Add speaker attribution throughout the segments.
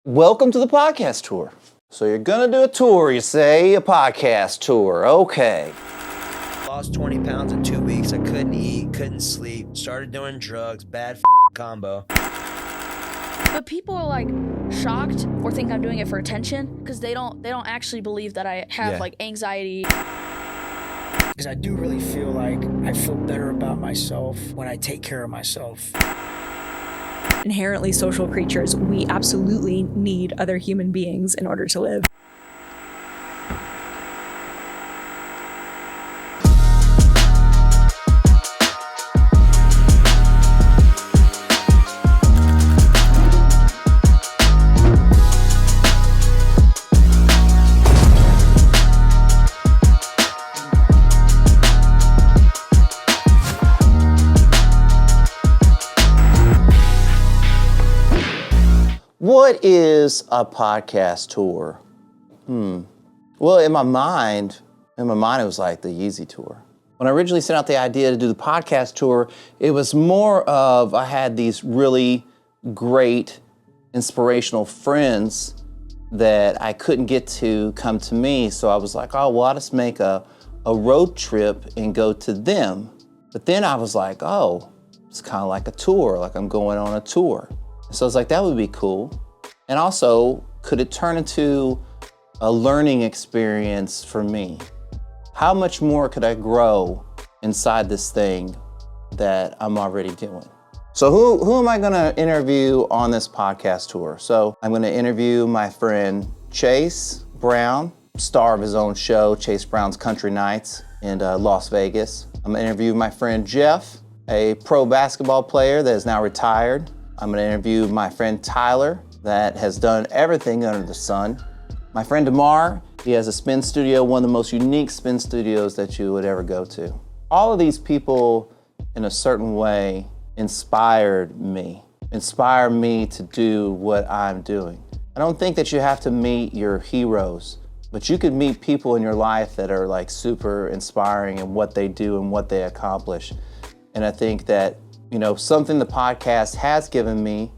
Speaker 1: Welcome to the podcast tour. So you're gonna do a tour, you say, a podcast tour, okay.
Speaker 2: Lost 20 pounds in 2 weeks. I couldn't eat, couldn't sleep, started doing drugs, bad combo.
Speaker 3: But people are like shocked or think I'm doing it for attention because they don't actually believe that I have like anxiety.
Speaker 4: Because I do really feel like I feel better about myself when I take care of myself.
Speaker 5: Inherently social creatures, we absolutely need other human beings in order to live.
Speaker 1: What is a podcast tour? Well, in my mind, it was like the Yeezy tour. When I originally sent out the idea to do the podcast tour, it was more of I had these really great inspirational friends that I couldn't get to come to me. So I was like, oh, well, I'll just make a road trip and go to them. But then I was like, oh, it's kind of like a tour, like I'm going on a tour. So I was like, that would be cool. And also, could it turn into a learning experience for me? How much more could I grow inside this thing that I'm already doing? So who am I gonna interview on this podcast tour? So I'm gonna interview my friend Chase Brown, star of his own show, Chase Brown's Country Nights in Las Vegas. I'm gonna interview my friend Jeff, a pro basketball player that is now retired. I'm gonna interview my friend Tyler that has done everything under the sun. My friend Demar, he has a spin studio, one of the most unique spin studios that you would ever go to. All of these people, in a certain way, inspire me to do what I'm doing. I don't think that you have to meet your heroes, but you could meet people in your life that are like super inspiring in what they do and what they accomplish. And I think that something the podcast has given me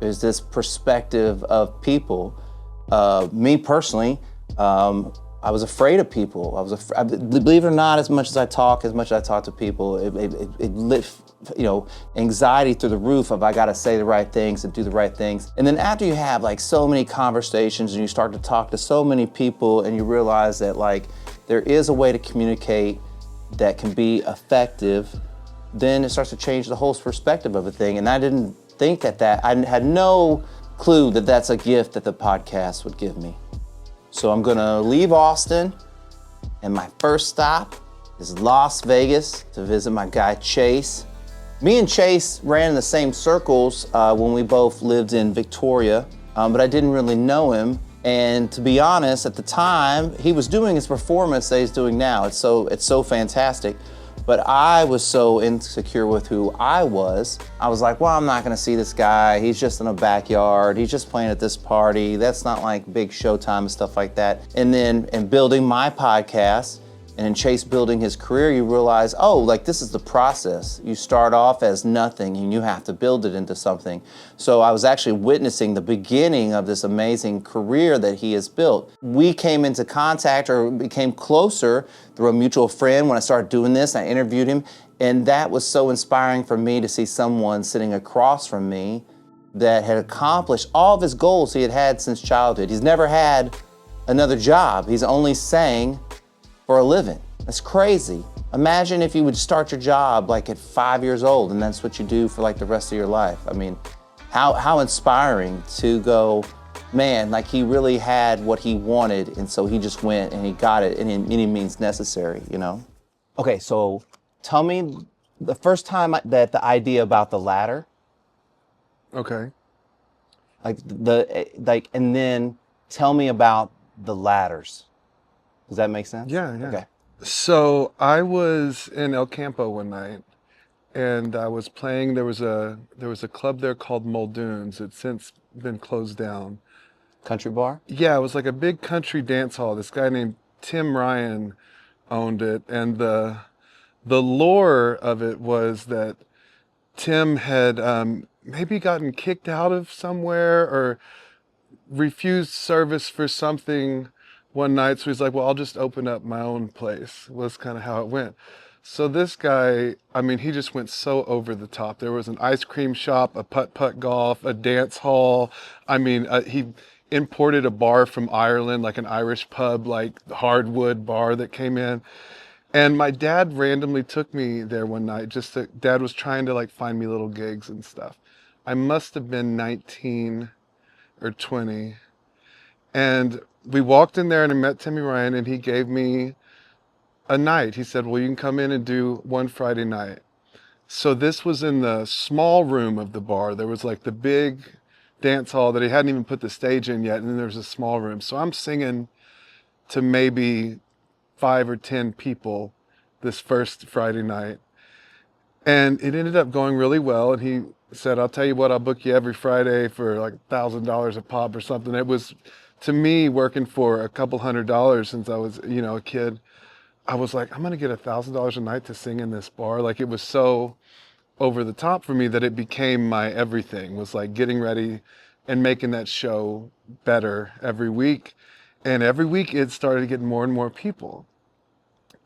Speaker 1: is this perspective of people. Me personally, I was afraid of people. Believe it or not, as much as I talk to people, it lit, anxiety through the roof of I gotta say the right things and do the right things. And then after you have like so many conversations and you start to talk to so many people and you realize that like there is a way to communicate that can be effective, then it starts to change the whole perspective of a thing. And I didn't think I had no clue that that's a gift that the podcast would give me. So I'm gonna leave Austin, and my first stop is Las Vegas to visit my guy Chase. Me and Chase ran in the same circles when we both lived in Victoria, but I didn't really know him. And to be honest, at the time, he was doing his performance that he's doing now. It's so fantastic. But I was so insecure with who I was. I was like, well, I'm not gonna see this guy. He's just in a backyard. He's just playing at this party. That's not like big showtime and stuff like that. And then in building my podcast and in Chase building his career, you realize, oh, like this is the process. You start off as nothing and you have to build it into something. So I was actually witnessing the beginning of this amazing career that he has built. We came into contact or became closer through a mutual friend when I started doing this. I interviewed him, and that was so inspiring for me to see someone sitting across from me that had accomplished all of his goals he had had since childhood. He's never had another job. He's only sang for a living. That's crazy. Imagine if you would start your job like at 5 years old and that's what you do for like the rest of your life. I mean, how inspiring to go, man, like he really had what he wanted and so he just went and he got it in any means necessary, Okay, so tell me the first time that the idea about the ladder.
Speaker 6: Okay.
Speaker 1: And then tell me about the ladders. Does that make sense?
Speaker 6: Yeah.
Speaker 1: Okay.
Speaker 6: So I was in El Campo one night, and I was playing. There was a club there called Muldoon's. It's since been closed down.
Speaker 1: Country bar?
Speaker 6: Yeah, it was like a big country dance hall. This guy named Tim Ryan owned it, and the lore of it was that Tim had maybe gotten kicked out of somewhere or refused service for something one night. So he's like, well, I'll just open up my own place. Was kind of how it went. So this guy, I mean, he just went so over the top. There was an ice cream shop, a putt-putt golf, a dance hall. I mean, he imported a bar from Ireland, like an Irish pub, like hardwood bar that came in. And my dad randomly took me there one night. Dad was trying to like find me little gigs and stuff. I must have been 19 or 20. And we walked in there and I met Timmy Ryan, and he gave me a night. He said, well, you can come in and do one Friday night. So this was in the small room of the bar. There was like the big dance hall that he hadn't even put the stage in yet. And then there was a small room. So I'm singing to maybe 5 or 10 people this first Friday night. And it ended up going really well. And he said, I'll tell you what, I'll book you every Friday for like $1,000 a pop or something. It was, to me, working for a couple $100 since I was, a kid. I was like, I'm going to get $1,000 a night to sing in this bar. Like, it was so over the top for me that it became my everything, was like getting ready and making that show better every week. And every week it started getting more and more people.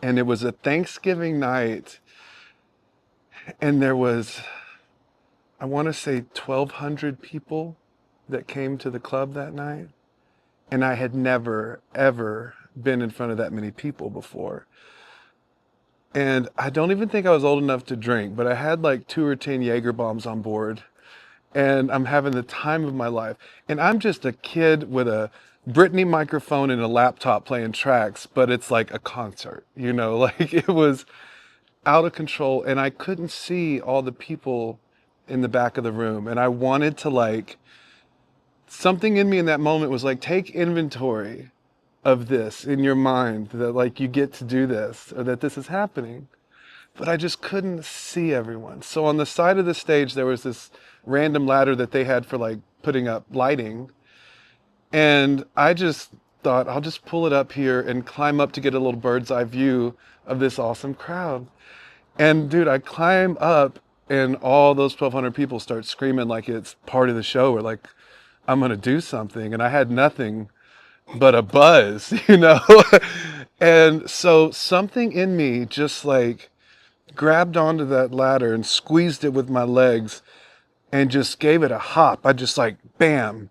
Speaker 6: And it was a Thanksgiving night. And there was, I want to say 1,200 people that came to the club that night. And I had never, ever been in front of that many people before. And I don't even think I was old enough to drink, but I had like 2 or 10 Jaeger bombs on board. And I'm having the time of my life. And I'm just a kid with a Britney microphone and a laptop playing tracks, but it's like a concert, like it was out of control. And I couldn't see all the people in the back of the room. And I wanted to something in me in that moment was like, take inventory of this in your mind, that like you get to do this, or that this is happening. But I just couldn't see everyone. So on the side of the stage, there was this random ladder that they had for like putting up lighting. And I just thought, I'll just pull it up here and climb up to get a little bird's eye view of this awesome crowd. And dude, I climb up and all those 1,200 people start screaming like it's part of the show, or like I'm going to do something. And I had nothing but a buzz, And so something in me just like grabbed onto that ladder and squeezed it with my legs and just gave it a hop. I just like, bam.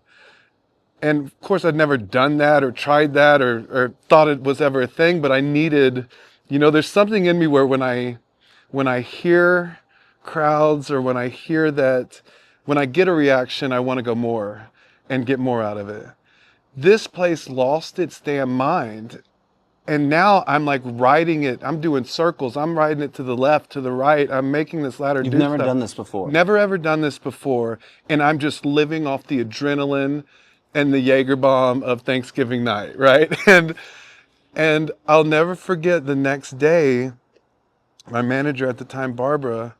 Speaker 6: And of course I'd never done that or tried that or thought it was ever a thing, but I needed, there's something in me where when I hear crowds, or when I hear that, when I get a reaction, I want to go more and get more out of it. This place lost its damn mind. And now I'm like riding it. I'm doing circles. I'm riding it to the left, to the right. I'm making this ladder do stuff.
Speaker 1: You've never done this before?
Speaker 6: Never ever done this before. And I'm just living off the adrenaline and the Jaeger bomb of Thanksgiving night, right? And I'll never forget the next day, my manager at the time, Barbara,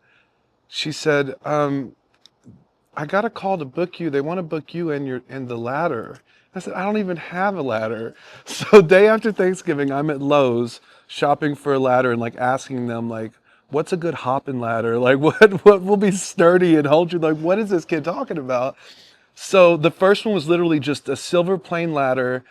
Speaker 6: she said, I got a call to book you. They want to book you and the ladder. I said, I don't even have a ladder. So day after Thanksgiving, I'm at Lowe's shopping for a ladder and like asking them like, what's a good hopping ladder? Like what will be sturdy and hold you? Like, what is this kid talking about? So the first one was literally just a silver plain ladder.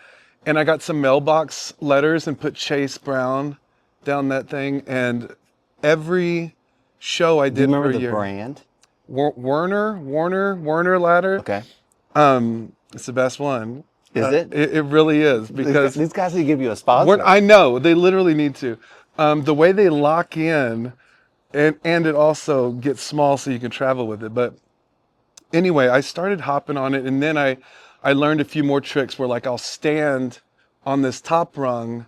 Speaker 6: And I got some mailbox letters and put Chase Brown down that thing. And every show I did for a year.
Speaker 1: Do you remember the brand?
Speaker 6: Werner ladder.
Speaker 1: Okay.
Speaker 6: It's the best one.
Speaker 1: Is it?
Speaker 6: It really is, because
Speaker 1: these guys need to give you a sponsor.
Speaker 6: I know, they literally need to. The way they lock in, and it also gets small so you can travel with it. But anyway, I started hopping on it, and then I learned a few more tricks where like I'll stand on this top rung,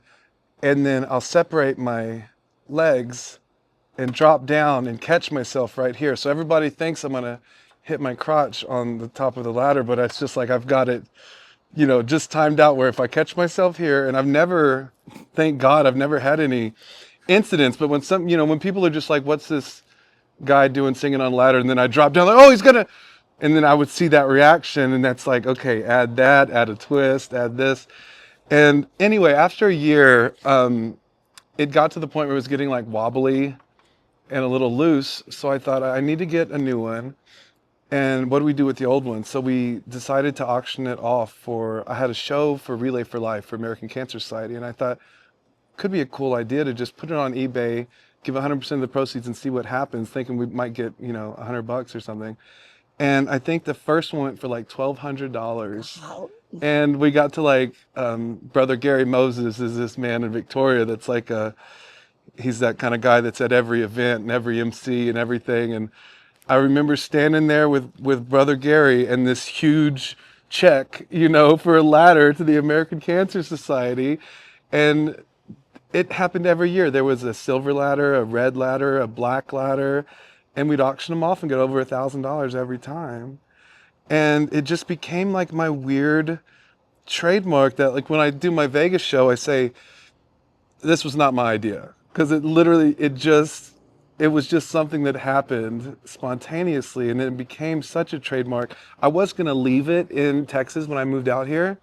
Speaker 6: and then I'll separate my legs and drop down and catch myself right here. So everybody thinks I'm gonna hit my crotch on the top of the ladder, but it's just like I've got it, just timed out where if I catch myself here, and I've never, thank God, I've never had any incidents, but when when people are just like, what's this guy doing singing on a ladder? And then I drop down like, oh, he's gonna, and then I would see that reaction, and that's like, okay, add that, add a twist, add this. And anyway, after a year, it got to the point where it was getting like wobbly and a little loose. So I thought I need to get a new one. And what do we do with the old one? So we decided to auction it off I had a show for Relay for Life for American Cancer Society. And I thought, could be a cool idea to just put it on eBay, give 100% of the proceeds and see what happens, thinking we might get, $100 or something. And I think the first one went for like $1,200. And we got to Brother Gary Moses is this man in Victoria that's he's that kind of guy that's at every event and every MC and everything. And I remember standing there with Brother Gary and this huge check, for a ladder to the American Cancer Society. And it happened every year. There was a silver ladder, a red ladder, a black ladder, and we'd auction them off and get over $1,000 every time. And it just became like my weird trademark that when I do my Vegas show, I say, this was not my idea. Because it was just something that happened spontaneously, and it became such a trademark. I was gonna leave it in Texas when I moved out here,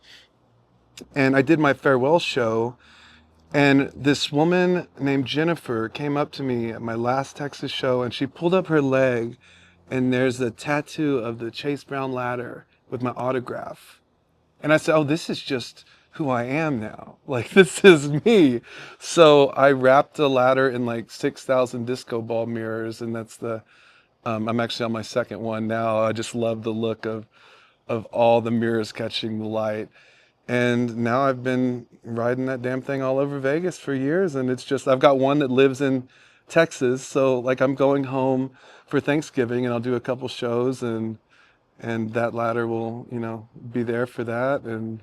Speaker 6: and I did my farewell show, and this woman named Jennifer came up to me at my last Texas show, and she pulled up her leg, and there's a tattoo of the Chase Brown ladder with my autograph. And I said, oh, this is just who I am now. This is me. So I wrapped a ladder in 6,000 disco ball mirrors, and that's I'm actually on my second one now. I just love the look of all the mirrors catching the light. And now I've been riding that damn thing all over Vegas for years, and I've got one that lives in Texas, so I'm going home for Thanksgiving, and I'll do a couple shows, and that ladder will, be there for that. And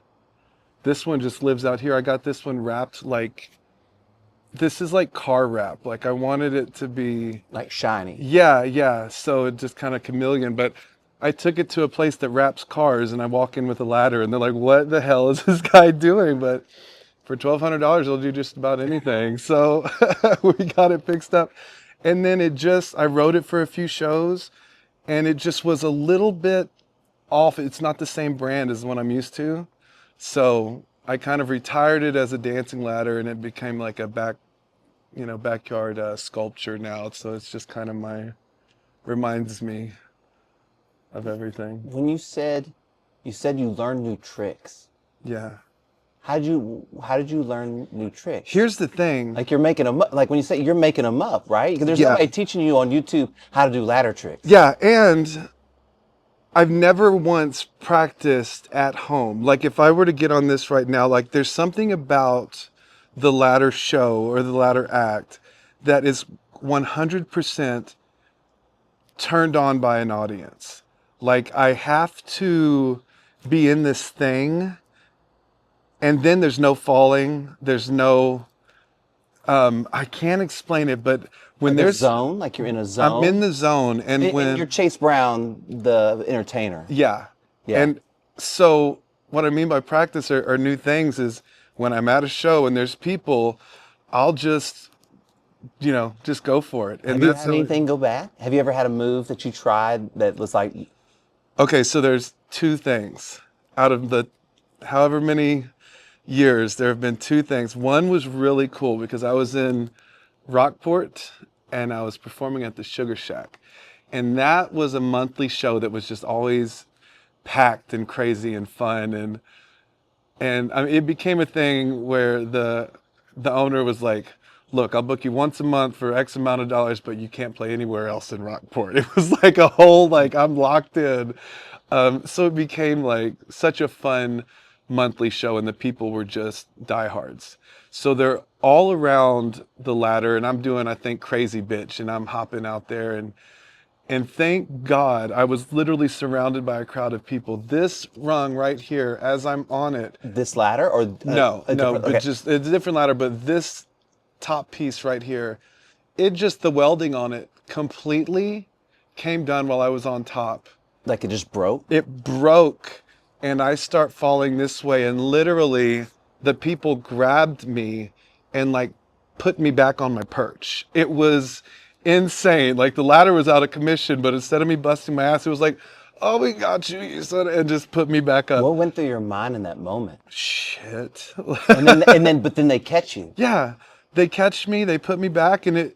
Speaker 6: this one just lives out here. I got this one wrapped this is car wrap. I wanted it to be
Speaker 1: shiny.
Speaker 6: Yeah. So it just kind of chameleon, but I took it to a place that wraps cars, and I walk in with a ladder, and they're like, what the hell is this guy doing? But for $1,200, they'll do just about anything. So we got it fixed up. And then I wrote it for a few shows, and it just was a little bit off. It's not the same brand as the one I'm used to. So I kind of retired it as a dancing ladder, and it became like a backyard sculpture now. So it's just kind of reminds me of everything.
Speaker 1: When you said you learned new tricks.
Speaker 6: Yeah.
Speaker 1: How did you learn new tricks?
Speaker 6: Here's the thing.
Speaker 1: You're making them up. When you say you're making them up, right? Because there's nobody teaching you on YouTube how to do ladder tricks.
Speaker 6: Yeah, and I've never once practiced at home. If I were to get on this right now, there's something about the ladder show or the ladder act that is 100% turned on by an audience. I have to be in this thing, and then there's no falling. There's no, I can't explain it, but when there's
Speaker 1: zone, you're in a zone.
Speaker 6: I'm in the zone, and when
Speaker 1: you're Chase Brown, the entertainer.
Speaker 6: Yeah. And so what I mean by practice are new things is when I'm at a show and there's people, I'll just go for it. And
Speaker 1: have you had anything go bad? Have you ever had a move that you tried that was
Speaker 6: Okay, so there's two things. Out of the however many years, there have been two things. One was really cool because I was in Rockport and I was performing at the Sugar Shack. And that was a monthly show that was just always packed and crazy and fun. And I mean, it became a thing where the owner was like, look, I'll book you once a month for X amount of dollars, but you can't play anywhere else in Rockport. It was a whole, I'm locked in. So it became such a fun monthly show, and the people were just diehards. So they're all around the ladder, and I'm doing, I think, Crazy Bitch, and I'm hopping out there, and thank God I was literally surrounded by a crowd of people. This rung right here, as I'm on it.
Speaker 1: This ladder or
Speaker 6: but just it's a different ladder, but this top piece right here, the welding on it completely came done while I was on top.
Speaker 1: It just broke?
Speaker 6: It broke, and I start falling this way, and literally the people grabbed me and put me back on my perch. It was insane. The ladder was out of commission, but instead of me busting my ass, it was oh, we got you son, and just put me back up.
Speaker 1: What went through your mind in that moment?
Speaker 6: Shit.
Speaker 1: But then they catch you.
Speaker 6: Yeah. They catch me, they put me back, and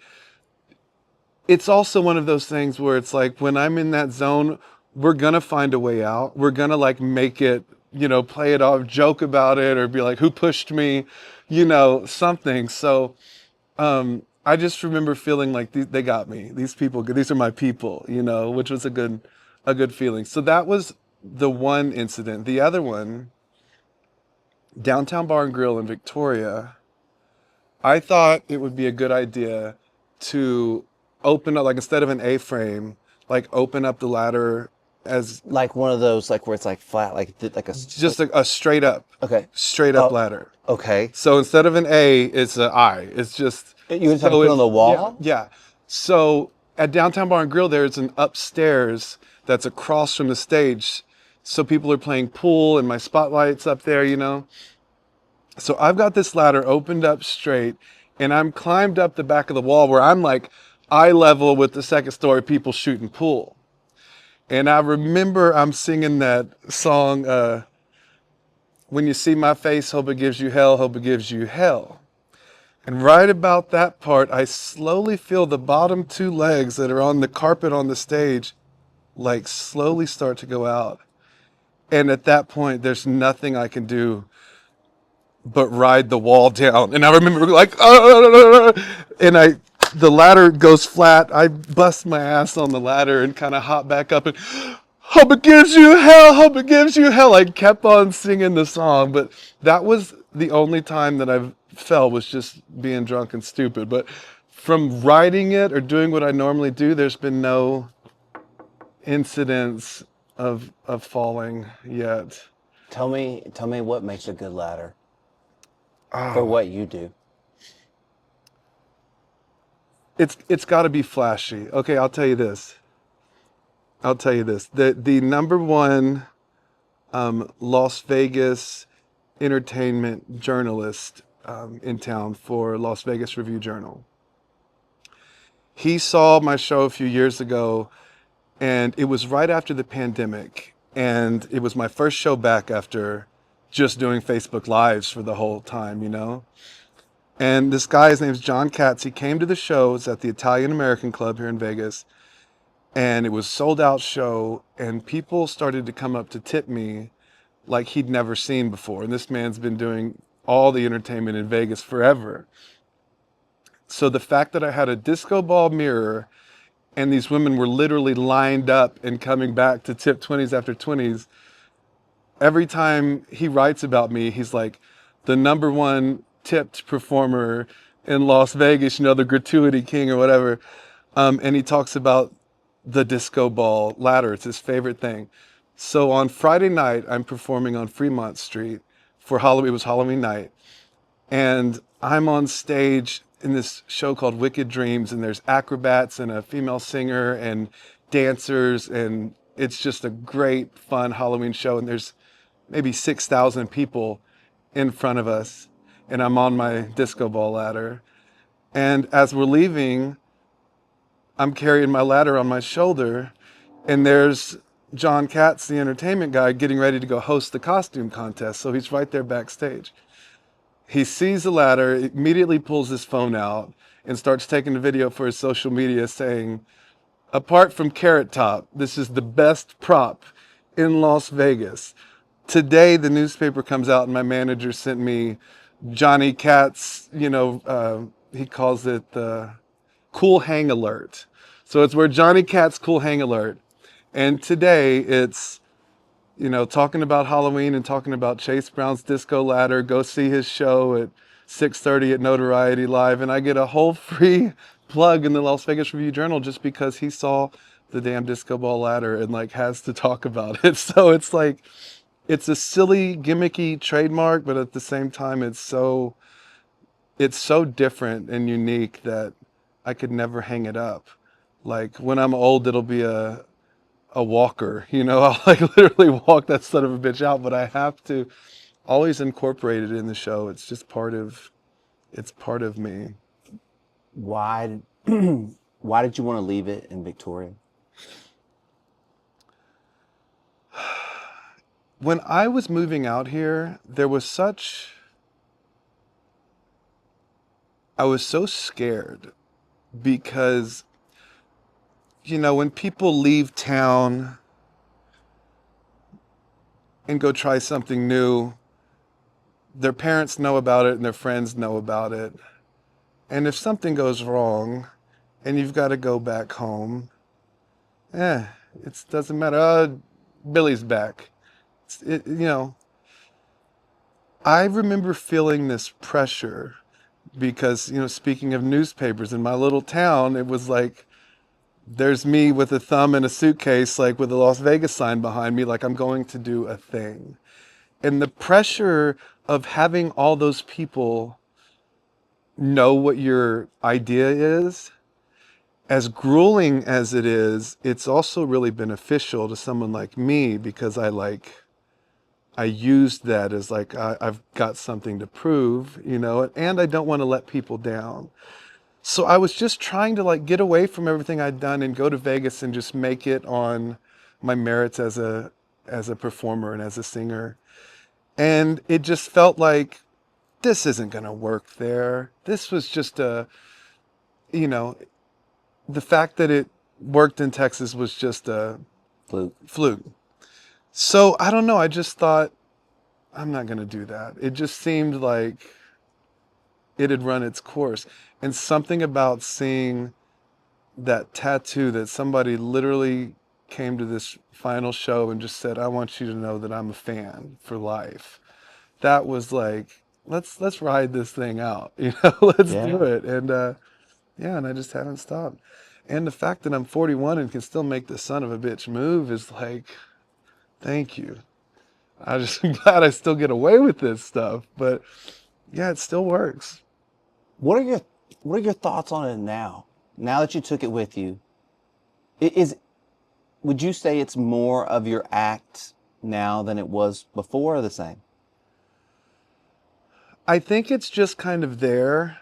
Speaker 6: it's also one of those things where it's when I'm in that zone, we're gonna find a way out. We're gonna like make it, play it off, joke about it, or be like, who pushed me, something. So I just remember feeling like they got me. These people, these are my people, which was a good feeling. So that was the one incident. The other one, Downtown Bar and Grill in Victoria, I thought it would be a good idea to open up, like instead of an A-frame, like open up the ladder as
Speaker 1: Like one of those, like where it's like flat, like a.
Speaker 6: just a straight up,
Speaker 1: Okay.
Speaker 6: straight up ladder.
Speaker 1: Okay.
Speaker 6: So instead of an A, it's an I. It's just.
Speaker 1: You would have to put it on the wall?
Speaker 6: Yeah. So at Downtown Bar and Grill, there's an upstairs that's across from the stage. So people are playing pool and my spotlight's up there, So I've got this ladder opened up straight and I'm climbed up the back of the wall where I'm like eye level with the second story people shooting pool. And I remember I'm singing that song, when you see my face, hope it gives you hell, hope it gives you hell. And right about that part, I slowly feel the bottom two legs that are on the carpet on the stage, like slowly start to go out. And at that point, there's nothing I can do but ride the wall down. And I remember like, and the ladder goes flat. I bust my ass on the ladder and kind of hop back up and hope it gives you hell, hope it gives you hell. I kept on singing the song, but that was the only time that I've fell, was just being drunk and stupid. But from riding it or doing what I normally do, there's been no incidents of falling yet.
Speaker 1: Tell me what makes a good ladder for what you do.
Speaker 6: It's got to be flashy. Okay, I'll tell you this. The number one Las Vegas entertainment journalist in town for Las Vegas Review-Journal. He saw my show a few years ago, and it was right after the pandemic, and it was my first show back after just doing Facebook Lives for the whole time, And this guy, his name's John Katz, he came to the show. It's at the Italian American Club here in Vegas, and it was a sold out show, and people started to come up to tip me like he'd never seen before. And this man's been doing all the entertainment in Vegas forever. So the fact that I had a disco ball mirror and these women were literally lined up and coming back to tip 20s after 20s, every time he writes about me, he's like, the number one tipped performer in Las Vegas, the gratuity king or whatever. And he talks about the disco ball ladder. It's his favorite thing. So on Friday night, I'm performing on Fremont Street for Halloween. It was Halloween night. And I'm on stage in this show called Wicked Dreams, and there's acrobats and a female singer and dancers, and it's just a great, fun Halloween show. And there's maybe 6,000 people in front of us, and I'm on my disco ball ladder. And as we're leaving, I'm carrying my ladder on my shoulder, and there's John Katz, the entertainment guy, getting ready to go host the costume contest. So he's right there backstage. He sees the ladder, immediately pulls his phone out and starts taking a video for his social media saying, apart from Carrot Top, this is the best prop in Las Vegas. Today, the newspaper comes out and my manager sent me Johnny Katz, he calls it the Cool Hang Alert. So it's where Johnny Katz Cool Hang Alert. And today it's, talking about Halloween and talking about Chase Brown's disco ladder. Go see his show at 6:30 at Notoriety Live. And I get a whole free plug in the Las Vegas Review-Journal just because he saw the damn disco ball ladder and has to talk about it. So it's like, it's a silly, gimmicky trademark, but at the same time, it's so different and unique that I could never hang it up. Like when I'm old, it'll be a walker, I'll literally walk that son of a bitch out, but I have to always incorporate it in the show. It's just part of me.
Speaker 1: Why did you want to leave it in Victoria?
Speaker 6: When I was moving out here, I was so scared because, when people leave town and go try something new, their parents know about it and their friends know about it. And if something goes wrong and you've got to go back home, it doesn't matter. Billy's back. I remember feeling this pressure because, speaking of newspapers, in my little town, it was like, there's me with a thumb in a suitcase, like with a Las Vegas sign behind me, like I'm going to do a thing. And the pressure of having all those people know what your idea is, as grueling as it is, it's also really beneficial to someone like me because I used that as like, I've got something to prove, and I don't want to let people down. So I was just trying to like get away from everything I'd done and go to Vegas and just make it on my merits as a performer and as a singer. And it just felt like, this isn't going to work there. This was just the fact that it worked in Texas was just a fluke. So I don't know. I just thought, I'm not going to do that. It just seemed like it had run its course. And something about seeing that tattoo that somebody literally came to this final show and just said, I want you to know that I'm a fan for life. That was like, let's ride this thing out, let's do it. And and I just haven't stopped. And the fact that I'm 41 and can still make the son of a bitch move is like, thank you. I'm just glad I still get away with this stuff. But yeah, it still works.
Speaker 1: What are your thoughts on it now? Now that you took it with you, would you say it's more of your act now than it was before, or the same?
Speaker 6: I think it's just kind of there.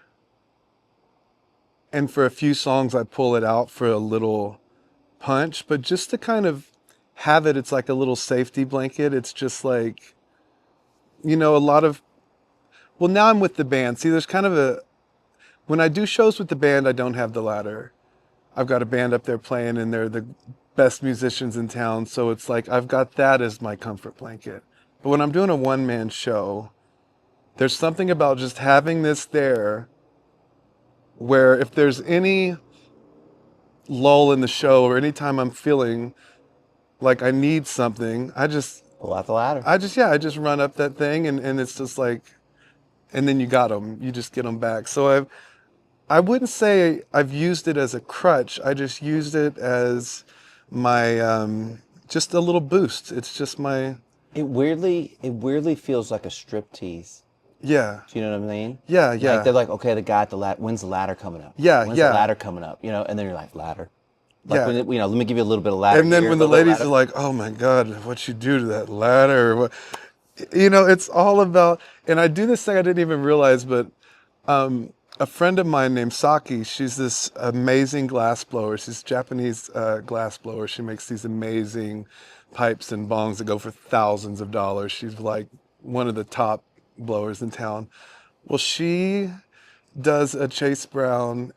Speaker 6: And for a few songs, I pull it out for a little punch. But just to kind of have it, it's like a little safety blanket. It's just like, well, now I'm with the band. See, there's kind of when I do shows with the band, I don't have the ladder. I've got a band up there playing and they're the best musicians in town. So it's like, I've got that as my comfort blanket. But when I'm doing a one-man show, there's something about just having this there where if there's any lull in the show or anytime I'm feeling like I need something, I just
Speaker 1: pull out the ladder.
Speaker 6: I just run up that thing and it's just like, and then you got them. You just get them back. So I wouldn't say I've used it as a crutch. I just used it as my, just a little boost. It's just my...
Speaker 1: It weirdly feels like a striptease.
Speaker 6: Yeah.
Speaker 1: Do you know what I mean?
Speaker 6: Yeah.
Speaker 1: Like they're like, okay, the guy at the ladder, when's the ladder coming up?
Speaker 6: Yeah,
Speaker 1: When's the ladder coming up? And then you're like, ladder. Like
Speaker 6: Yeah.
Speaker 1: when let me give you a little bit of ladder.
Speaker 6: And then
Speaker 1: here,
Speaker 6: when the
Speaker 1: a little
Speaker 6: ladies
Speaker 1: ladder.
Speaker 6: are like, oh my God, what you do to that ladder? It's all about, and I do this thing I didn't even realize, but a friend of mine named Saki, she's this amazing glass blower. She's a Japanese glass blower. She makes these amazing pipes and bongs that go for thousands of dollars. She's like one of the top blowers in town. Well, she does a Chase Brown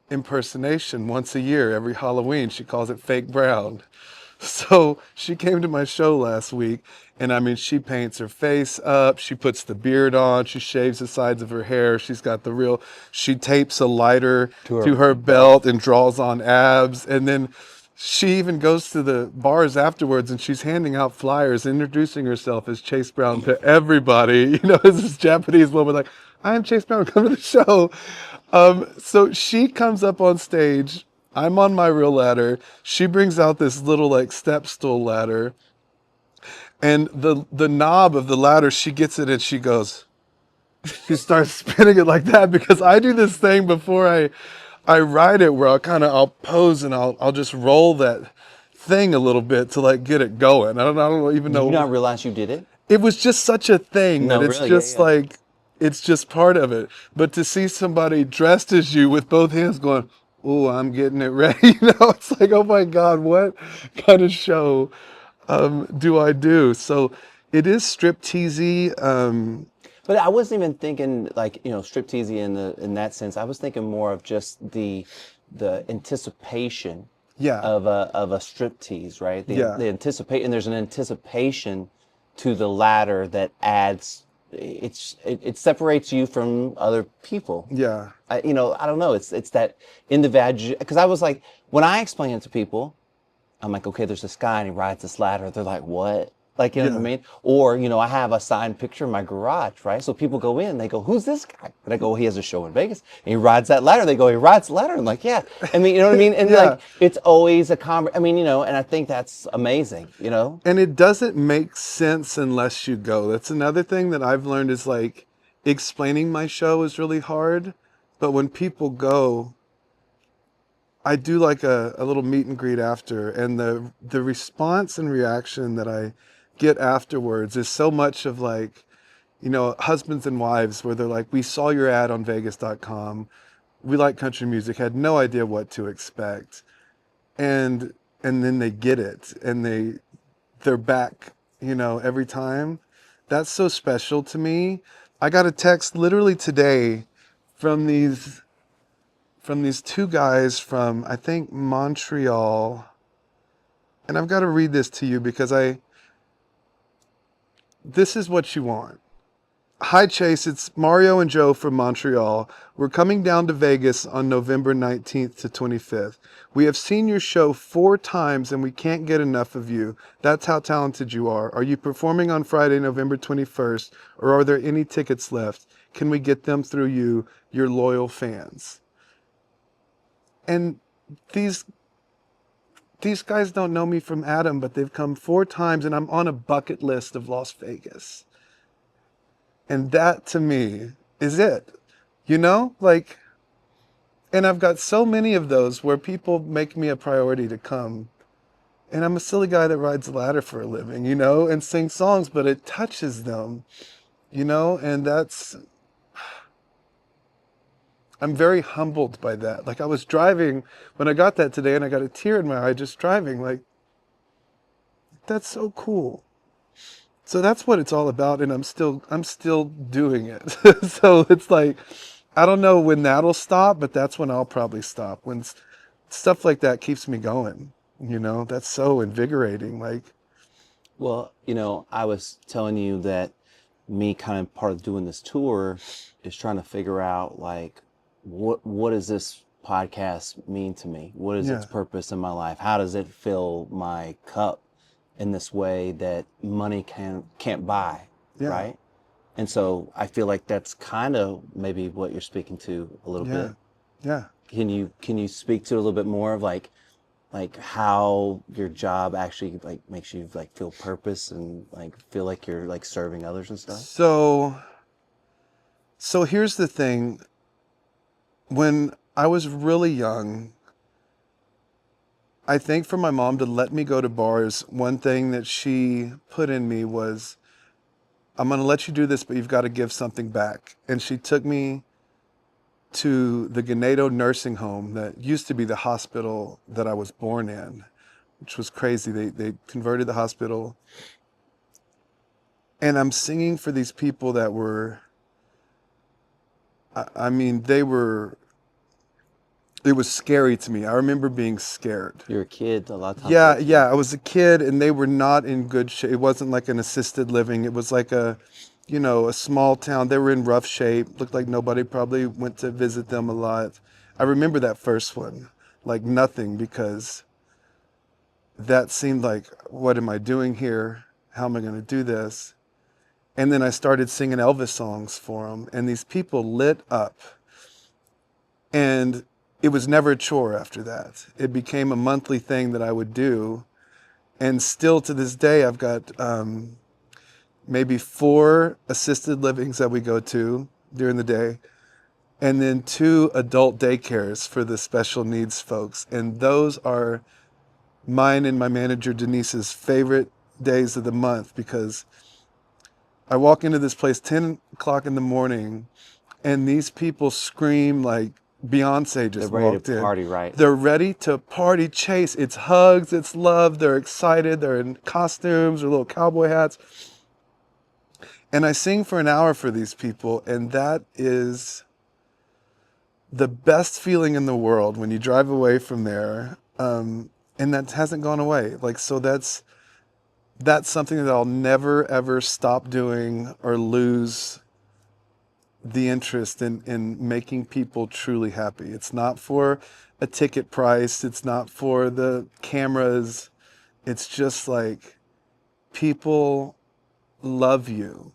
Speaker 6: impersonation once a year, every Halloween. She calls it Fake Brown. So she came to my show last week, and I mean, she paints her face up, she puts the beard on, she shaves the sides of her hair, she tapes a lighter to her belt and draws on abs, and then she even goes to the bars afterwards and she's handing out flyers, introducing herself as Chase Brown to everybody. As this Japanese woman, like, I am Chase Brown, come to the show. So she comes up on stage. I'm on my real ladder. She brings out this little like step stool ladder. And the knob of the ladder, she gets it and she goes, she starts spinning it like that because I do this thing before I ride it where I'll pose and I'll just roll that thing a little bit to like get it going. I don't even know.
Speaker 1: Did you not realize you did it?
Speaker 6: It was just such a thing that it's
Speaker 1: really?
Speaker 6: just
Speaker 1: Yeah.
Speaker 6: like, it's just part of it. But to see somebody dressed as you with both hands going, oh, I'm getting it ready. It's like, oh my God, what kind of show do I do? So it is stripteasy.
Speaker 1: But I wasn't even thinking like, stripteasy in that sense. I was thinking more of just the anticipation
Speaker 6: Yeah.
Speaker 1: of a striptease, right?
Speaker 6: Yeah.
Speaker 1: The anticipate, and there's an anticipation to the ladder that adds, it separates you from other people.
Speaker 6: Yeah.
Speaker 1: I don't know. It's that individual, because I was like, when I explain it to people, I'm like, okay, there's this guy and he rides this ladder. They're like, what? Like, you know what I mean? Or, I have a signed picture in my garage, right? So people go in, they go, who's this guy? And I go, he has a show in Vegas and he rides that ladder. They go, he rides the ladder. I'm like, yeah. I mean, you know what I mean? And like, it's always a I mean, and I think that's amazing,
Speaker 6: And it doesn't make sense unless you go. That's another thing that I've learned is like explaining my show is really hard. But when people go, I do like a little meet and greet after, and the response and reaction that I get afterwards is so much of like, husbands and wives where they're like, we saw your ad on Vegas.com. We like country music, had no idea what to expect. And then they get it and they're back, every time. That's so special to me. I got a text literally today from these two guys from, I think, Montreal. And I've got to read this to you because this is what you want. Hi, Chase. It's Mario and Joe from Montreal. We're coming down to Vegas on November 19th to 25th. We have seen your show 4 times and we can't get enough of you. That's how talented you are. Are you performing on Friday, November 21st, or are there any tickets left? Can we get them through you, your loyal fans? And these guys don't know me from Adam, but they've come 4 times and I'm on a bucket list of Las Vegas. And that to me is it, like, and I've got so many of those where people make me a priority to come. And I'm a silly guy that rides a ladder for a living, and sings songs, but it touches them, and I'm very humbled by that. Like I was driving when I got that today and I got a tear in my eye just driving, like, that's so cool. So that's what it's all about, and I'm still doing it. So it's like, I don't know when that'll stop, but that's when I'll probably stop. When stuff like that keeps me going, that's so invigorating. Like,
Speaker 1: well, I was telling you that me kind of part of doing this tour is trying to figure out like, what does this podcast mean to me? What is its purpose in my life? How does it fill my cup in this way that money can't buy, right? And so I feel like that's kind of maybe what you're speaking to a little bit.
Speaker 6: Yeah.
Speaker 1: Can you speak to it a little bit more of like how your job actually like makes you like feel purpose and like feel like you're like serving others and stuff?
Speaker 6: So here's the thing. When I was really young, I think for my mom to let me go to bars, one thing that she put in me was, I'm going to let you do this, but you've got to give something back. And she took me to the Ganado nursing home that used to be the hospital that I was born in, which was crazy. They converted the hospital. And I'm singing for these people that were, it was scary to me. I remember being scared.
Speaker 1: You're a kid a lot of times.
Speaker 6: Yeah. I was a kid and they were not in good shape. It wasn't like an assisted living. It was like a small town. They were in rough shape. Looked like nobody probably went to visit them a lot. I remember that first one, like nothing, because that seemed like, what am I doing here? How am I going to do this? And then I started singing Elvis songs for them and these people lit up. And it was never a chore after that. It became a monthly thing that I would do. And still to this day, I've got maybe 4 assisted livings that we go to during the day, and then 2 adult daycares for the special needs folks. And those are mine and my manager Denise's favorite days of the month, because I walk into this place 10 o'clock in the morning and these people scream like Beyonce just walked in.
Speaker 1: They're ready to party, right?
Speaker 6: They're ready to party, Chase. It's hugs, it's love. They're excited. They're in costumes or little cowboy hats. And I sing for an hour for these people, and that is the best feeling in the world when you drive away from there. And that hasn't gone away. Like, so that's that's something that I'll never, ever stop doing or lose the interest in making people truly happy. It's not for a ticket price. It's not for the cameras. It's just like people love you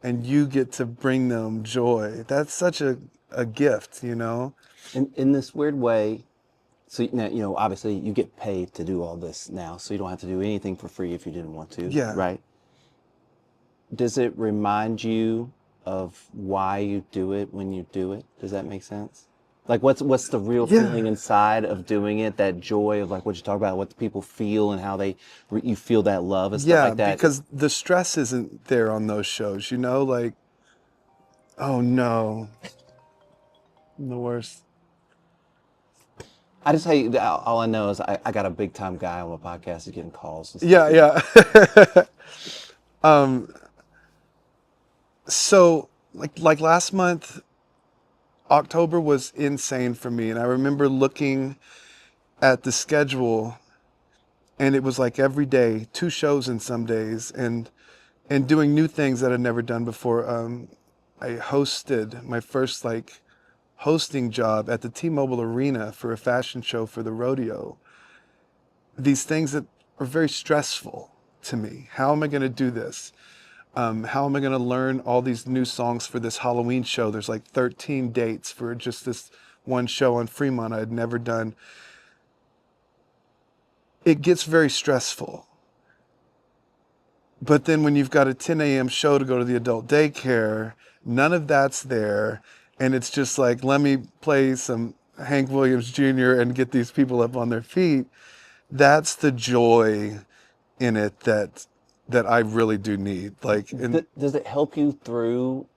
Speaker 6: and you get to bring them joy. That's such a gift, you know?
Speaker 1: In this weird way, so obviously you get paid to do all this now, so you don't have to do anything for free if you didn't want to.
Speaker 6: Yeah.
Speaker 1: Right? Does it remind you of why you do it when you do it? Does that make sense? Like, what's the real feeling inside of doing it? That joy of like what you talk about, what the people feel and how you feel that love and stuff like that.
Speaker 6: Yeah, because the stress isn't there on those shows, you know? Like, oh no, I'm the worst.
Speaker 1: I just tell you, all I know is I got a big time guy on my podcast who's getting calls. And stuff.
Speaker 6: Yeah. So like last month, October was insane for me, and I remember looking at the schedule, and it was like every day, 2 shows in some days, and doing new things that I'd never done before. I hosted my first hosting job at the T-Mobile Arena for a fashion show for the rodeo. These things that are very stressful to me. How am I going to do this? How am I going to learn all these new songs for this Halloween show? There's like 13 dates for just this one show on Fremont I had never done. It gets very stressful. But then when you've got a 10 a.m. show to go to the adult daycare, none of that's there. And it's just like, let me play some Hank Williams Jr. and get these people up on their feet. That's the joy in it that I really do need. Like,
Speaker 1: does it help you through?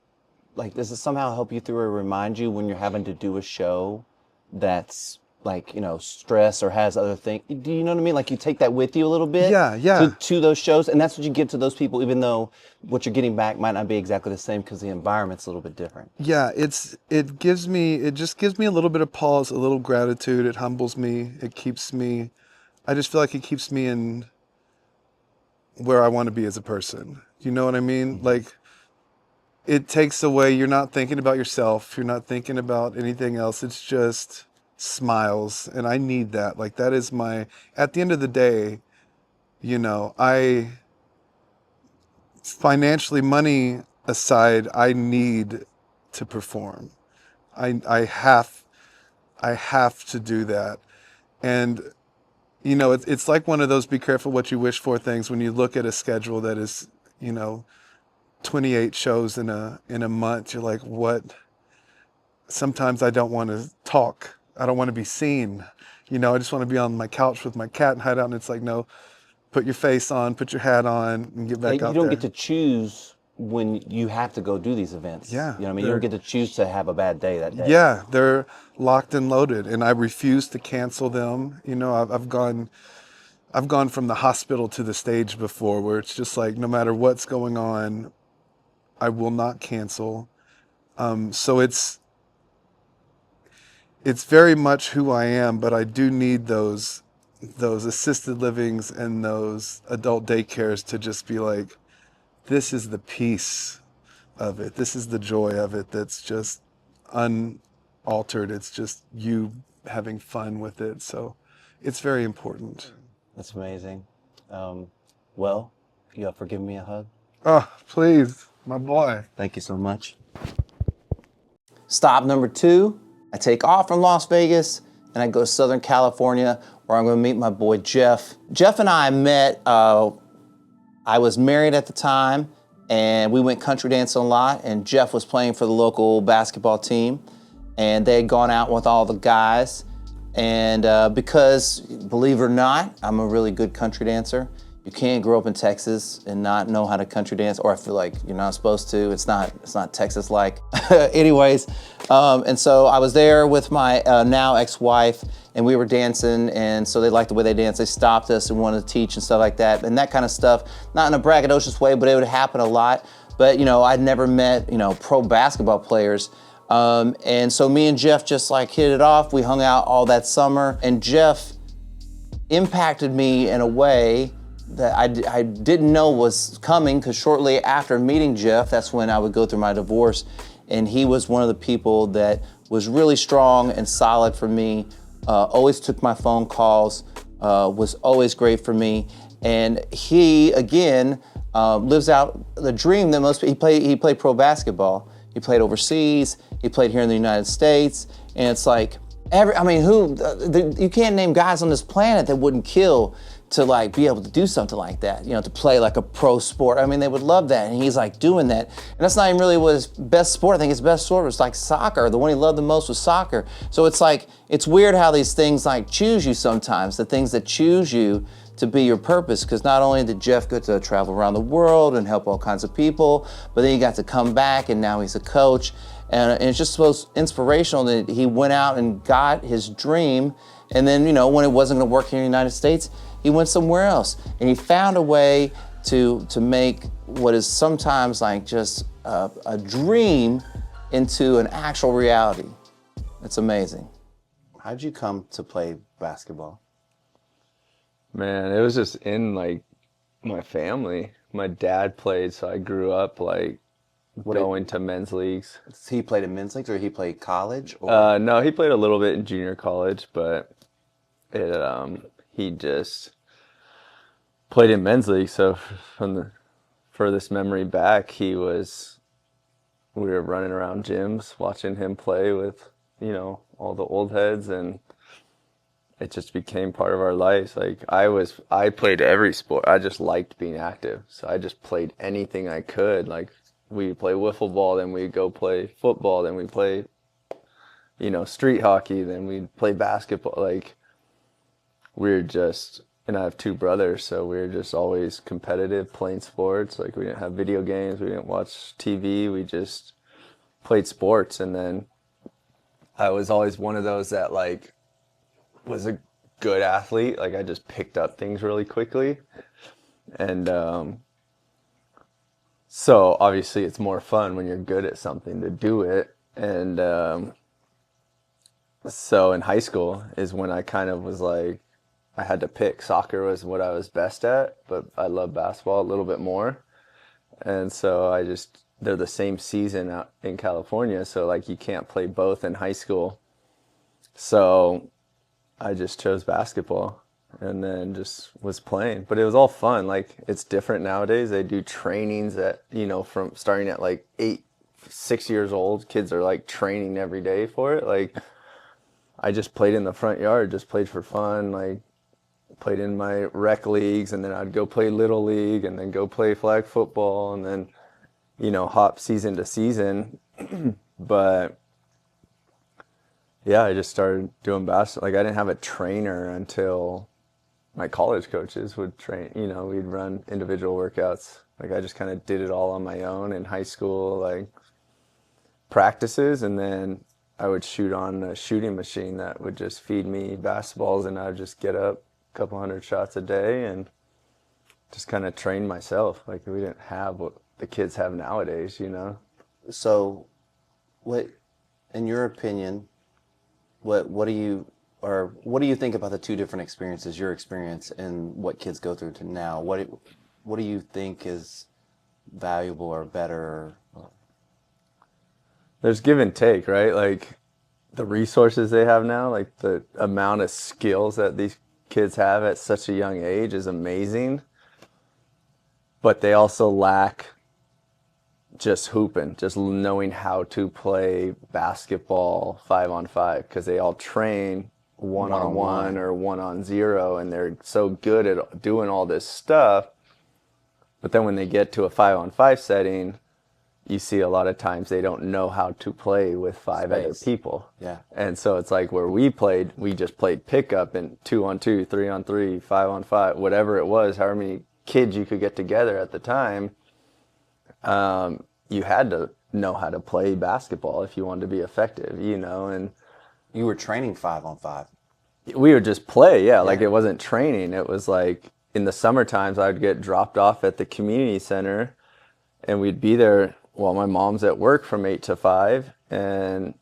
Speaker 1: Like, does it somehow help you through or remind you when you're having to do a show that's like, stress or has other things? Do you know what I mean? Like, you take that with you a little bit.
Speaker 6: Yeah.
Speaker 1: To those shows, and that's what you give to those people, even though what you're getting back might not be exactly the same because the environment's a little bit different.
Speaker 6: Yeah, it just gives me a little bit of pause, a little gratitude. It humbles me. I just feel like it keeps me in where I want to be as a person. You know what I mean? Mm-hmm. Like, it takes away, you're not thinking about yourself. You're not thinking about anything else. It's just smiles. And I need that. Like, that is at the end of the day, financially, money aside, I need to perform. I have to do that. And it's like one of those be careful what you wish for things when you look at a schedule that is, 28 shows in a month. You're like, what? Sometimes I don't want to talk. I don't want to be seen. I just want to be on my couch with my cat and hide out. And it's like, no, put your face on, put your hat on, and get back out there.
Speaker 1: You don't get to choose when you have to go do these events.
Speaker 6: Yeah.
Speaker 1: You know what I mean? You don't get to choose to have a bad day that day.
Speaker 6: Yeah, they're locked and loaded, and I refuse to cancel them. I've gone from the hospital to the stage before, where it's just like, no matter what's going on, I will not cancel. So it's very much who I am, but I do need those assisted livings and those adult daycares to just be like, this is the peace of it. This is the joy of it that's just unaltered. It's just you having fun with it. So it's very important.
Speaker 1: That's amazing. Well, you up for giving me a hug?
Speaker 6: Oh, please, my boy.
Speaker 1: Thank you so much. Stop number 2, I take off from Las Vegas and I go to Southern California, where I'm going to meet my boy Jeff. Jeff and I met, I was married at the time, and we went country dancing a lot, and Jeff was playing for the local basketball team, and they had gone out with all the guys, and because, believe it or not, I'm a really good country dancer. You can't grow up in Texas and not know how to country dance, or I feel like you're not supposed to. It's not Texas-like. Anyways, and so I was there with my now ex-wife, and we were dancing, and so they liked the way they danced. They stopped us and wanted to teach and stuff like that, and that kind of stuff, not in a braggadocious way, but it would happen a lot. But I'd never met pro basketball players, and so me and Jeff just hit it off. We hung out all that summer, and Jeff impacted me in a way I didn't know was coming, because shortly after meeting Jeff, that's when I would go through my divorce, and he was one of the people that was really strong and solid for me, always took my phone calls, was always great for me, and he, again, lives out the dream that most people, he played pro basketball, he played overseas, he played here in the United States, and it's like, you can't name guys on this planet that wouldn't kill to like be able to do something like that, you know, to play like a pro sport. I mean, they would love that, and he's like doing that. And that's not even really what his best sport. I think his best sport was like soccer. The one he loved the most was soccer. So it's like, it's weird how these things like choose you sometimes, the things that choose you to be your purpose, because not only did Jeff get to travel around the world and help all kinds of people, but then he got to come back and now he's a coach. And it's just so inspirational that he went out and got his dream. And then, you know, when it wasn't gonna work here in the United States, he went somewhere else. And he found a way to make what is sometimes like just a dream into an actual reality. It's amazing. How'd you come to play basketball?
Speaker 7: Man, it was just in like my family. My dad played, so I grew up like going to men's leagues.
Speaker 1: He played in men's leagues, or he played college? Or?
Speaker 7: No, he played a little bit in junior college, but he just played in men's league. So from the furthest memory back, we were running around gyms watching him play with, you know, all the old heads, and it just became part of our lives. Like I played every sport. I just liked being active. So I just played anything I could. Like we'd play wiffle ball, then we'd go play football, then we'd play, you know, street hockey, then we'd play basketball. Like and I have two brothers, so we were just always competitive playing sports. Like we didn't have video games, we didn't watch TV, we just played sports. And then I was always one of those that like was a good athlete. Like I just picked up things really quickly. And so obviously it's more fun when you're good at something to do it. And so in high school is when I kind of was like, I had to pick. Soccer was what I was best at, but I love basketball a little bit more. And so they're the same season out in California, so like you can't play both in high school. So I just chose basketball and then just was playing. But it was all fun. Like it's different nowadays. They do trainings that, you know, from starting at like 6 years old, kids are like training every day for it. Like I just played in the front yard, just played for fun, like played in my rec leagues, and then I'd go play little league and then go play flag football, and then, you know, hop season to season. But yeah, I just started doing basketball. Like I didn't have a trainer until my college coaches would train, you know, we'd run individual workouts. Like I just kind of did it all on my own in high school, like practices, and then I would shoot on a shooting machine that would just feed me basketballs, and I'd just get up a couple hundred shots a day and just kind of train myself. Like we didn't have what the kids have nowadays, you know?
Speaker 1: So what, in your opinion, what do you think about the two different experiences, your experience and what kids go through to now? What do you think is valuable or better?
Speaker 7: There's give and take, right? Like the resources they have now, like the amount of skills that these kids have at such a young age is amazing. But they also lack just hooping, just knowing how to play basketball 5-on-5, because they all train one-on-1 or 1-on-0, and they're so good at doing all this stuff. But then when they get to a 5-on-5 setting, you see a lot of times they don't know how to play with five other people.
Speaker 1: Yeah.
Speaker 7: And so it's like where we played, we just played pickup and 2-on-2, 3-on-3, 5-on-5, whatever it was, however many kids you could get together at the time. You had to know how to play basketball if you wanted to be effective, you know. And
Speaker 1: you were training 5-on-5.
Speaker 7: We would just play, yeah. Like it wasn't training. It was like in the summer times I'd get dropped off at the community center, and we'd be there while my mom's at work from 8 to 5, and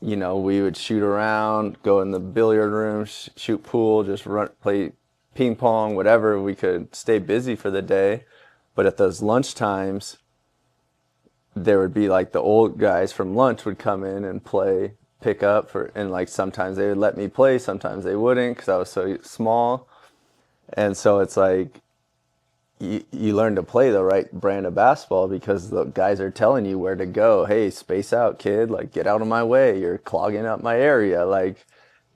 Speaker 7: you know, we would shoot around, go in the billiard room, shoot pool, just play ping pong, whatever, we could stay busy for the day. But at those lunch times, there would be like the old guys from lunch would come in and play, pick up and like sometimes they would let me play, sometimes they wouldn't because I was so small. And so it's like you learn to play the right brand of basketball because the guys are telling you where to go. Hey, space out, kid. Like, get out of my way. You're clogging up my area. Like,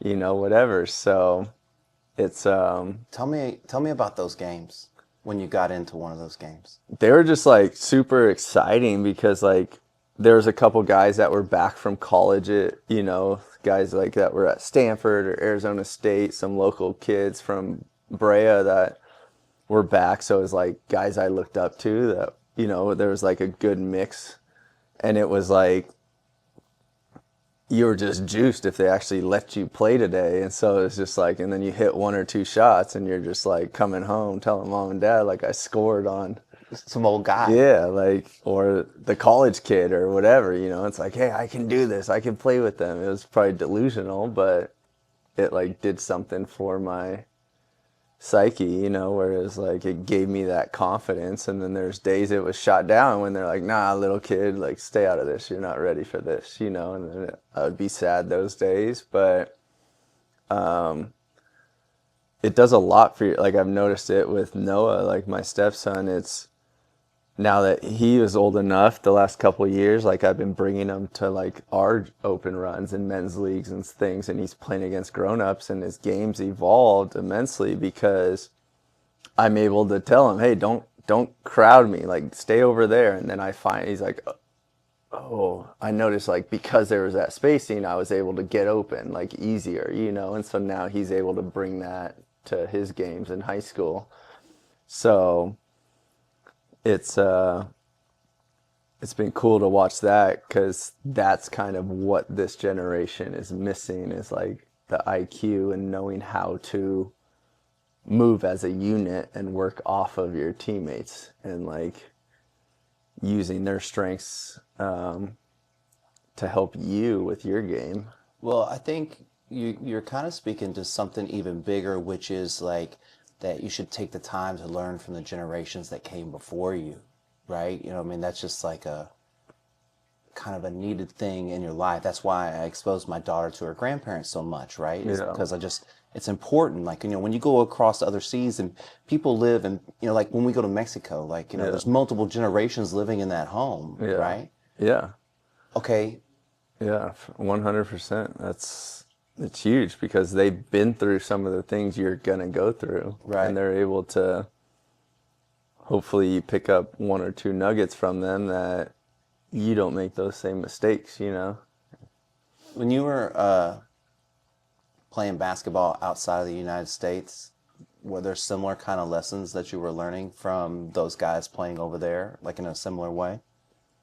Speaker 7: whatever. So it's
Speaker 1: Tell me about those games when you got into one of those games.
Speaker 7: They were just like super exciting because like there was a couple guys that were back from college, guys like that were at Stanford or Arizona State, some local kids from Brea that were back. So it was like guys I looked up to that, there was like a good mix. And it was like you were just juiced if they actually let you play today. And so it's just like, and then you hit 1 or 2 shots and you're just like coming home telling mom and dad like I scored on
Speaker 1: some old guy.
Speaker 7: Yeah, like, or the college kid or whatever, it's like, hey, I can do this. I can play with them. It was probably delusional, but it like did something for my psyche, whereas like it gave me that confidence. And then there's days it was shot down when they're like, nah, little kid, like stay out of this. You're not ready for this, and then I would be sad those days. But it does a lot for you. Like I've noticed it with Noah, like my stepson. It's now that he was old enough the last couple of years, like I've been bringing him to like our open runs and men's leagues and things, and he's playing against grown-ups, and his game's evolved immensely because I'm able to tell him, hey, don't crowd me, like stay over there. And then I find he's like, oh, I noticed like because there was that spacing, I was able to get open like easier, and so now he's able to bring that to his games in high school. So it's been cool to watch that because that's kind of what this generation is missing, is like the IQ and knowing how to move as a unit and work off of your teammates and like using their strengths to help you with your game.
Speaker 1: Well, I think you're kind of speaking to something even bigger, which is like that you should take the time to learn from the generations that came before you, right? That's just like a kind of a needed thing in your life. That's why I exposed my daughter to her grandparents so much, right? It's because it's important. Like, when you go across other seas and people live and, like when we go to Mexico, like, there's multiple generations living in that home, right?
Speaker 7: Yeah.
Speaker 1: Okay.
Speaker 7: Yeah, 100%. It's huge because they've been through some of the things you're going to go through.
Speaker 1: Right.
Speaker 7: And they're able to hopefully pick up 1 or 2 nuggets from them that you don't make those same mistakes,
Speaker 1: When you were playing basketball outside of the United States, were there similar kind of lessons that you were learning from those guys playing over there, like in a similar way?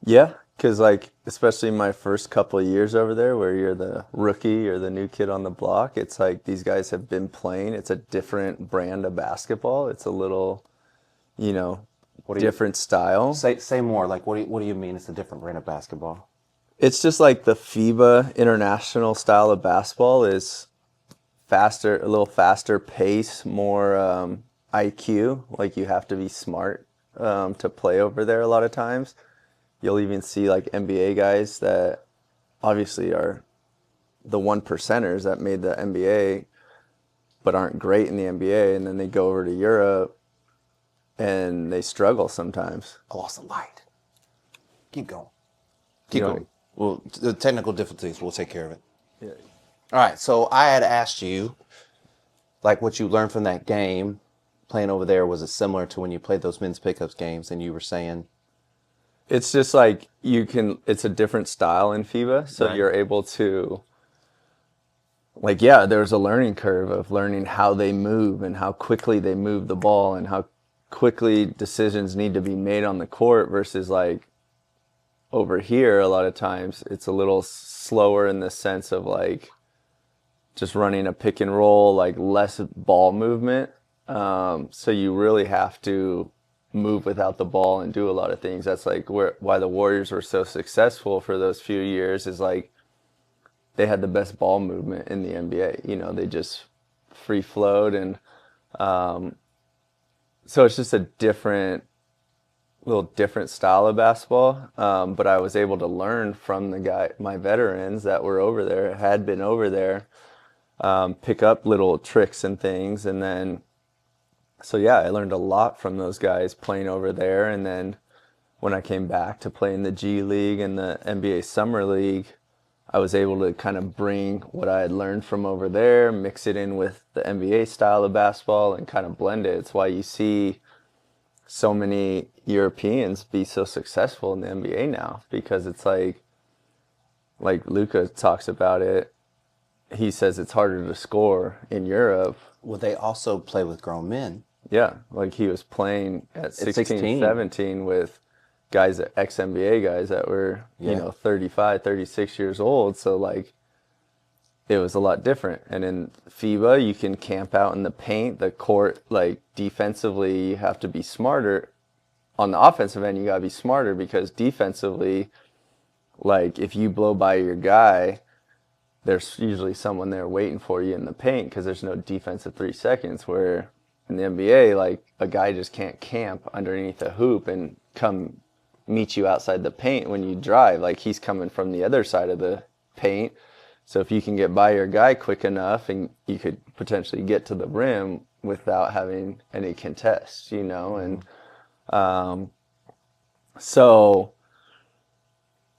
Speaker 7: Yeah, because like especially my first couple of years over there where you're the rookie or the new kid on the block, it's like these guys have been playing. It's a different brand of basketball. It's a little, different style.
Speaker 1: Say more. Like, what do you mean it's a different brand of basketball?
Speaker 7: It's just like the FIBA international style of basketball is faster, a little faster pace, more IQ. Like you have to be smart to play over there a lot of times. You'll even see like NBA guys that obviously are the 1%ers that made the NBA but aren't great in the NBA, and then they go over to Europe and they struggle sometimes.
Speaker 1: I lost the light. Keep going. Keep going. Well, the technical difficulties, we'll take care of it.
Speaker 7: Yeah.
Speaker 1: All right, so I had asked you, like, what you learned from that game playing over there, was it similar to when you played those men's pickups games? And you were saying...
Speaker 7: It's just like it's a different style in FIBA, so you're able to, like, there's a learning curve of learning how they move and how quickly they move the ball and how quickly decisions need to be made on the court versus like over here, a lot of times it's a little slower in the sense of like just running a pick and roll, like less ball movement. So you really have to move without the ball and do a lot of things. That's like why the Warriors were so successful for those few years, is like they had the best ball movement in the NBA. They just free flowed and So it's just a little different style of basketball. But I was able to learn from my veterans that were over there, had been over there, pick up little tricks and things. And then, so yeah, I learned a lot from those guys playing over there. And then when I came back to play in the G League and the NBA Summer League, I was able to kind of bring what I had learned from over there, mix it in with the NBA style of basketball and kind of blend it. It's why you see so many Europeans be so successful in the NBA now, because it's like Luka talks about it. He says it's harder to score in Europe.
Speaker 1: Well, they also play with grown men.
Speaker 7: Yeah, like he was playing at 16, 17 with guys, ex-NBA guys that were, 35, 36 years old. So, like, it was a lot different. And in FIBA, you can camp out in the paint. The court, like, defensively, you have to be smarter. On the offensive end, you got to be smarter, because defensively, like, if you blow by your guy, there's usually someone there waiting for you in the paint, because there's no defensive 3 seconds, where in the NBA, like, a guy just can't camp underneath a hoop and come meet you outside the paint when you drive. Like, he's coming from the other side of the paint. So if you can get by your guy quick enough, and you could potentially get to the rim without having any contests, and so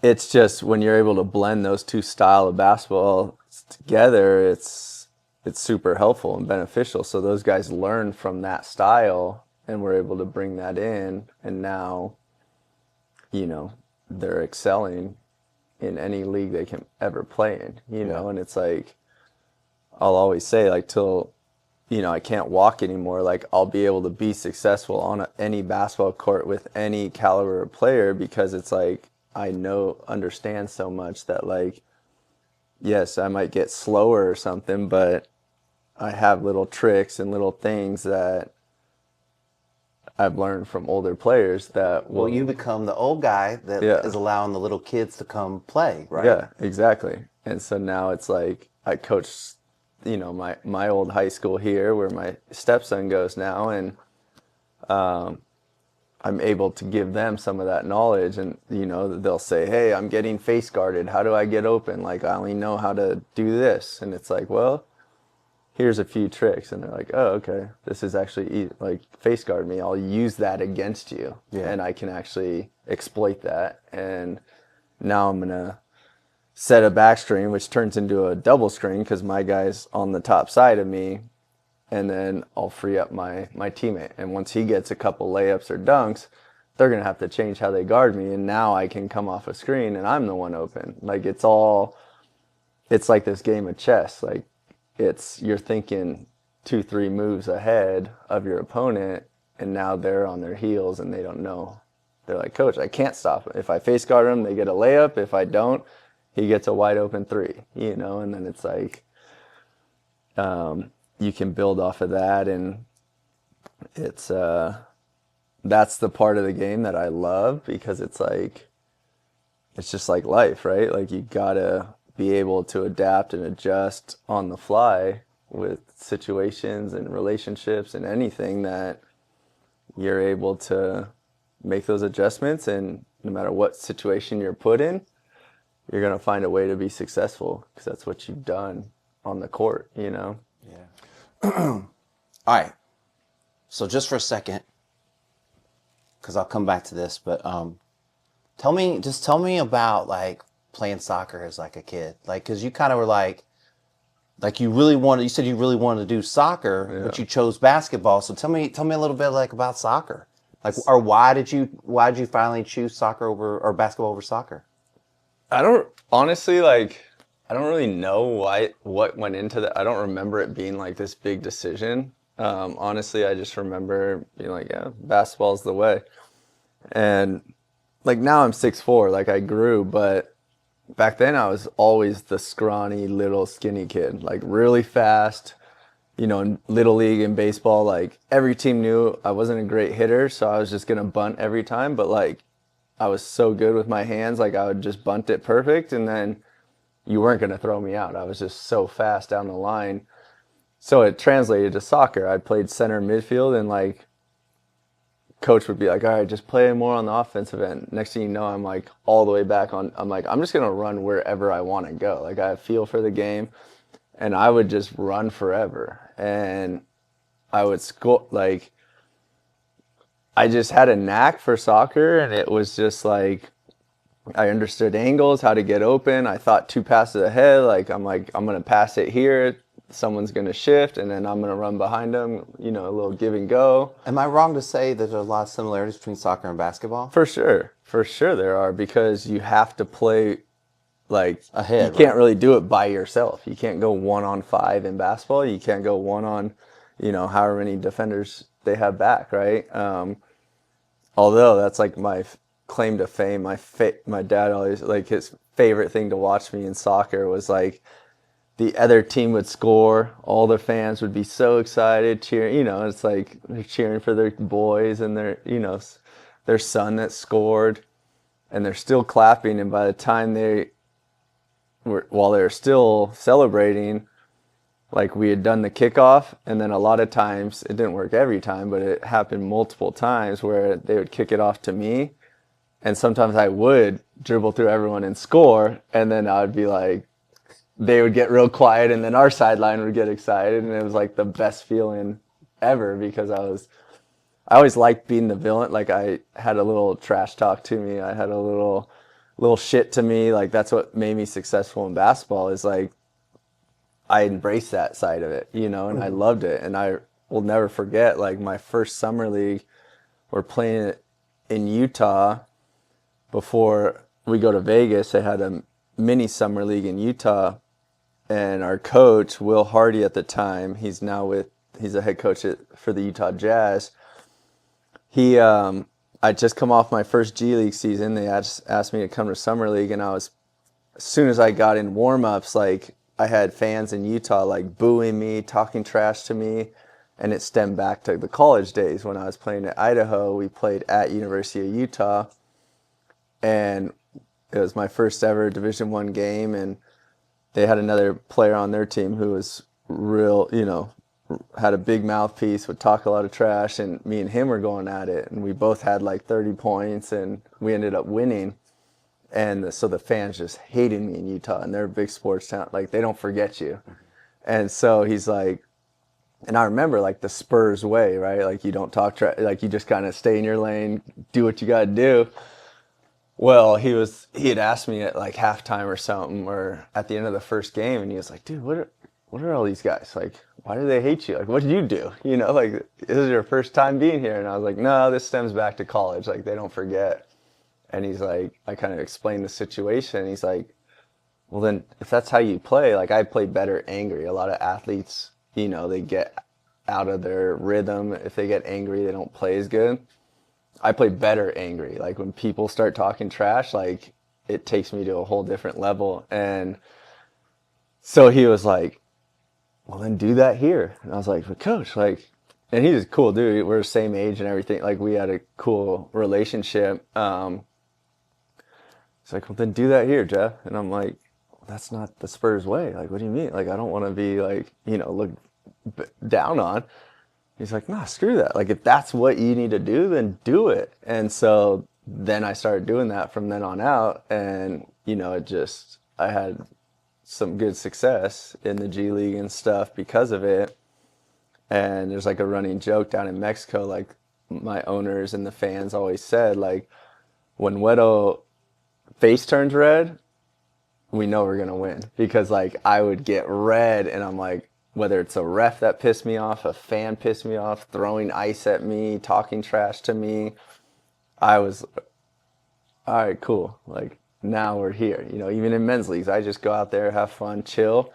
Speaker 7: it's just, when you're able to blend those two style of basketball together, it's super helpful and beneficial. So those guys learn from that style, and we're able to bring that in, and now they're excelling in any league they can ever play in, and it's like, I'll always say, like, till, I can't walk anymore, like, I'll be able to be successful on any basketball court with any caliber of player, because it's like, I understand so much that, like, yes, I might get slower or something, but I have little tricks and little things that I've learned from older players that
Speaker 1: Well, you become the old guy that is allowing the little kids to come play, right?
Speaker 7: Yeah, exactly. And so now it's like, I coach, my old high school here where my stepson goes now, and I'm able to give them some of that knowledge, and they'll say, hey, I'm getting face guarded, how do I get open? Like, I only know how to do this. And it's like, well, here's a few tricks. And they're like, oh, okay, this is actually, like, face guard me, I'll use that against you. And I can actually exploit that. And now I'm gonna set a back screen, which turns into a double screen because my guy's on the top side of me, and then I'll free up my teammate. And once he gets a couple layups or dunks, they're going to have to change how they guard me, and now I can come off a screen, and I'm the one open. Like, it's like this game of chess. Like, you're thinking 2-3 moves ahead of your opponent, and now they're on their heels, and they don't know. They're like, coach, I can't stop it. If I face guard him, they get a layup. If I don't, he gets a wide open 3, and then it's like, you can build off of that, and it's that's the part of the game that I love, because it's like, it's just like life, right? Like, you gotta be able to adapt and adjust on the fly with situations and relationships and anything, that you're able to make those adjustments, and no matter what situation you're put in, you're gonna find a way to be successful, because that's what you've done on the court,
Speaker 1: Yeah. All right. So just for a second, because I'll come back to this, but tell me about, like, playing soccer as, like, a kid, like, because you kind of were like you said you really wanted to do soccer, but you chose basketball. So tell me a little bit, like, about soccer, like, or why did you finally choose soccer or basketball over soccer?
Speaker 7: I don't really know what went into that. I don't remember it being like this big decision. Honestly, I just remember being like, yeah, basketball's the way. And, like, now I'm 6'4", like, I grew, but back then I was always the scrawny, little, skinny kid, like, really fast. In Little League and baseball, like, every team knew I wasn't a great hitter, so I was just going to bunt every time. But, like, I was so good with my hands, like, I would just bunt it perfect, and then you weren't going to throw me out. I was just so fast down the line. So it translated to soccer. I played center midfield, and like coach would be like, all right, just play more on the offensive end. Next thing you know, I'm like all the way back on. I'm like, I'm just going to run wherever I want to go. Like I have feel for the game, and I would just run forever. And I would score, like, I just had a knack for soccer, and it was just like, I understood angles, how to get open. I thought 2 passes ahead. Like, I'm going to pass it here. Someone's going to shift, and then I'm going to run behind them, you know, a little give and go.
Speaker 1: Am I wrong to say that there's a lot of similarities between soccer and basketball?
Speaker 7: For sure. For sure there are, because you have to play, like,
Speaker 1: ahead.
Speaker 7: You can't really do it by yourself. You can't go 1-on-5 in basketball. You can't go 1-on, you know, however many defenders they have back, right? Although that's like my claim to fame. My dad always, like, his favorite thing to watch me in soccer was like the other team would score, all the fans would be so excited, cheering. You know, it's like they're cheering for their boys and their, you know, their son that scored, and they're still clapping. And by the time while they were still celebrating, like we had done the kickoff, and then a lot of times, it didn't work every time, but it happened multiple times where they would kick it off to me. And sometimes I would dribble through everyone and score, and then I would be like, they would get real quiet, and then our sideline would get excited, and it was like the best feeling ever, because I always liked being the villain. Like I had a little trash talk to me. I had a little shit to me. Like that's what made me successful in basketball, is like I embraced that side of it, you know, and I loved it. And I will never forget, like my first summer league, we're playing it in Utah before we go to Vegas. They had a mini summer league in Utah, and our coach, Will Hardy at the time, he's a head coach for the Utah Jazz. I just come off my first G League season. They asked me to come to summer league, and as soon as I got in warm-ups, like I had fans in Utah like booing me, talking trash to me, and it stemmed back to the college days when I was playing at Idaho. We played at University of Utah, and it was my first ever Division I game, and they had another player on their team who was real, you know, had a big mouthpiece, would talk a lot of trash, and me and him were going at it, and we both had like 30 points, and we ended up winning. And so the fans just hated me in Utah, and they're a big sports town. Like, they don't forget you. And so he's like, and I remember like the Spurs way, right? Like you don't talk trash, like you just kind of stay in your lane, do what you got to do. Well, he had asked me at like halftime or something, or at the end of the first game, and he was like, dude, what are all these guys? Like, why do they hate you? Like, what did you do? You know, like, this is your first time being here. And I was like, no, this stems back to college. Like, they don't forget. And he's like, I kind of explained the situation. He's like, well, then if that's how you play, like I play better angry. A lot of athletes, you know, they get out of their rhythm. If they get angry, they don't play as good. I play better angry. Like when people start talking trash, like it takes me to a whole different level. And so he was like, well, then do that here. And I was like, but coach, like, and he's a cool dude. We're the same age and everything. Like we had a cool relationship. He's like, well, then do that here, Jeff. And I'm like, well, that's not the Spurs way. Like, what do you mean? Like, I don't want to be like, you know, looked down on. He's like, nah, screw that. Like, if that's what you need to do, then do it. And so then I started doing that from then on out. And, you know, I had some good success in the G League and stuff because of it. And there's like a running joke down in Mexico, like my owners and the fans always said, like, when Wedo face turns red, we know we're going to win. Because like I would get red, and I'm like, whether it's a ref that pissed me off, a fan pissed me off, throwing ice at me, talking trash to me, I was, all right, cool. Like, now we're here. You know, even in men's leagues, I just go out there, have fun, chill.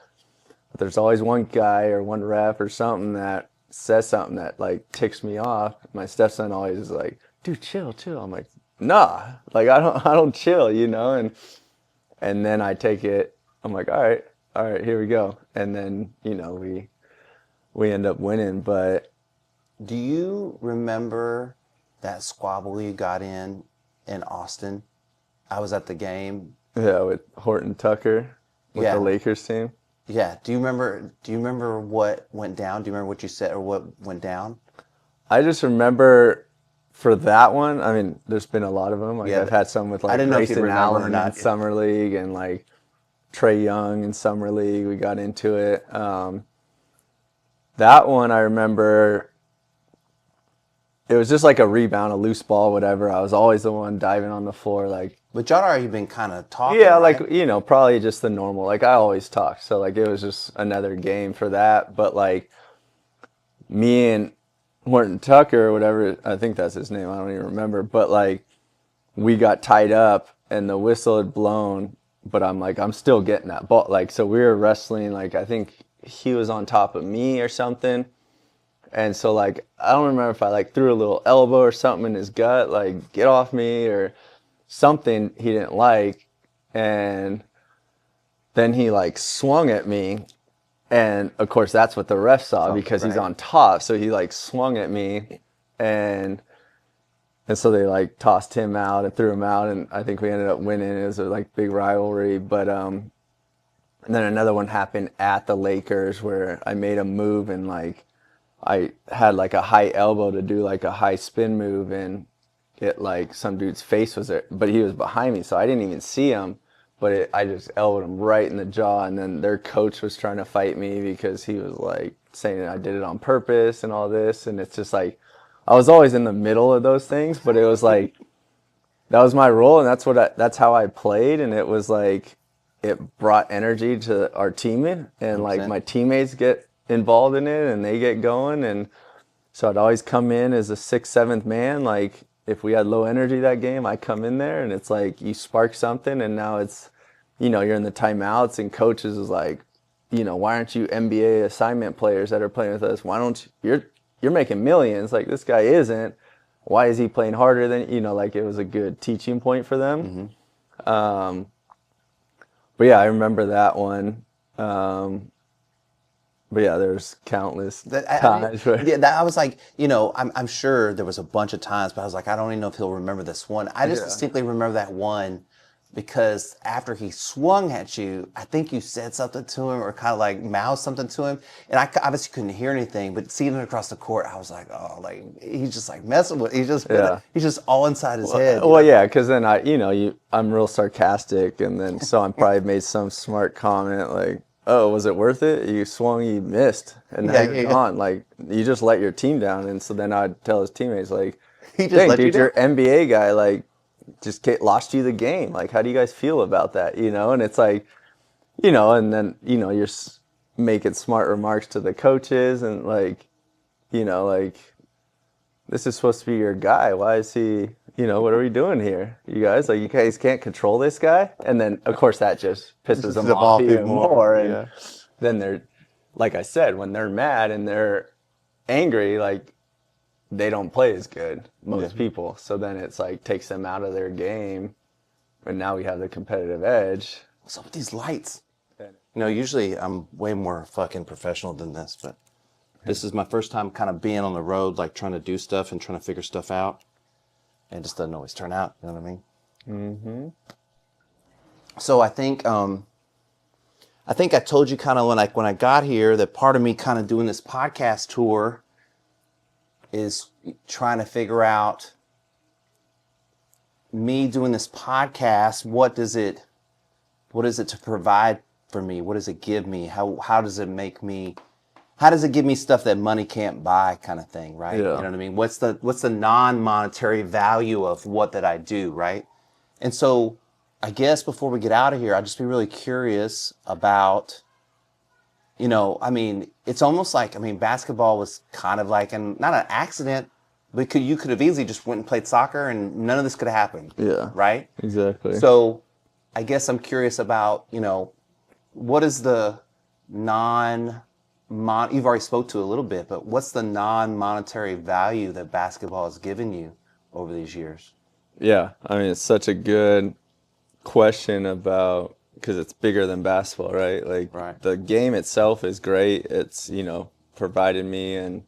Speaker 7: But there's always one guy or one ref or something that says something that like ticks me off. My stepson always is like, dude, chill. I'm like, nah, like I don't chill, you know. And then I take it, I'm like, all right, here we go. And then, you know, we end up winning. But
Speaker 1: do you remember that squabble you got in Austin? I was at the game.
Speaker 7: Yeah, with Horton Tucker with the Lakers team.
Speaker 1: Yeah. Do you remember what went down? Do you remember what you said or what went down?
Speaker 7: I just remember for that one, I mean, there's been a lot of them. Like
Speaker 1: Yeah,
Speaker 7: I've had some with
Speaker 1: I
Speaker 7: like
Speaker 1: didn't know if you
Speaker 7: Grayson
Speaker 1: remember or
Speaker 7: Allen
Speaker 1: not.
Speaker 7: in Summer League and like Trey Young in Summer League. We got into it. That one I remember, it was just like a rebound, a loose ball, whatever. I was always the one diving on the floor, like.
Speaker 1: But y'all already been kind of talking.
Speaker 7: Yeah,
Speaker 1: right?
Speaker 7: like, you know, probably just the normal. Like, I always talk. So, like, it was just another game for that. But, like, me and Horton Tucker or whatever, I think that's his name. I don't even remember. But, like, we got tied up and the whistle had blown. But I'm like, I'm still getting that ball. Like, so we were wrestling. Like, I think he was on top of me or something. And so, like, I don't remember if I, like, threw a little elbow or something in his gut. Like, get off me or something he didn't like, and then he like swung at me, and of course that's what the ref saw because he's on top, so he like swung at me, and so they like tossed him out and threw him out, and I think we ended up winning. It was a like big rivalry, but and then another one happened at the Lakers where I made a move and like I had like a high elbow to do like a high spin move, and it like some dude's face was there, but he was behind me, so I didn't even see him. But I just elbowed him right in the jaw, and then their coach was trying to fight me because he was like saying that I did it on purpose and all this, and it's just like I was always in the middle of those things, but it was like that was my role, and that's how I played, and it was like it brought energy to our team, and
Speaker 1: 100%.
Speaker 7: like my teammates get involved in it, and they get going, and so I'd always come in as a 6th, 7th man, like. If we had low energy that game, I come in there and it's like you spark something, and now it's, you know, you're in the timeouts and coaches is like, you know, why aren't you NBA assignment players that are playing with us? Why don't you're making millions? Like this guy isn't. Why is he playing harder than, you know, like it was a good teaching point for them. Mm-hmm. But yeah, I remember that one. But yeah, there's countless times.
Speaker 1: I was like, you know, I'm sure there was a bunch of times, but I was like, I don't even know if he'll remember this one. I just distinctly remember that one because after he swung at you, I think you said something to him or kind of like mouthed something to him. And I obviously couldn't hear anything, but seeing him across the court, I was like, oh, like he's just like messing with, he's just all inside his head.
Speaker 7: Well, yeah, because then I'm real sarcastic, and then so I probably made some smart comment like, oh, was it worth it? You swung, you missed, and now you're gone. Like, you just let your team down. And so then I'd tell his teammates, like, dang, dude, your NBA guy, like, just lost you the game. Like, how do you guys feel about that? You know? And it's like, you know, and then, you know, you're making smart remarks to the coaches and, like, you know, like, this is supposed to be your guy. Why is he, you know, what are we doing here? You guys, like, you guys can't control this guy? And then, of course, that just pisses them off even more. And then they're, like I said, when they're mad and they're angry, like, they don't play as good, most people. So then it's like takes them out of their game. And now we have the competitive edge.
Speaker 1: What's up with these lights? You know, usually I'm way more fucking professional than this, but this is my first time kind of being on the road, like trying to do stuff and trying to figure stuff out. And it just doesn't always turn out, you know what I mean? Mm-hmm. So I think I told you kind of when I got here that part of me kind of doing this podcast tour is trying to figure out me doing this podcast. What is it to provide for me? What does it give me? How does it make me? How does it give me stuff that money can't buy, kind of thing, right? Yeah. You know what I mean? What's the non-monetary value of what that I do, right? And so I guess before we get out of here, I'd just be really curious about, you know, I mean, it's almost like, I mean, basketball was kind of like, not an accident, but you could have easily just went and played soccer and none of this could have happened.
Speaker 7: Yeah.
Speaker 1: Right?
Speaker 7: Exactly.
Speaker 1: So I guess I'm curious about, you know, what is the you've already spoke to a little bit, but what's the non-monetary value that basketball has given you over these years?
Speaker 7: Yeah, I mean, it's such a good question about, because it's bigger than basketball, right? Like, the game itself is great. It's, you know, provided me, and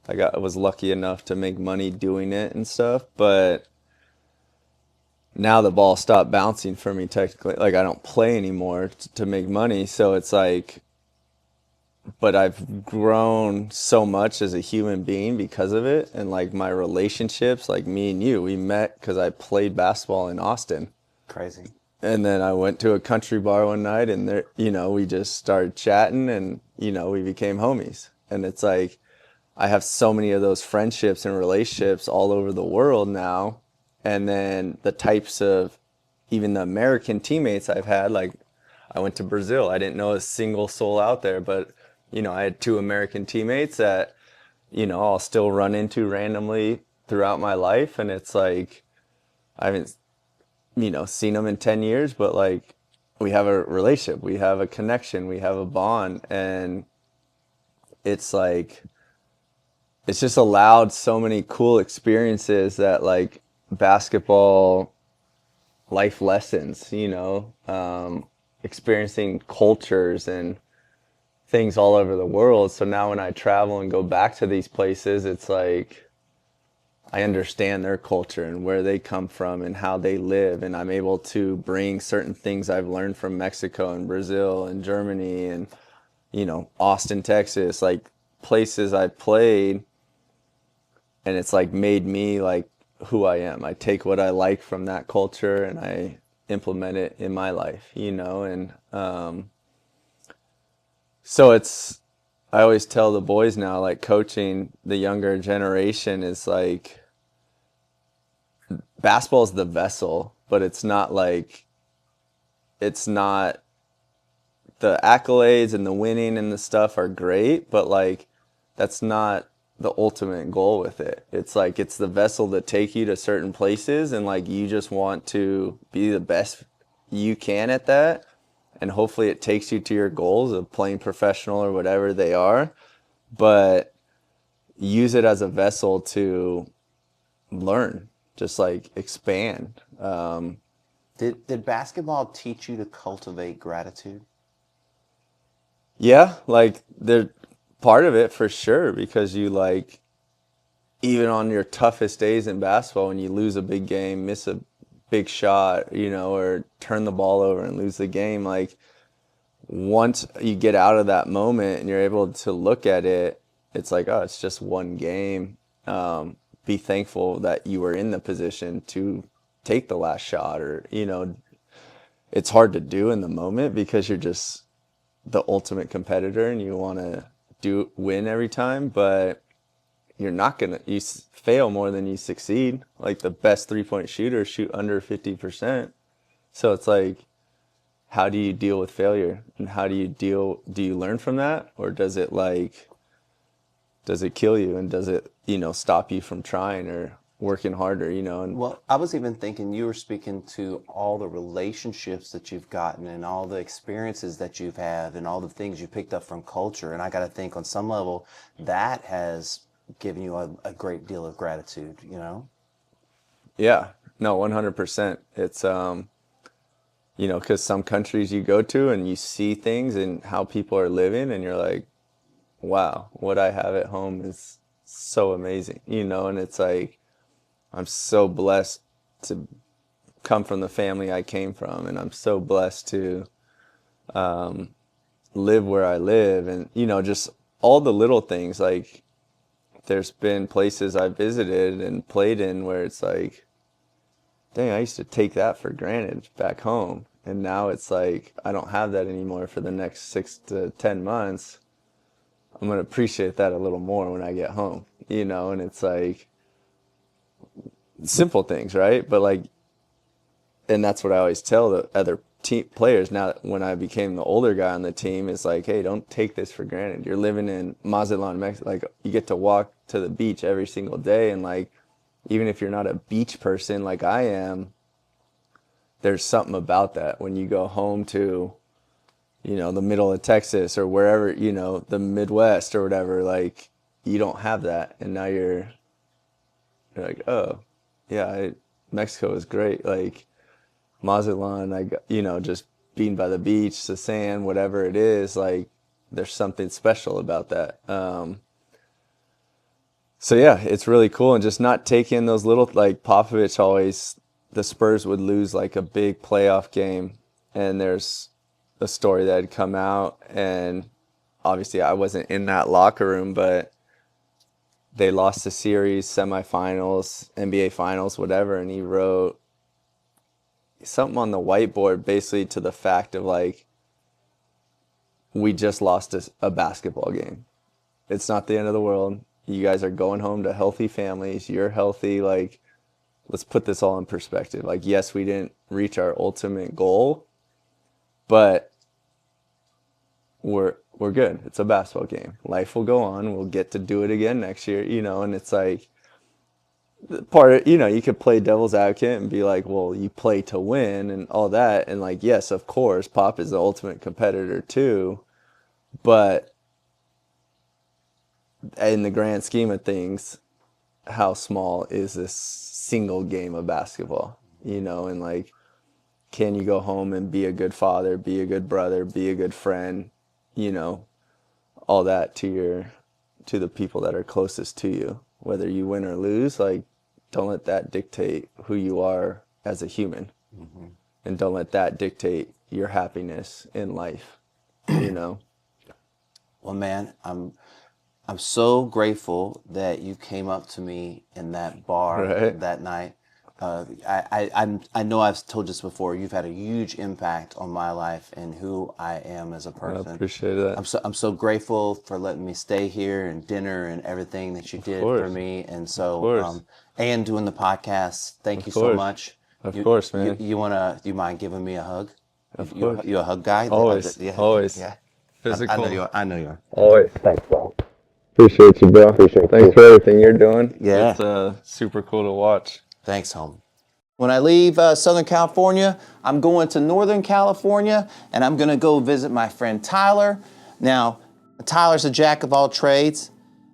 Speaker 7: I was lucky enough to make money doing it and stuff, but now the ball stopped bouncing for me technically. Like, I don't play anymore to make money, so it's like, but I've grown so much as a human being because of it. And like my relationships, like me and you, we met because I played basketball in Austin.
Speaker 1: Crazy.
Speaker 7: And then I went to a country bar one night, and there, you know, we just started chatting, and, you know, we became homies. And it's like, I have so many of those friendships and relationships all over the world now. And then the types of, even the American teammates I've had, like I went to Brazil. I didn't know a single soul out there, but, you know, I had 2 American teammates that, you know, I'll still run into randomly throughout my life. And it's like, I haven't, you know, seen them in 10 years, but like we have a relationship, we have a connection, we have a bond. And it's like, it's just allowed so many cool experiences that like basketball life lessons, you know, experiencing cultures and things all over the world. So now when I travel and go back to these places, it's like I understand their culture and where they come from and how they live. And I'm able to bring certain things I've learned from Mexico and Brazil and Germany and, you know, Austin, Texas, like places I played. And it's like made me like who I am. I take what I like from that culture and I implement it in my life, you know? And so it's, I always tell the boys now, like coaching the younger generation is like, basketball is the vessel, but it's not like, it's not, the accolades and the winning and the stuff are great, but like, that's not the ultimate goal with it. It's like, it's the vessel to take you to certain places, and like, you just want to be the best you can at that. And hopefully it takes you to your goals of playing professional or whatever they are, but use it as a vessel to learn, just like expand.
Speaker 1: Did basketball teach you to cultivate gratitude?
Speaker 7: Yeah, like they're part of it for sure, because you like, even on your toughest days in basketball, when you lose a big game, miss a big shot, you know, or turn the ball over and lose the game, like once you get out of that moment and you're able to look at it, it's like, oh, it's just one game. Be thankful that you were in the position to take the last shot, or, you know, it's hard to do in the moment because you're just the ultimate competitor and you want to win every time, but you're not going to, you fail more than you succeed. Like the best 3-point shooters shoot under 50%. So it's like, how do you deal with failure, and how do you learn from that? Or does it kill you, and does it, you know, stop you from trying or working harder, you know? And
Speaker 1: Well, I was even thinking you were speaking to all the relationships that you've gotten and all the experiences that you've had and all the things you picked up from culture. And I got to think on some level that has given you a great deal of gratitude, you know?
Speaker 7: yeah, no, 100%. It's, you know, because some countries you go to and you see things and how people are living, and you're like, wow, what I have at home is so amazing, you know? And it's like, I'm so blessed to come from the family I came from, and I'm so blessed to live where I live, and, you know, just all the little things. Like, there's been places I've visited and played in where it's like, dang, I used to take that for granted back home, and now it's like, I don't have that anymore for the next 6 to 10 months. I'm going to appreciate that a little more when I get home, you know? And it's like, simple things, right? But like, and that's what I always tell the other team players now that when I became the older guy on the team, is like, hey, don't take this for granted. You're living in Mazatlan, Mexico. Like, you get to walk to the beach every single day, and like, even if you're not a beach person like I am, there's something about that when you go home to, you know, the middle of Texas or wherever, you know, the Midwest or whatever. Like, you don't have that, and now you're like, oh yeah, Mexico is great. Like, Mazatlan, you know, just being by the beach, the sand, whatever it is, like, there's something special about that. So yeah, it's really cool, and just not taking those little, like Popovich always, the Spurs would lose like a big playoff game, and there's a story that had come out, and obviously I wasn't in that locker room, but they lost the series, semifinals, NBA finals, whatever, and he wrote something on the whiteboard basically to the fact of like, we just lost a basketball game. It's not the end of the world. You guys are going home to healthy families. You're healthy. Like, let's put this all in perspective. Like, yes, we didn't reach our ultimate goal, but we're good. It's a basketball game. Life will go on. We'll get to do it again next year, you know, and it's like, part of, you know, you could play devil's advocate and be like, well, you play to win and all that. And like, yes, of course, Pop is the ultimate competitor too. But in the grand scheme of things, how small is this single game of basketball, you know? And like, can you go home and be a good father, be a good brother, be a good friend, you know, all that to the people that are closest to you, whether you win or lose. Like, don't let that dictate who you are as a human. Mm-hmm. And don't let that dictate your happiness in life, you know?
Speaker 1: Well, man, I'm so grateful that you came up to me in that bar that night. I know I've told you this before. You've had a huge impact on my life and who I am as a person.
Speaker 7: I appreciate that.
Speaker 1: I'm so grateful for letting me stay here and dinner and everything that you did for me. And so, and doing the podcast. Thank you so much.
Speaker 7: Of course, man.
Speaker 1: Do you mind giving me a hug?
Speaker 7: Of course.
Speaker 1: You a hug guy?
Speaker 7: Always.
Speaker 1: Yeah.
Speaker 7: Always.
Speaker 1: Yeah.
Speaker 7: Physical.
Speaker 1: I know you are.
Speaker 7: Always.
Speaker 1: Thanks, bro.
Speaker 7: Appreciate you, bro. Thanks for everything you're doing.
Speaker 1: Yeah.
Speaker 7: It's super cool to watch.
Speaker 1: Thanks, home. When I leave Southern California, I'm going to Northern California, and I'm going to go visit my friend Tyler. Now, Tyler's a jack of all trades.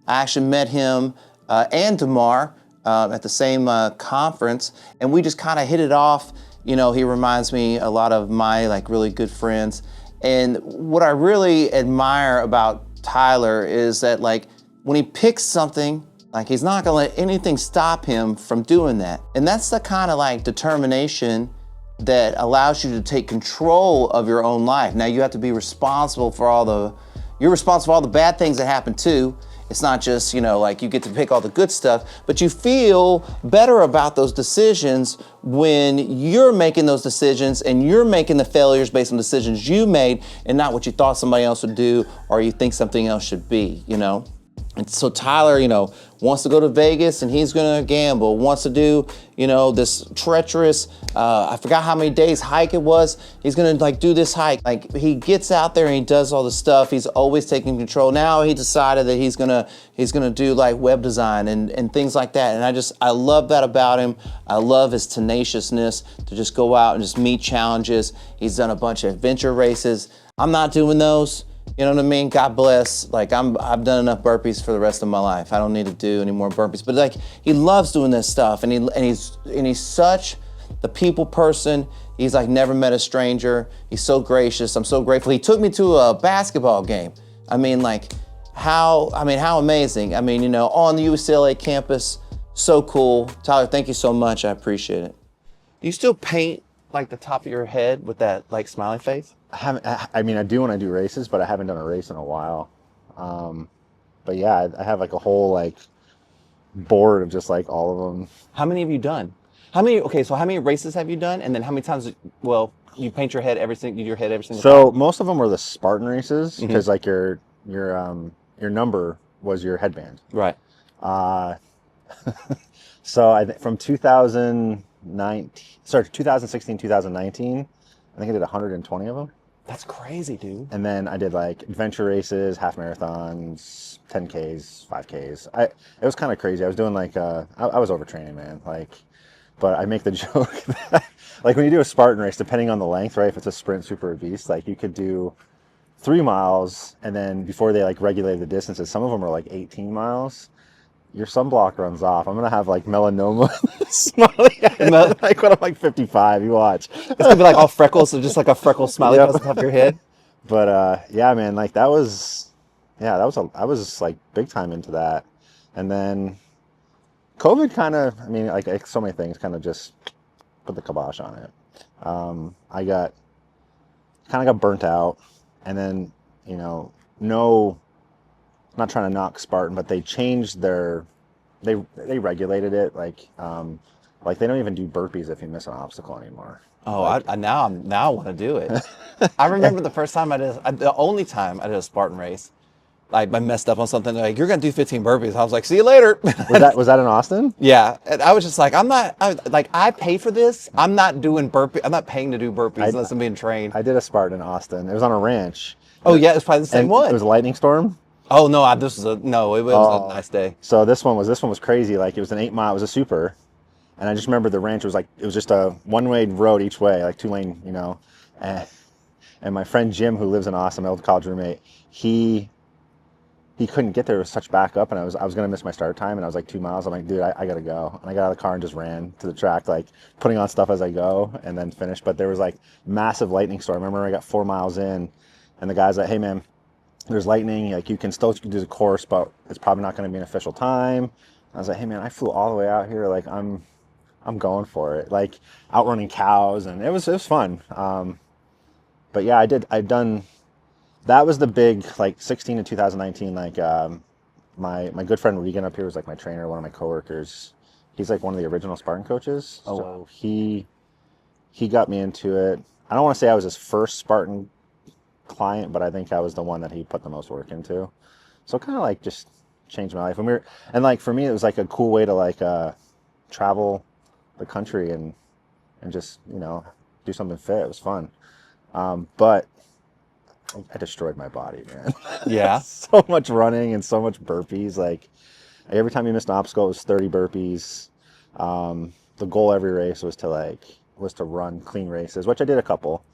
Speaker 1: I actually met him and Demar at the same conference, and we just kind of hit it off. You know, he reminds me a lot of my like really good friends. And what I really admire about Tyler is that like when he picks something, like he's not gonna let anything stop him from doing that. And that's the kind of like determination that allows you to take control of your own life. Now you have to be responsible for you're responsible for all the bad things that happen too. It's not just, you know, like you get to pick all the good stuff, but you feel better about those decisions when you're making those decisions and you're making the failures based on decisions you made and not what you thought somebody else would do or you think something else should be, you know? And so Tyler, you know, wants to go to Vegas and he's gonna gamble, wants to do, you know, this treacherous, I forgot how many days hike it was. He's gonna like do this hike. Like he gets out there and he does all the stuff. He's always taking control. Now he decided that he's gonna do like web design and things like that. And I love that about him. I love his tenaciousness to just go out and just meet challenges. He's done a bunch of adventure races. I'm not doing those. You know what I mean? God bless. Like I've done enough burpees for the rest of my life. I don't need to do any more burpees. But like he loves doing this stuff, and he's such the people person. He's like never met a stranger. He's so gracious. I'm so grateful. He took me to a basketball game. I mean, like how amazing. I mean, you know, on the UCLA campus, so cool. Tyler, thank you so much. I appreciate it. Do you still paint like the top of your head with that like smiley face?
Speaker 8: I mean, I do when I do races, but I haven't done a race in a while. But yeah, I have like a whole like board of just like all of them.
Speaker 1: How many have you done? How many races have you done? And then how many times, you paint your head every single time?
Speaker 8: So most of them were the Spartan races because like your number was your headband.
Speaker 1: Right.
Speaker 8: So from 2016, 2019, I think I did 120 of them.
Speaker 1: That's crazy, dude.
Speaker 8: And then I did like adventure races, half marathons, 10Ks, 5Ks. It was kind of crazy. I was doing like, I was overtraining, man. Like, but I make the joke that like when you do a Spartan race, depending on the length, right? If it's a sprint super obese, like you could do 3 miles and then before they like regulated the distances, some of them are like 18 miles. Your sunblock runs off. I'm gonna have like melanoma, like when I'm like 55. You watch.
Speaker 1: It's gonna be like all freckles, so just like a freckle smiley face on top of your head.
Speaker 8: But yeah, man, like I was like big time into that, and then COVID kind of, I mean, like so many things kind of just put the kibosh on it. I kind of got burnt out, and then you know no, not trying to knock Spartan, but they changed they regulated it. Like they don't even do burpees if you miss an obstacle anymore.
Speaker 1: Oh, now I want to do it. I remember the first time the only time I did a Spartan race, I messed up on something. They're like, you're going to do 15 burpees. I was like, see you later.
Speaker 8: Was that in Austin?
Speaker 1: Yeah. And I was just like, I pay for this. I'm not doing burpees. I'm not paying to do burpees unless I'm being trained.
Speaker 8: I did a Spartan in Austin. It was on a ranch.
Speaker 1: Oh yeah, it's probably the same one.
Speaker 8: It was a lightning storm.
Speaker 1: Oh no, it was a nice day.
Speaker 8: So this one was crazy. Like it was an 8 mile, it was a super. And I just remember the ranch was it was just a one-way road each way, like 2-lane, you know. And my friend Jim, who lives in Austin, my old college roommate, he couldn't get there. It was such backup, and I was going to miss my start time, and I was like 2 miles. I'm like, dude, I got to go. And I got out of the car and just ran to the track, like putting on stuff as I go, and then finished. But there was like massive lightning storm. I remember I got 4 miles in, and the guy's like, hey man, there's lightning. Like you can still do the course, but it's probably not going to be an official time. I was like, hey man, I flew all the way out here. Like I'm going for it. Like outrunning cows, and it was fun. But yeah, that was the big, like 16 in 2019. Like my good friend Regan up here was like my trainer, one of my coworkers. He's like one of the original Spartan coaches. Oh, so he got me into it. I don't want to say I was his first Spartan client, but I think I was the one that he put the most work into. So kind of like just changed my life. And like for me, it was like a cool way to like travel the country and just, you know, do something fit. It was fun. But I destroyed my body, man.
Speaker 1: Yeah.
Speaker 8: So much running and so much burpees. Like every time you missed an obstacle, it was 30 burpees. The goal every race was to run clean races, which I did a couple.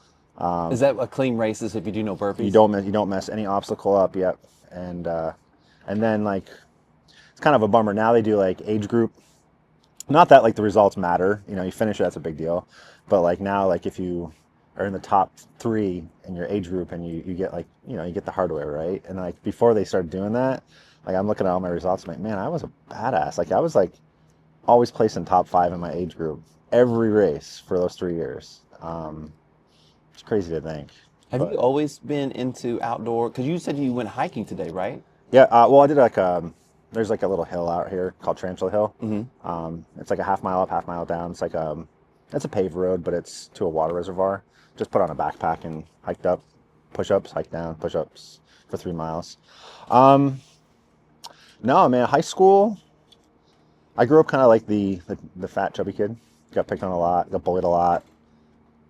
Speaker 1: Is that a clean races if you do no burpees?
Speaker 8: You don't mess any obstacle up. Yep. And then like, it's kind of a bummer. Now they do like age group. Not that like the results matter, you know, you finish it, that's a big deal. But like now, like if you are in the top 3 in your age group and you get like, you know, you get the hardware, right? And like before they started doing that, like I'm looking at all my results, I'm like, man, I was a badass. Like I was like always placing top 5 in my age group every race for those 3 years. It's crazy to think.
Speaker 1: Have you always been into outdoor? Because you said you went hiking today, right?
Speaker 8: Yeah, well I did like there's like a little hill out here called Tarantula Hill.
Speaker 1: Mm-hmm.
Speaker 8: It's like a half mile up, half mile down. It's like it's a paved road, but it's to a water reservoir. Just put on a backpack and hiked up, push-ups, hiked down, push-ups for 3 miles. No, man, high school, I grew up kind of like the fat, chubby kid. Got picked on a lot, got bullied a lot,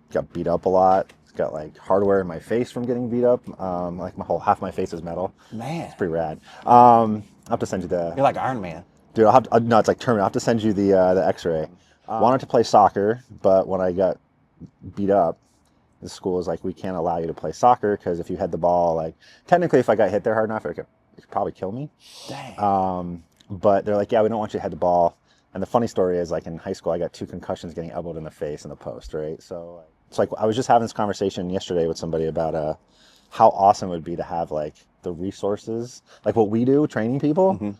Speaker 8: got beat up a lot. Got like hardware in my face from getting beat up. Like half my face is metal.
Speaker 1: Man.
Speaker 8: It's pretty rad. I'll have to send you the...
Speaker 1: You're like Iron Man.
Speaker 8: Dude, no, it's like Terminator. I'll have to send you the x-ray. Wanted to play soccer, but when I got beat up, the school was like, we can't allow you to play soccer because if you hit the ball, like technically if I got hit there hard enough, it could probably kill me.
Speaker 1: Dang.
Speaker 8: But they're like, yeah, we don't want you to hit the ball. And the funny story is like in high school, I got 2 concussions getting elbowed in the face in the post, right? So it's like, I was just having this conversation yesterday with somebody about how awesome it would be to have like the resources, like what we do, training people.
Speaker 1: Mm-hmm.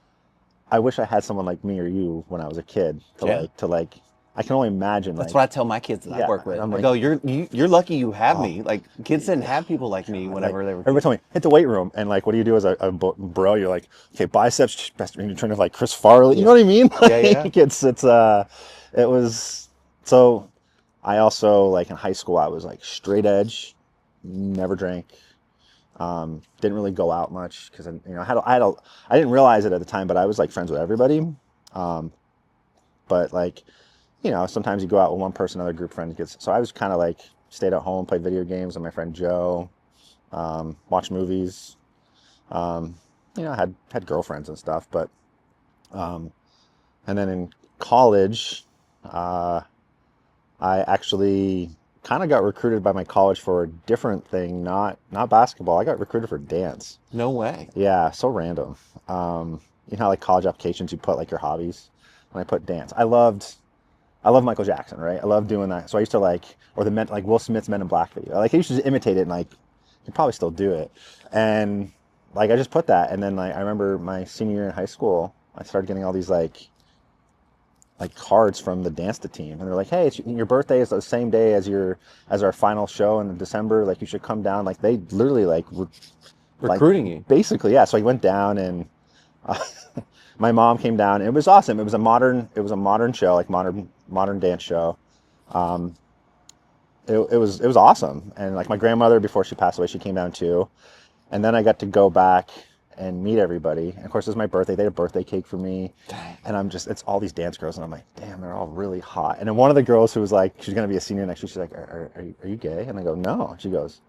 Speaker 8: I wish I had someone like me or you when I was a kid to like I can only imagine.
Speaker 1: That's what I tell my kids that I work with. I'm like, oh, you're lucky you have me. Like kids didn't have people like me whenever they were.
Speaker 8: Everybody told me hit the weight room, and like, what do you do as a bro? You're like, okay, biceps, chest, you're training like Chris Farley. You know what I mean? Like,
Speaker 1: yeah.
Speaker 8: It was so. I also like in high school, I was like straight edge, never drank. Didn't really go out much because I didn't realize it at the time, but I was like friends with everybody. But like, you know, sometimes you go out with one person, another group friend gets. So I was kind of like stayed at home, played video games with my friend Joe, watched movies. You know, had girlfriends and stuff. But and then in college, I actually kind of got recruited by my college for a different thing, not basketball. I got recruited for dance.
Speaker 1: No way.
Speaker 8: Yeah, so random. You know how like college applications you put like your hobbies. When I put dance, I love Michael Jackson, right? I love doing that. So I used to like Will Smith's Men in Black video. Like I used to imitate it, and like you probably still do it. And like I just put that, and then like I remember my senior year in high school, I started getting all these like cards from the dance team, and they're like, hey, your birthday is the same day as our final show in December, like you should come down. Like they literally like
Speaker 1: Recruiting you.
Speaker 8: Basically, yeah. So I went down and my mom came down and it was awesome. It was a modern show, like modern dance show. It was awesome. And like my grandmother, before she passed away, she came down too. And then I got to go back and meet everybody. And of course, it was my birthday. They had a birthday cake for me. Dang. And it's all these dance girls. And I'm like, damn, they're all really hot. And then one of the girls who was like, she's going to be a senior next year, she's like, are you gay? And I go, no. And she goes,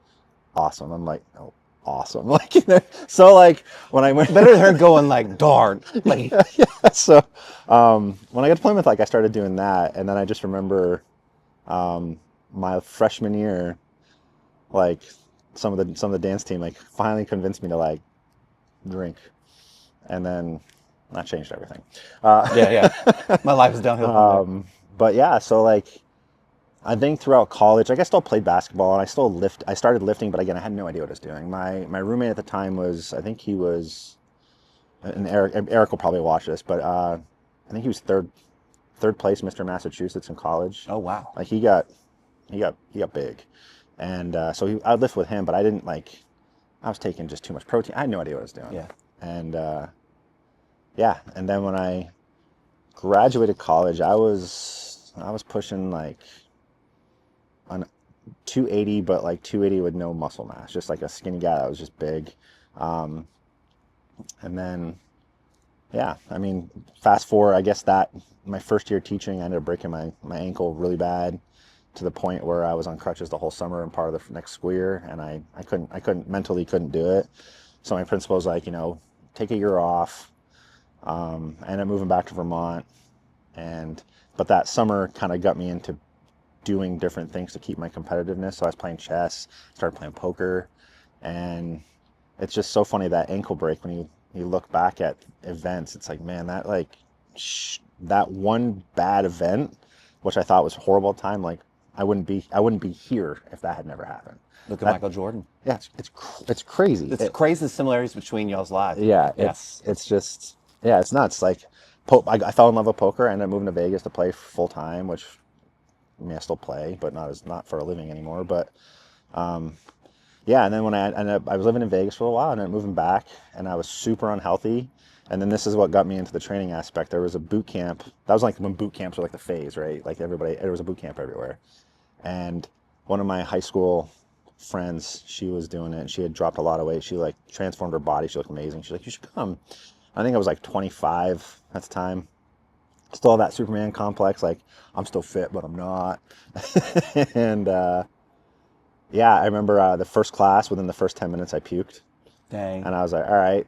Speaker 8: awesome. I'm like, oh, awesome. Like, so like when I went.
Speaker 1: Better than her going like, darn. Like,
Speaker 8: yeah. So when I got to Plymouth, like I started doing that. And then I just remember my freshman year, like some of the dance team like finally convinced me to like drink, and then that changed everything.
Speaker 1: yeah. My life is downhill from there.
Speaker 8: But yeah, so like I think throughout college, like I still played basketball and I started lifting, but again, I had no idea what I was doing. My roommate at the time was, I think he was, and Eric will probably watch this, but I think he was third place Mr. Massachusetts in college.
Speaker 1: Oh wow.
Speaker 8: Like he got big. And so I'd lift with him, but I didn't like, I was taking just too much protein. I had no idea what I was doing.
Speaker 1: Yeah.
Speaker 8: And and then when I graduated college, I was pushing like on 280, but like 280 with no muscle mass, just like a skinny guy that was just big. And then, yeah, I mean, fast forward, I guess that my first year teaching, I ended up breaking my ankle really bad, to the point where I was on crutches the whole summer and part of the next school year, and I mentally couldn't do it. So my principal was like, take a year off. I ended up moving back to Vermont, but that summer kind of got me into doing different things to keep my competitiveness. So I was playing chess, started playing poker, and it's just so funny, that ankle break, when you look back at events, it's like, man, that like that one bad event, which I thought was a horrible time, like I wouldn't be here if that had never happened.
Speaker 1: Look at Michael Jordan.
Speaker 8: Yeah, it's crazy.
Speaker 1: It's crazy, the similarities between y'all's lives.
Speaker 8: Yeah, it's just, yeah, it's nuts. Like I fell in love with poker. I ended up moving to Vegas to play full time, which I mean I still play, but not for a living anymore. But yeah, and then when I was living in Vegas for a while, and then moving back, and I was super unhealthy. And then this is what got me into the training aspect. There was a boot camp. That was like when boot camps were like the phase, right? Like there was a boot camp everywhere. And one of my high school friends, she was doing it, and she had dropped a lot of weight. She like transformed her body. She looked amazing. She's like, you should come. I think I was like 25 at the time. Still have that Superman complex. Like, I'm still fit, but I'm not. And yeah, I remember the first class, within the first 10 minutes, I puked.
Speaker 1: Dang.
Speaker 8: And I was like, all right.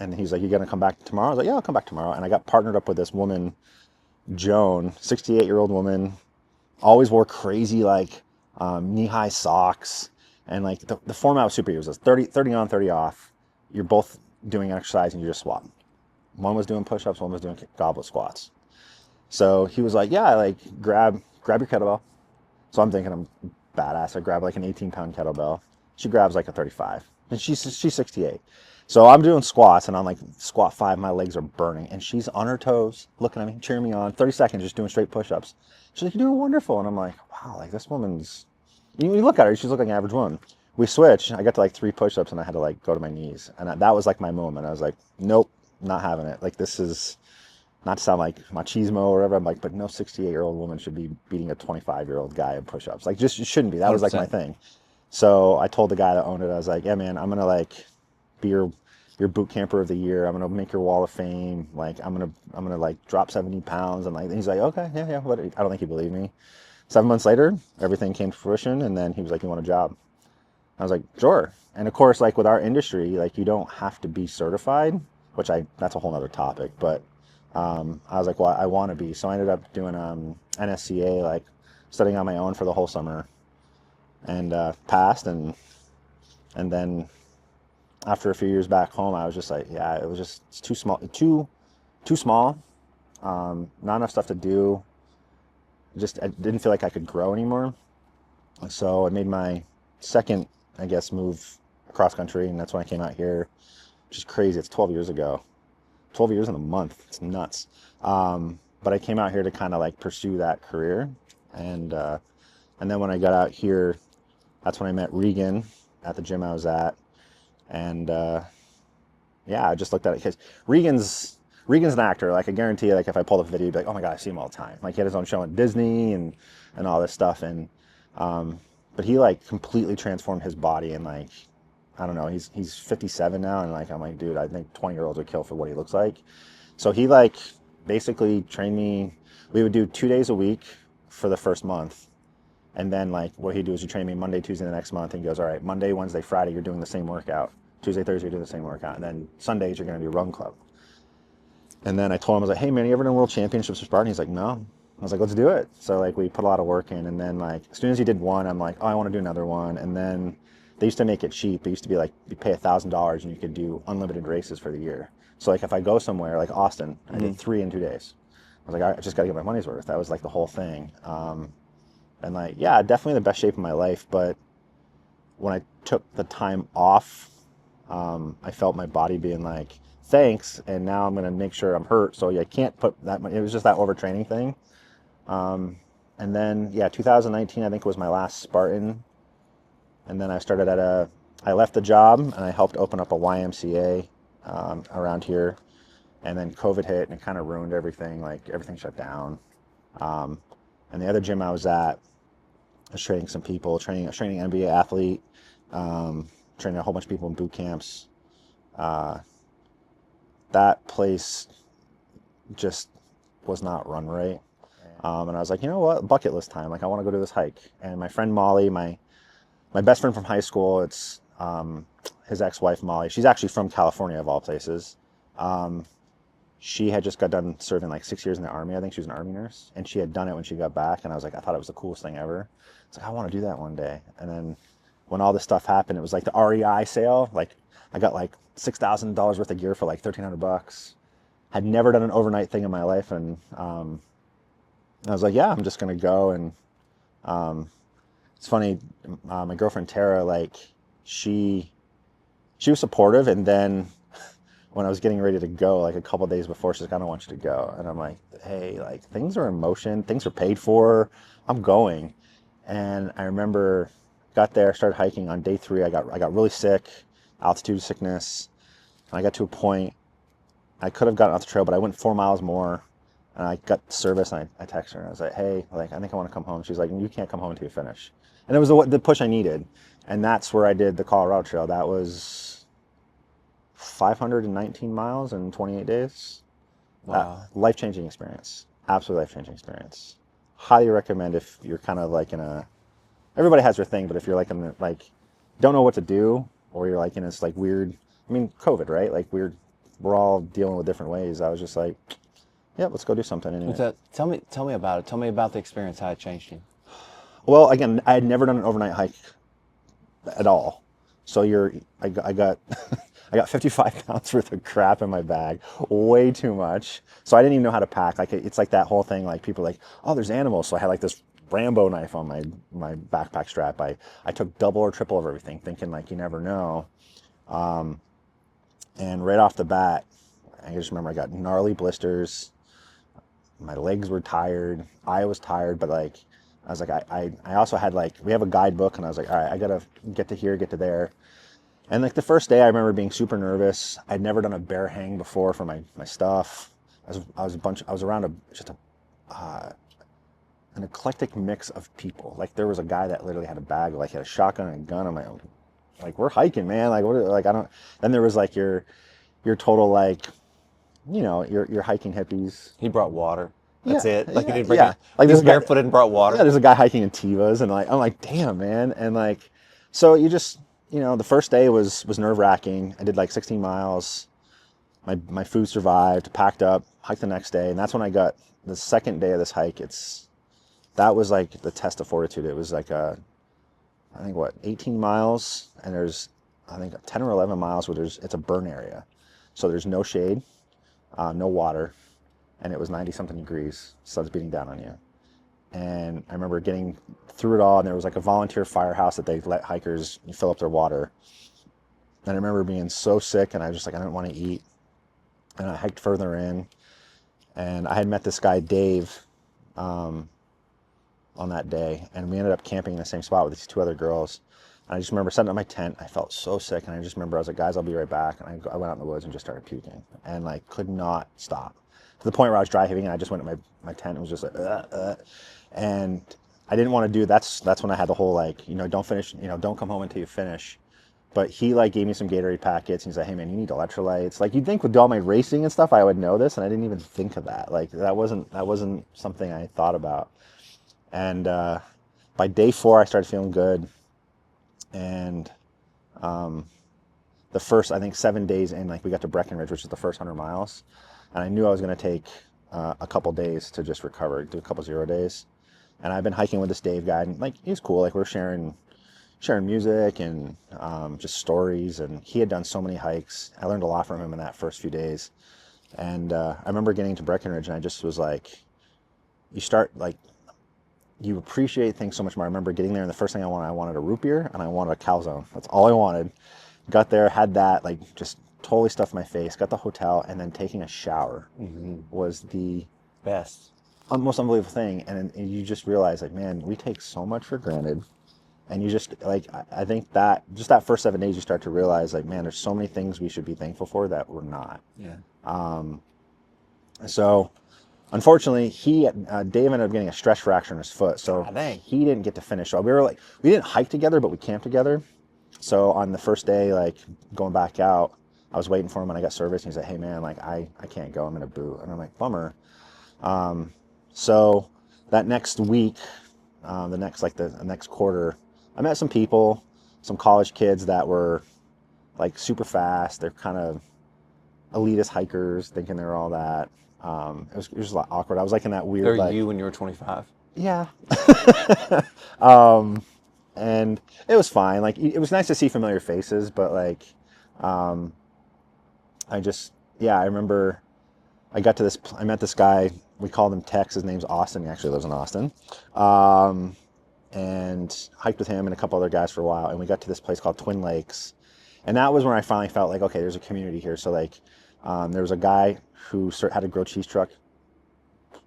Speaker 8: And he's like, you gonna come back tomorrow? I was like, yeah, I'll come back tomorrow. And I got partnered up with this woman, Joan, 68-year-old woman, always wore crazy like knee-high socks. And like the format was super. It was 30 on, 30 off. You're both doing exercise and you just swap. One was doing push-ups, one was doing goblet squats. So he was like, yeah, like grab your kettlebell. So I'm thinking I'm badass. I grab like an 18-pound kettlebell. She grabs like a 35, and she's 68. So I'm doing squats, and on like squat 5, my legs are burning, and she's on her toes, looking at me, cheering me on. 30 seconds, just doing straight push-ups. She's like, you're doing wonderful. And I'm like, wow, like this woman's, you look at her, she's looking like an average woman. We switch, I got to like 3 push-ups, and I had to like go to my knees. And that was like my moment. I was like, nope, not having it. Like, this is, not to sound like machismo or whatever, I'm like, but no 68-year-old woman should be beating a 25-year-old guy in push-ups. Like, just, it shouldn't be. That was like 100%. My thing. So I told the guy that owned it, I was like, yeah, man, I'm going to like be your boot camper of the year. I'm going to make your wall of fame. Like, I'm going to like drop 70 pounds. And like, he's like, okay, yeah. But I don't think he believed me. 7 months later, everything came to fruition. And then he was like, you want a job? I was like, sure. And of course, like with our industry, like you don't have to be certified, which that's a whole nother topic. But I was like, well, I want to be. So I ended up doing NSCA, like studying on my own for the whole summer, and passed. And then after a few years back home, I was just like, yeah, it's too small, too small. Not enough stuff to do. I didn't feel like I could grow anymore. So I made my second, I guess, move across country, and that's when I came out here, which is crazy. It's 12 years ago. 12 years in a month. It's nuts. But I came out here to kind of like pursue that career. And then when I got out here, that's when I met Regan at the gym I was at. And yeah, I just looked at it because Regan's an actor. Like I guarantee you, like if I pulled up a video, you'd be like, oh my God, I see him all the time. Like he had his own show at Disney and all this stuff. And but he like completely transformed his body, and like I don't know, he's 57 now, and like I'm like, dude, I think 20-year-olds would kill for what he looks like. So he like basically trained me. We would do 2 days a week for the first month. And then like what he'd do is he'd train me Monday, Tuesday the next month, and he goes, all right, Monday, Wednesday, Friday, you're doing the same workout. Tuesday, Thursday, you're doing the same workout. And then Sundays, you're going to do run club. And then I told him, I was like, hey man, you ever done world championships for Spartan? He's like, no. I was like, let's do it. So like we put a lot of work in, and then like as soon as he did one, I'm like, oh, I want to do another one. And then they used to make it cheap. It used to be like you pay $1,000 and you could do unlimited races for the year. So like if I go somewhere like Austin, I did 3 in 2 days. I was like, I just got to get my money's worth. That was like the whole thing. And like, yeah, definitely the best shape of my life. But when I took the time off, I felt my body being like, thanks. And now I'm going to make sure I'm hurt. So I can't put that much. It was just that overtraining thing. And then, yeah, 2019, I think was my last Spartan. And then I started I left the job and I helped open up a YMCA around here. And then COVID hit and it kind of ruined everything. Like everything shut down. And the other gym I was at, I was training some people, I was training an NBA athlete, training a whole bunch of people in boot camps. That place just was not run right. And I was like, you know what, bucket list time. Like I want to go do this hike. And my friend Molly, my best friend from high school, it's his ex-wife Molly. She's actually from California of all places. She had just got done serving like 6 years in the Army. I think she was an Army nurse, and she had done it when she got back. And I was like, I thought it was the coolest thing ever. It's like, I want to do that one day. And then when all this stuff happened, it was like the REI sale. Like I got like $6,000 worth of gear for like $1,300. Had never done an overnight thing in my life. And I was like, yeah, I'm just going to go. And it's funny, my girlfriend Tara, like she was supportive. And then when I was getting ready to go, like a couple of days before, she's like, I don't want you to go. And I'm like, hey, like things are in motion, things are paid for, I'm going. And I remember got there, started hiking on day 3. I got really sick, altitude sickness. And I got to a point, I could have gotten off the trail, but I went 4 miles more. And I got service, and I texted her. And I was like, hey, like I think I want to come home. She's like, you can't come home until you finish. And it was the push I needed. And that's where I did the Colorado Trail. That was 519 miles in 28 days.
Speaker 1: Wow.
Speaker 8: Life-changing experience. Absolutely life-changing experience. Highly recommend if you're kind of like everybody has their thing, but if you're like don't know what to do, or you're like in this like weird, I mean, COVID, right? Like we're all dealing with different ways. I was just like, yeah, let's go do something. Anyway.
Speaker 1: Tell me about it. Tell me about the experience, how it changed you.
Speaker 8: Well, again, I had never done an overnight hike at all. So I got I got 55 pounds worth of crap in my bag, way too much. So I didn't even know how to pack. Like it's like that whole thing. Like people are like, oh, there's animals. So I had like this Rambo knife on my backpack strap. I took double or triple of everything, thinking like you never know. And right off the bat, I just remember I got gnarly blisters. My legs were tired. I was tired, but like I was like, I also had like, we have a guidebook, and I was like, all right, I gotta get to here, get to there. And like the first day I remember being super nervous. I'd never done a bear hang before for my stuff. I was around an eclectic mix of people. Like there was a guy that literally had a bag, like had a shotgun and a gun on my own. Like we're hiking, man. Like what? Like I don't. Then there was like your total like, you know, your hiking hippies.
Speaker 1: He brought water. That's it. Like
Speaker 8: yeah,
Speaker 1: he didn't bring
Speaker 8: like
Speaker 1: this barefooted and brought water.
Speaker 8: Yeah, there's a guy hiking in Tevas, and like I'm like, damn, man. And like, so you just, you know, the first day was nerve-wracking. I did like 16 miles. My food survived, packed up, hiked the next day, and that's when I got the second day of this hike. That was like the test of fortitude. It was like I think 18 miles, and there's I think 10 or 11 miles where it's a burn area. So there's no shade, no water, and it was 90-something degrees. Sun's beating down on you. And I remember getting through it all, and there was like a volunteer firehouse that they let hikers fill up their water. And I remember being so sick, and I was just like, I didn't want to eat. And I hiked further in, and I had met this guy, Dave, on that day, and we ended up camping in the same spot with these 2 other girls. And I just remember setting up my tent. I felt so sick, and I just remember I was like, guys, I'll be right back. And I went out in the woods and just started puking, and like could not stop, to the point where I was dry heaving, and I just went to my tent and was just like, and I didn't want to do. That's when I had the whole like, don't finish, don't come home until you finish. But he like gave me some Gatorade packets, and he's like, hey man, you need electrolytes. Like, you'd think with all my racing and stuff I would know this, and I didn't even think of that. Like, that wasn't something I thought about. And by day 4 I started feeling good. And the first, I think 7 days in, like, we got to Breckenridge, which is the first 100 miles. And I knew I was going to take a couple days to just recover, do a couple 0 days. And I've been hiking with this Dave guy, and like, he's cool. Like, we're sharing music and just stories, and he had done so many hikes. I learned a lot from him in that first few days. And I remember getting to Breckenridge, and I just was like, you appreciate things so much more. I remember getting there, and the first thing I wanted a root beer, and I wanted a calzone. That's all I wanted. Got there, had that, like, just totally stuffed my face, got the hotel, and then taking a shower was the
Speaker 1: Best.
Speaker 8: most unbelievable thing. And you just realize, like, man, we take so much for granted. And you just, like, I think that just that first 7 days, you start to realize, like, man, there's so many things we should be thankful for that we're not.
Speaker 1: Yeah.
Speaker 8: So, unfortunately, Dave ended up getting a stress fracture in his foot, so he didn't get to finish. So we didn't hike together, but we camped together. So on the first day, like, going back out, I was waiting for him, and I got service, and he's like, hey man, like, I can't go, I'm in a boot. And I'm like, bummer. So that next week, the next quarter, I met some people, some college kids that were like super fast. They're kind of elitist hikers, thinking they're all that. It was just a lot awkward. I was like in that weird.
Speaker 1: They're
Speaker 8: like,
Speaker 1: you when you were 25.
Speaker 8: Yeah. And it was fine. Like, it was nice to see familiar faces, but like, I remember I met this guy. We called him Tex. His name's Austin. He actually lives in Austin. And hiked with him and a couple other guys for a while. And we got to this place called Twin Lakes. And that was when I finally felt like, okay, there's a community here. So like, there was a guy who had a grilled cheese truck.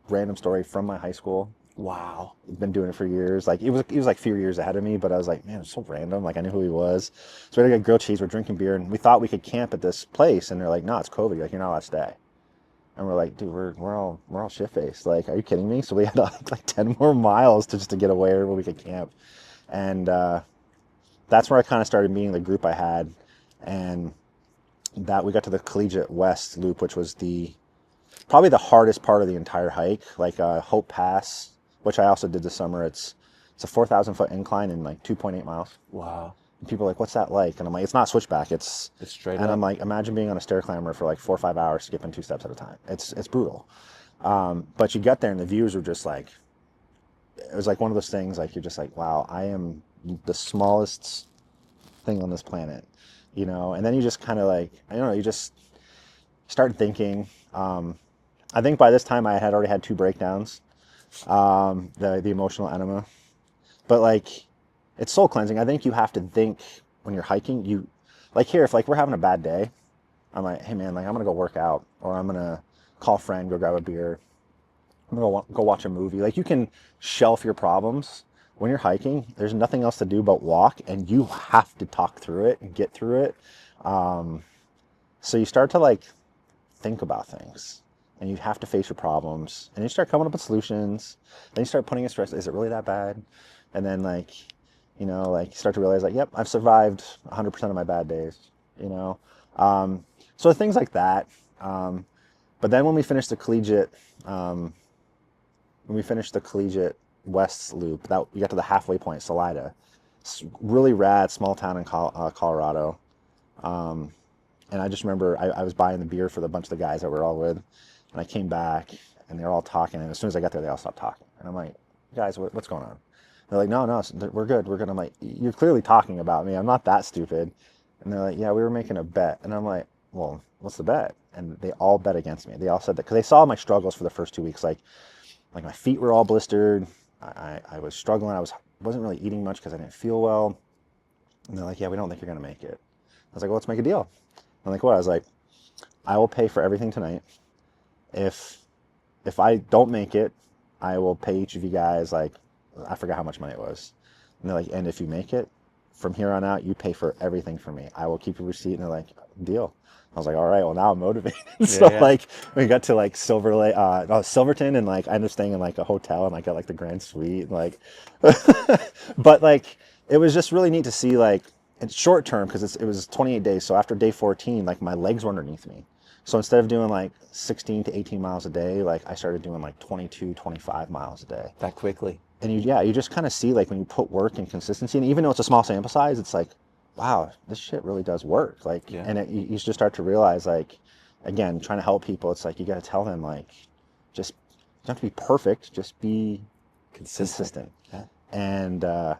Speaker 8: Random story from my high school. Wow. He'd been doing it for years. Like, he was like a few years ahead of me, but I was like, man, it's so random. Like, I knew who he was. So we had to get grilled cheese. We're drinking beer, and we thought we could camp at this place. And they're like, no, it's COVID. Like, you're not allowed to stay. And we're like, dude, we're all shit-faced. Like, are you kidding me? So we had like 10 more miles to get away where we could camp. And that's where I kind of started meeting the group I had. And that we got to the Collegiate West Loop, which was probably the hardest part of the entire hike. Like Hope Pass, which I also did this summer. It's a 4,000-foot incline in like 2.8 miles. Wow. And people are like, what's that like? And I'm like, it's not switchback. It's straight up. And I'm like, imagine being on a stair climber for like 4 or 5 hours, skipping 2 steps at a time. It's brutal. But you get there, and the views are just like, it was like one of those things, like, you're just like, wow, I am the smallest thing on this planet, and then you just kind of like, I don't know, you just start thinking. I think by this time I had already had 2 breakdowns, the emotional enema, but like, it's soul cleansing. I think you have to think when you're hiking, if like we're having a bad day, I'm like, hey man, like, I'm gonna go work out, or I'm gonna call a friend, go grab a beer, I'm gonna go watch a movie. Like, you can shelf your problems. When you're hiking, there's nothing else to do but walk, and you have to talk through it and get through it. So you start to like think about things, and you have to face your problems, and you start coming up with solutions. Then you start putting in stress. Is it really that bad? And then like, you start to realize, like, yep, I've survived 100% of my bad days, So things like that. But then when we finished the Collegiate, West Loop, we got to the halfway point, Salida. It's really rad, small town in Colorado. And I just remember I was buying the beer for the bunch of the guys that we were all with, and I came back, and they were all talking, and as soon as I got there, they all stopped talking. And I'm like, guys, what's going on? They're like, no, we're good. I'm like, you're clearly talking about me. I'm not that stupid. And they're like, yeah, we were making a bet. And I'm like, well, what's the bet? And they all bet against me. They all said that because they saw my struggles for the first 2 weeks. Like my feet were all blistered. I was struggling. I wasn't really eating much because I didn't feel well. And they're like, yeah, we don't think you're going to make it. I was like, well, let's make a deal. I'm like, what? I was like, I will pay for everything tonight. If I don't make it, I will pay each of you guys, like, I forgot how much money it was. And they're like, and if you make it, from here on out, you pay for everything for me. I will keep your receipt. And they're like, deal. I was like, all right, well, now I'm motivated. So like we got to like Silverton, and like I ended up staying in like a hotel, and I got like the grand suite, and like, but like it was just really neat to see, like, it's short term because it was 28 days. So after day 14, like my legs were underneath me. So instead of doing like 16 to 18 miles a day, like I started doing like 22, 25 miles a day.
Speaker 1: That quickly.
Speaker 8: And you just kind of see, like, when you put work and consistency, and even though it's a small sample size, it's like, wow, this shit really does work. Like, and you just start to realize, like, again, trying to help people, it's like, you got to tell them, like, just, you don't have to be perfect, just be consistent. Yeah. And, I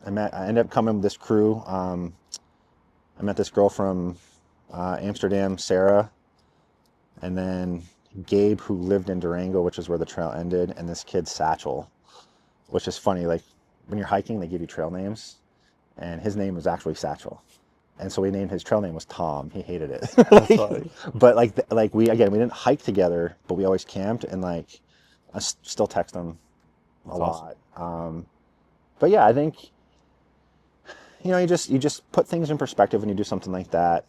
Speaker 8: ended up coming with this crew. I met this girl from Amsterdam, Sarah, and then Gabe, who lived in Durango, which is where the trail ended, and this kid, Satchel, which is funny. Like, when you're hiking, they give you trail names, and his name was actually Satchel. And so we named his trail name was Tom. He hated it. But we didn't hike together, but we always camped, and like I still text him a lot. Awesome. But yeah, I think, you just put things in perspective when you do something like that.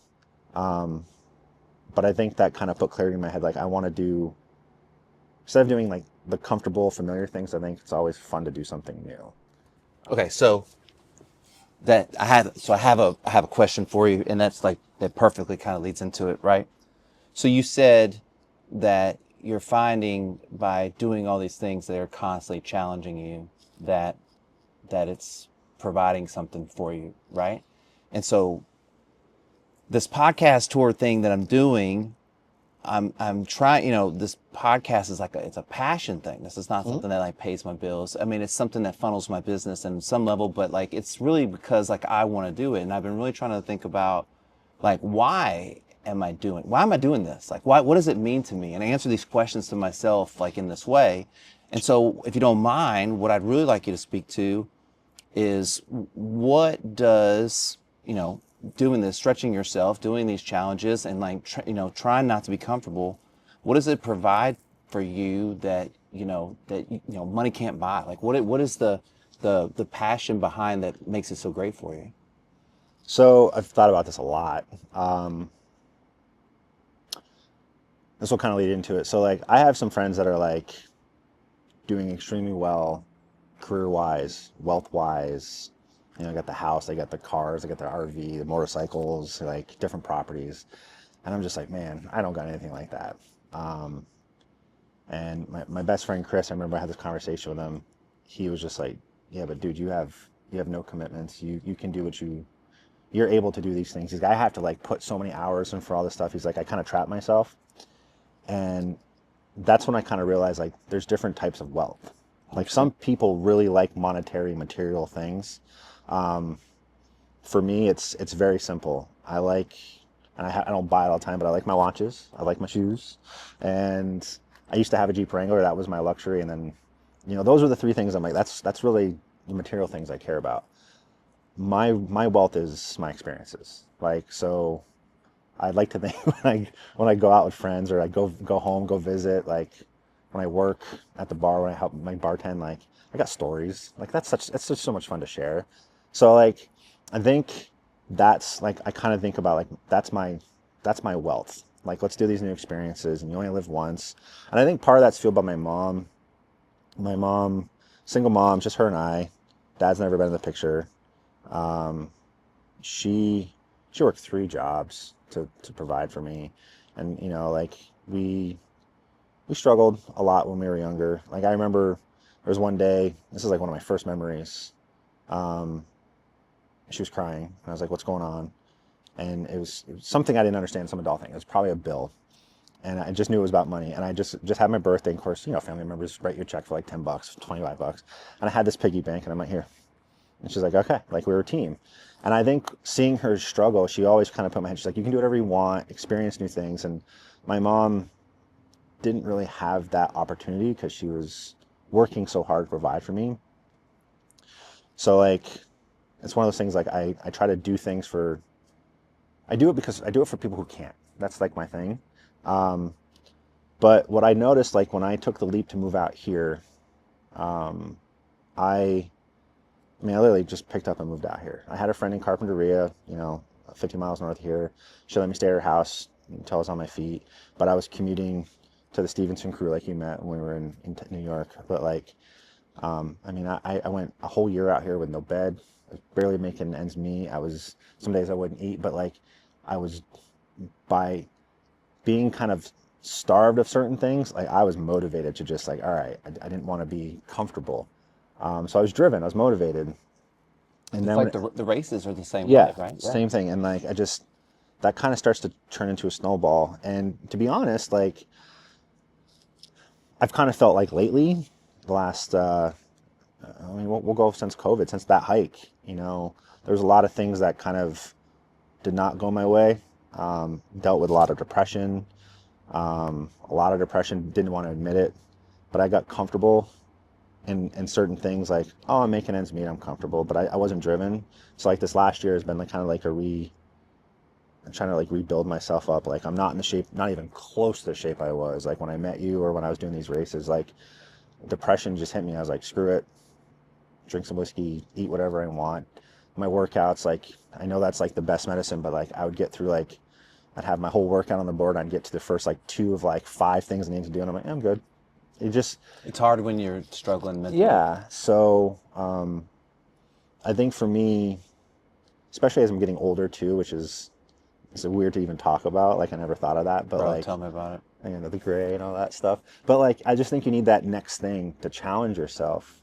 Speaker 8: But I think that kind of put clarity in my head. Like, I want to do, instead of doing like the comfortable, familiar things, I think it's always fun to do something new.
Speaker 1: Okay, so I have a question for you, and that's like, that perfectly kind of leads into it, right? So you said that you're finding by doing all these things that are constantly challenging you, that it's providing something for you, right? And so this podcast tour thing that I'm doing, I'm trying, this podcast is like it's a passion thing. This is not something that like pays my bills. I mean, it's something that funnels my business in some level, but like, it's really because like I want to do it. And I've been really trying to think about, like, why am I doing this? Like, what does it mean to me? And I answer these questions to myself, like, in this way. And so if you don't mind, what I'd really like you to speak to is, what does, doing this, stretching yourself, doing these challenges, and like, trying not to be comfortable, what does it provide for you that money can't buy? Like, what is the passion behind that makes it so great for you?
Speaker 8: So I've thought about this a lot. This will kind of lead into it. So like, I have some friends that are like doing extremely well, career-wise, wealth-wise. They got the house, they got the cars, they got the RV, the motorcycles, like different properties. And I'm just like, man, I don't got anything like that. And my best friend, Chris, I remember I had this conversation with him. He was just like, yeah, but dude, you have no commitments. You can do you're able to do these things. He's like, I have to like put so many hours in for all this stuff. He's like, I kind of trap myself. And that's when I kind of realized, like, there's different types of wealth. Like, some people really like monetary, material things. For me, it's very simple. I don't buy it all the time, but I like my watches. I like my shoes. And I used to have a Jeep Wrangler. That was my luxury. And then, those are the three things I'm like, that's really the material things I care about. My wealth is my experiences. Like, so I'd like to think when I go out with friends, or I go home, go visit, like when I work at the bar, when I help my bartend, like, I got stories. Like, that's just so much fun to share. So like, I think that's like, I kind of think about, like, that's my wealth. Like, let's do these new experiences, and you only live once. And I think part of that's fueled by my mom. My mom, single mom, just her and I. Dad's never been in the picture. She worked 3 jobs to provide for me. And, like, we struggled a lot when we were younger. Like, I remember there was one day, this is like one of my first memories. She was crying, and I was like, what's going on? And it was something I didn't understand, some adult thing. It was probably a bill. And I just knew it was about money. And I just had my birthday. And of course, family members write you a check for like $10, $25. And I had this piggy bank, and I'm like, here. And she's like, okay, like, we were a team. And I think seeing her struggle, she always kind of put in my head, she's like, you can do whatever you want, experience new things. And my mom didn't really have that opportunity because she was working so hard to provide for me. So like, it's one of those things, like, I try to do things I do it for people who can't. That's like my thing. But what I noticed, like, when I took the leap to move out here, I I mean, I literally just picked up and moved out here. I had a friend in Carpinteria, 50 miles north of here. She let me stay at her house until I was on my feet. But I was commuting to the Stevenson crew like you met when we were in New York. But like, I mean, I went a whole year out here with no bed. I was barely making ends meet. Some days I wouldn't eat, but like I was, by being kind of starved of certain things, like I was motivated to just like, all right, I didn't want to be comfortable. So I was driven, I was motivated. And then
Speaker 1: like the races are the same
Speaker 8: yeah,
Speaker 1: way, right?
Speaker 8: Same thing. And like, that kind of starts to turn into a snowball. And to be honest, like I've kind of felt like lately, the last, I mean, we'll go since COVID, since that hike, there's a lot of things that kind of did not go my way. Dealt with a lot of depression, didn't want to admit it, but I got comfortable in certain things like, oh, I'm making ends meet, I'm comfortable, but I wasn't driven. So like this last year has been like kind of like I'm trying to like rebuild myself up. Like I'm not in the shape, not even close to the shape I was like when I met you or when I was doing these races. Like depression just hit me. I was like, screw it, drink some whiskey, eat whatever I want. My workouts, like I know that's like the best medicine, but like I would get through like, I'd have my whole workout on the board. I'd get to the first like 2 of like 5 things I need to do. And I'm like, I'm good.
Speaker 1: It's hard when you're struggling mentally.
Speaker 8: Yeah. So, I think for me, especially as I'm getting older too, which is, it's weird to even talk about. Like I never thought of that, but
Speaker 1: Bro,
Speaker 8: like,
Speaker 1: tell me about it.
Speaker 8: The gray and all that stuff. But like, I just think you need that next thing to challenge yourself.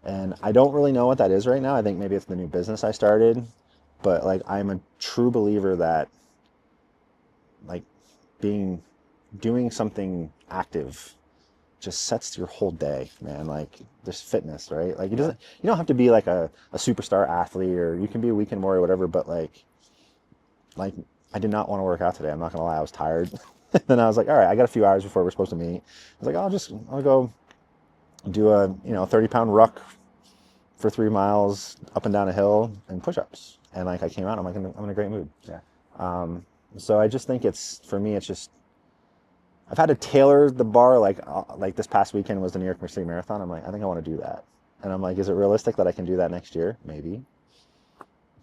Speaker 8: And I don't really know what that is right now. I think maybe it's the new business I started, but like, I'm a true believer that like doing something active just sets your whole day, man. Like there's fitness, right? Like you don't have to be like a superstar athlete, or you can be a weekend warrior or whatever, but like I did not want to work out today. I'm not gonna lie, I was tired. Then I was like, all right, I got a few hours before we're supposed to meet. I was like, I'll go do a 30-pound ruck for 3 miles up and down a hill and push-ups. And like I came out, I'm like, I'm in a great mood.
Speaker 1: Yeah.
Speaker 8: So I just think for me, it's just, I've had to tailor the bar. Like this past weekend was the New York City Marathon. I'm like, I think I want to do that. And I'm like, is it realistic that I can do that next year? Maybe.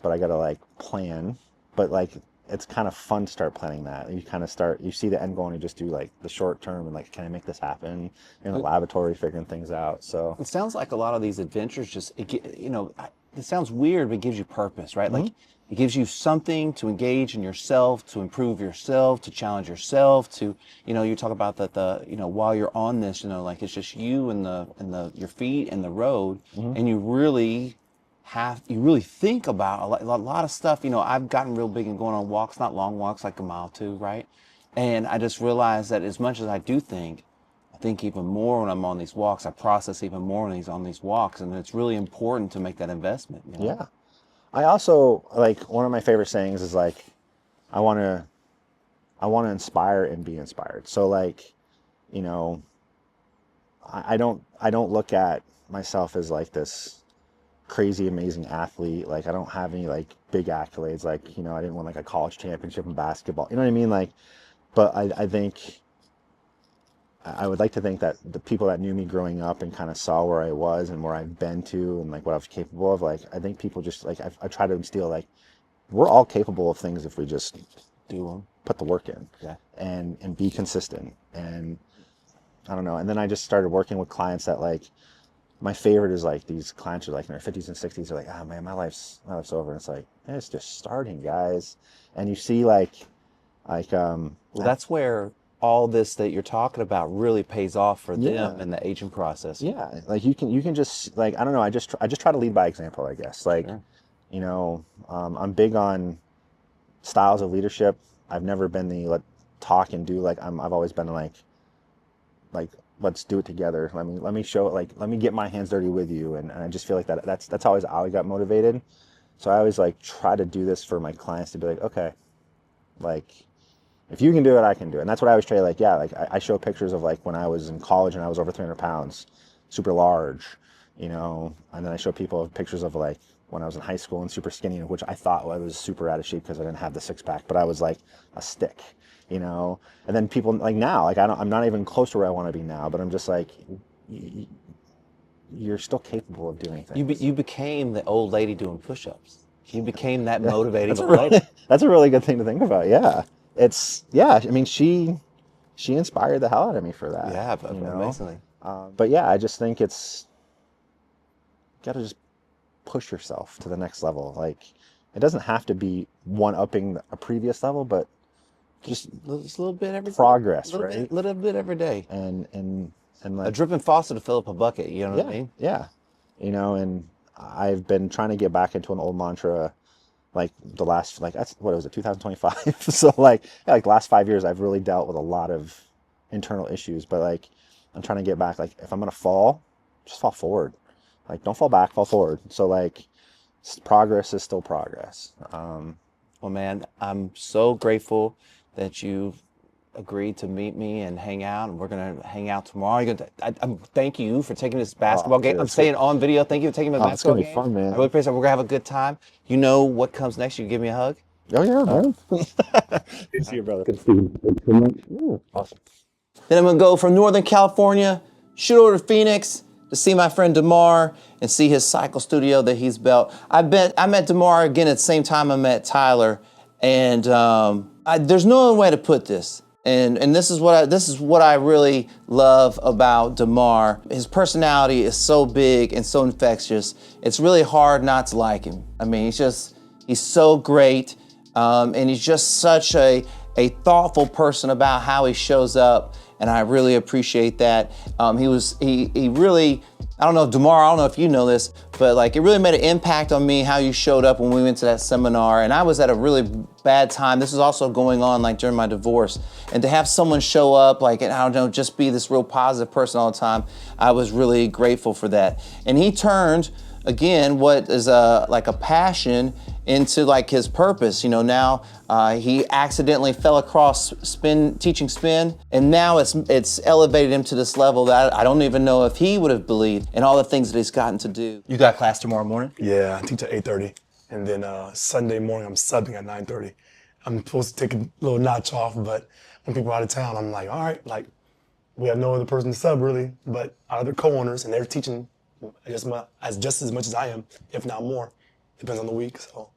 Speaker 8: But I got to like plan. But like, it's kind of fun to start planning that. You kind of you see the end goal and you just do like the short term and like, can I make this happen? You're in the laboratory figuring things out. So
Speaker 1: it sounds like a lot of these adventures it sounds weird, but it gives you purpose, right?
Speaker 8: Mm-hmm.
Speaker 1: Like it gives you something to engage in yourself, to improve yourself, to challenge yourself, to, you talk about that while you're on this, like it's just you and your feet and the road,
Speaker 8: Mm-hmm.
Speaker 1: and you really think about a lot of stuff. I've gotten real big in going on walks, not long walks, like a mile 2, right? And I just realized that as much as I do think, I think even more when I'm on these walks. I process even more on these walks, and it's really important to make that investment.
Speaker 8: Yeah. I also, like, one of my favorite sayings is like, I want to inspire and be inspired. So like, I don't look at myself as like this crazy amazing athlete. Like I don't have any like big accolades. Like, I didn't win like a college championship in basketball. You know what I mean? Like, but I think I would like to think that the people that knew me growing up and kind of saw where I was and where I've been to and like what I was capable of, like, I think people just like, I try to instill like, we're all capable of things if we just
Speaker 1: do them,
Speaker 8: put the work in,
Speaker 1: yeah,
Speaker 8: and be consistent. And I don't know. And then I just started working with clients that like, my favorite is like these clients are like in their 50s and 60s. They're like, oh man, my life's over. And it's like, it's just starting, guys. And you see well,
Speaker 1: that's where all this that you're talking about really pays off for them in the aging process.
Speaker 8: Yeah, like you can just like, I don't know. I just try to lead by example, I guess. Like,
Speaker 1: Sure.
Speaker 8: I'm big on styles of leadership. I've never been the talk and do. Like I've always been like let's do it together. Let me show it. Like let me get my hands dirty with you. And I just feel like that's always how I got motivated. So I always like try to do this for my clients to be like, okay, like if you can do it, I can do it. And that's what I always try. Like, yeah, like I show pictures of like when I was in college and I was over 300 pounds, super large, and then I show people pictures of like when I was in high school and super skinny, which I thought I was super out of shape because I didn't have the 6-pack, but I was like a stick, and then people like now, like I'm not even close to where I want to be now, but I'm just like, you're still capable of doing things.
Speaker 1: You became the old lady doing push-ups. You became that motivating old lady.
Speaker 8: That's a really good thing to think about. Yeah, I mean, she inspired the hell out of me for that.
Speaker 1: Yeah, amazingly.
Speaker 8: But yeah, I just think it's got to just push yourself to the next level. Like, it doesn't have to be one-upping a previous level, but just
Speaker 1: a little bit every
Speaker 8: progress,
Speaker 1: day.
Speaker 8: right?
Speaker 1: Little bit every day.
Speaker 8: And like
Speaker 1: a dripping faucet to fill up a bucket. You know what I mean?
Speaker 8: Yeah. You know, and I've been trying to get back into an old mantra, like the last, like, that's, what was it, 2025? So like last 5 years, I've really dealt with a lot of internal issues, but like, I'm trying to get back. Like, if I'm going to fall, just fall forward. Like, don't fall back, fall forward. So like, progress is still progress.
Speaker 1: Well, man, I'm so grateful that you agreed to meet me and hang out, and we're gonna hang out tomorrow. Thank you for taking this basketball game. I'm saying on video, thank you for taking me to the basketball game.
Speaker 8: It's gonna be fun, man.
Speaker 1: I really appreciate it. We're gonna have a good time. You know what comes next? You give me a hug.
Speaker 8: Oh yeah, man. Good to see you, brother. Good to see you. Thanks so much. Awesome.
Speaker 1: Then I'm gonna go from Northern California, shoot over to Phoenix to see my friend Demar and see his cycle studio that he's built. I met Demar again at the same time I met Tyler, and there's no other way to put this. And this is what I really love about Demar. His personality is so big and so infectious. It's really hard not to like him. I mean, he's so great, and he's just such a thoughtful person about how he shows up, and I really appreciate that. He really, I don't know, Demar, I don't know if you know this, but like, it really made an impact on me how you showed up when we went to that seminar, and I was at a really bad time. This was also going on like during my divorce, and to have someone show up, like, and I don't know, just be this real positive person all the time, I was really grateful for that. And he turned, again, what is like a passion into like his purpose. You know, now he accidentally fell across teaching spin, and now it's elevated him to this level that I don't even know if he would have believed in all the things that he's gotten to do. You got class tomorrow morning?
Speaker 9: Yeah, I teach at 8:30, and then Sunday morning I'm subbing at 9:30. I'm supposed to take a little notch off, but when people are out of town, I'm like, all right, like, we have no other person to sub really, but our other co-owners, and they're teaching just as much as I am, if not more. Depends on the week. So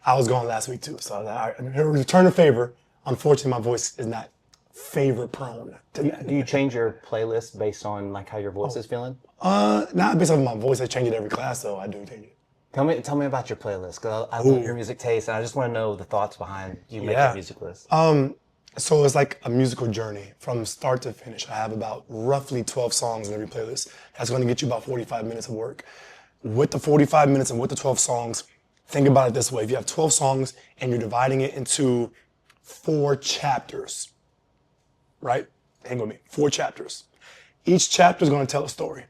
Speaker 9: I was gone last week too. So I was like, all right, return a favor. Unfortunately, my voice is not favor prone.
Speaker 1: Do you change your playlist based on like how your voice is feeling?
Speaker 9: Not based on my voice. I change it every class, so I do change it.
Speaker 1: Tell me about your playlist, because I love your music taste, and I just want to know the thoughts behind you making a music list.
Speaker 9: So it's like a musical journey from start to finish. I have about roughly 12 songs in every playlist. That's going to get you about 45 minutes of work. With the 45 minutes and with the 12 songs, think about it this way. If you have 12 songs and you're dividing it into 4 chapters, right? Hang with me, 4 chapters. Each chapter is going to tell a story.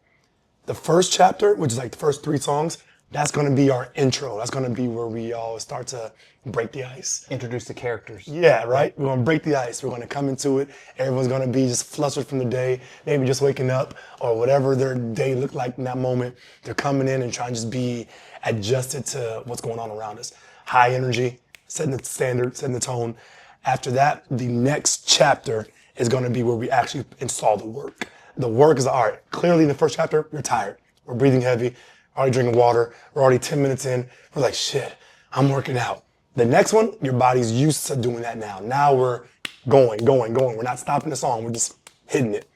Speaker 9: The first chapter, which is like the first 3 songs, that's going to be our intro. That's going to be where we all start to break the ice.
Speaker 1: Introduce the characters.
Speaker 9: Yeah, right? We're going to break the ice. We're going to come into it. Everyone's going to be just flustered from the day, maybe just waking up or whatever their day looked like in that moment. They're coming in and trying to just be adjusted to what's going on around us. High energy, setting the standard, setting the tone. After that, the next chapter is going to be where we actually install the work. The work is, all right, clearly in the first chapter, you're tired. We're breathing heavy. Already drinking water, we're already 10 minutes in, we're like, shit, I'm working out. The next one, your body's used to doing that now. Now we're going. We're not stopping the song, we're just hitting it.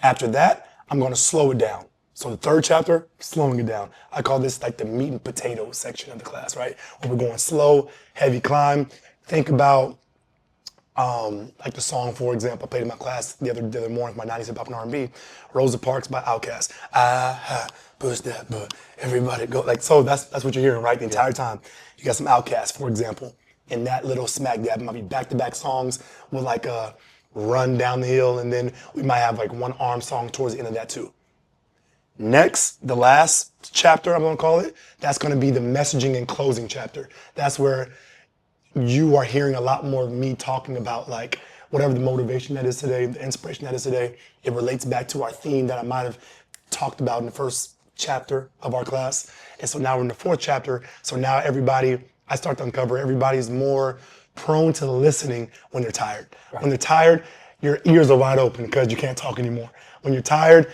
Speaker 9: After that, I'm gonna slow it down. So the third chapter, slowing it down. I call this like the meat and potatoes section of the class, right? Where we're going slow, heavy climb. Think about like the song, for example, I played in my class the other morning, my 90s hip hop and R&B, Rosa Parks by Outkast. Push that, but everybody go. Like, so that's what you're hearing, right? The entire time. You got some Outkast, for example, in that little smack dab. It might be back-to-back songs with like a run down the hill, and then we might have like one arm song towards the end of that too. Next, the last chapter, I'm gonna call it, that's gonna be the messaging and closing chapter. That's where you are hearing a lot more of me talking about like whatever the motivation that is today, the inspiration that is today. It relates back to our theme that I might have talked about in the first chapter of our class. And so now we're in the 4th chapter. So now I start to uncover everybody's more prone to listening when they're tired. Right. When they're tired, your ears are wide open because you can't talk anymore. When you're tired,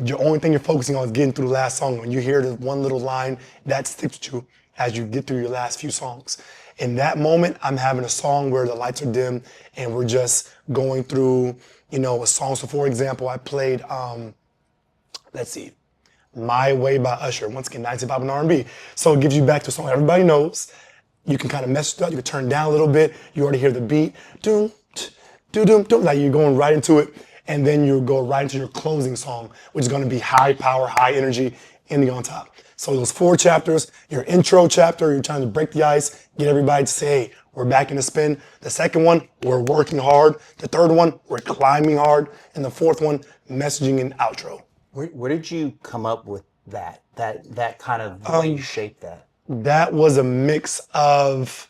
Speaker 9: your only thing you're focusing on is getting through the last song. When you hear the one little line, that sticks with you as you get through your last few songs. In that moment, I'm having a song where the lights are dim and we're just going through, a song. So for example, I played, My Way by Usher. Once again, 90s hip hop and R&B. So it gives you back to a song everybody knows. You can kind of mess with it. You can turn down a little bit. You already hear the beat. Doom, doom, doom. Like you're going right into it. And then you go right into your closing song, which is going to be high power, high energy, ending on top. So those 4 chapters, your intro chapter, you're trying to break the ice, get everybody to say, hey, we're back in the spin. The second one, we're working hard. The third one, we're climbing hard. And the fourth one, messaging and outro.
Speaker 1: Where did you come up with that kind of the way you shaped that?
Speaker 9: That was a mix of,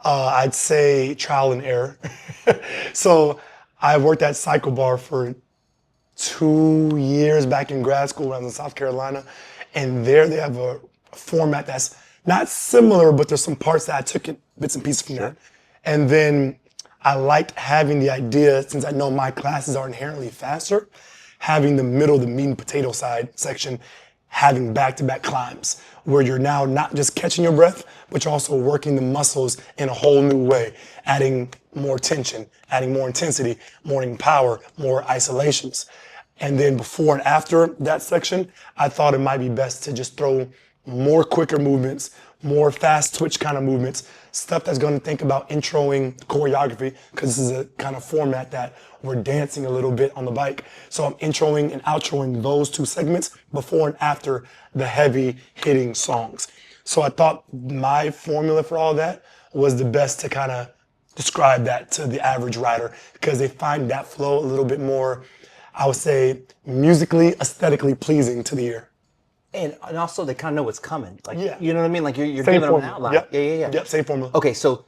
Speaker 9: I'd say, trial and error. So I worked at Cycle Bar for 2 years back in grad school when I was in South Carolina. And there they have a format that's not similar, but there's some parts that I took bits and pieces from that. And then I liked having the idea, since I know my classes are inherently faster, having the middle, the meat and potato side section, having back-to-back climbs, where you're now not just catching your breath, but you're also working the muscles in a whole new way, adding more tension, adding more intensity, more power, more isolations. And then before and after that section, I thought it might be best to just throw more quicker movements, more fast twitch kind of movements, stuff that's going to think about introing choreography, because this is a kind of format that we're dancing a little bit on the bike. So I'm introing and outroing those 2 segments before and after the heavy hitting songs. So I thought my formula for all that was the best to kind of describe that to the average rider, because they find that flow a little bit more, I would say, musically, aesthetically pleasing to the ear.
Speaker 1: And also they kind of know what's coming. Like,
Speaker 9: Yeah.
Speaker 1: you know what I mean? Like you're
Speaker 9: Same
Speaker 1: giving them an
Speaker 9: formula.
Speaker 1: outline.
Speaker 9: Yep.
Speaker 1: Yeah.
Speaker 9: Yep, same formula.
Speaker 1: Okay, so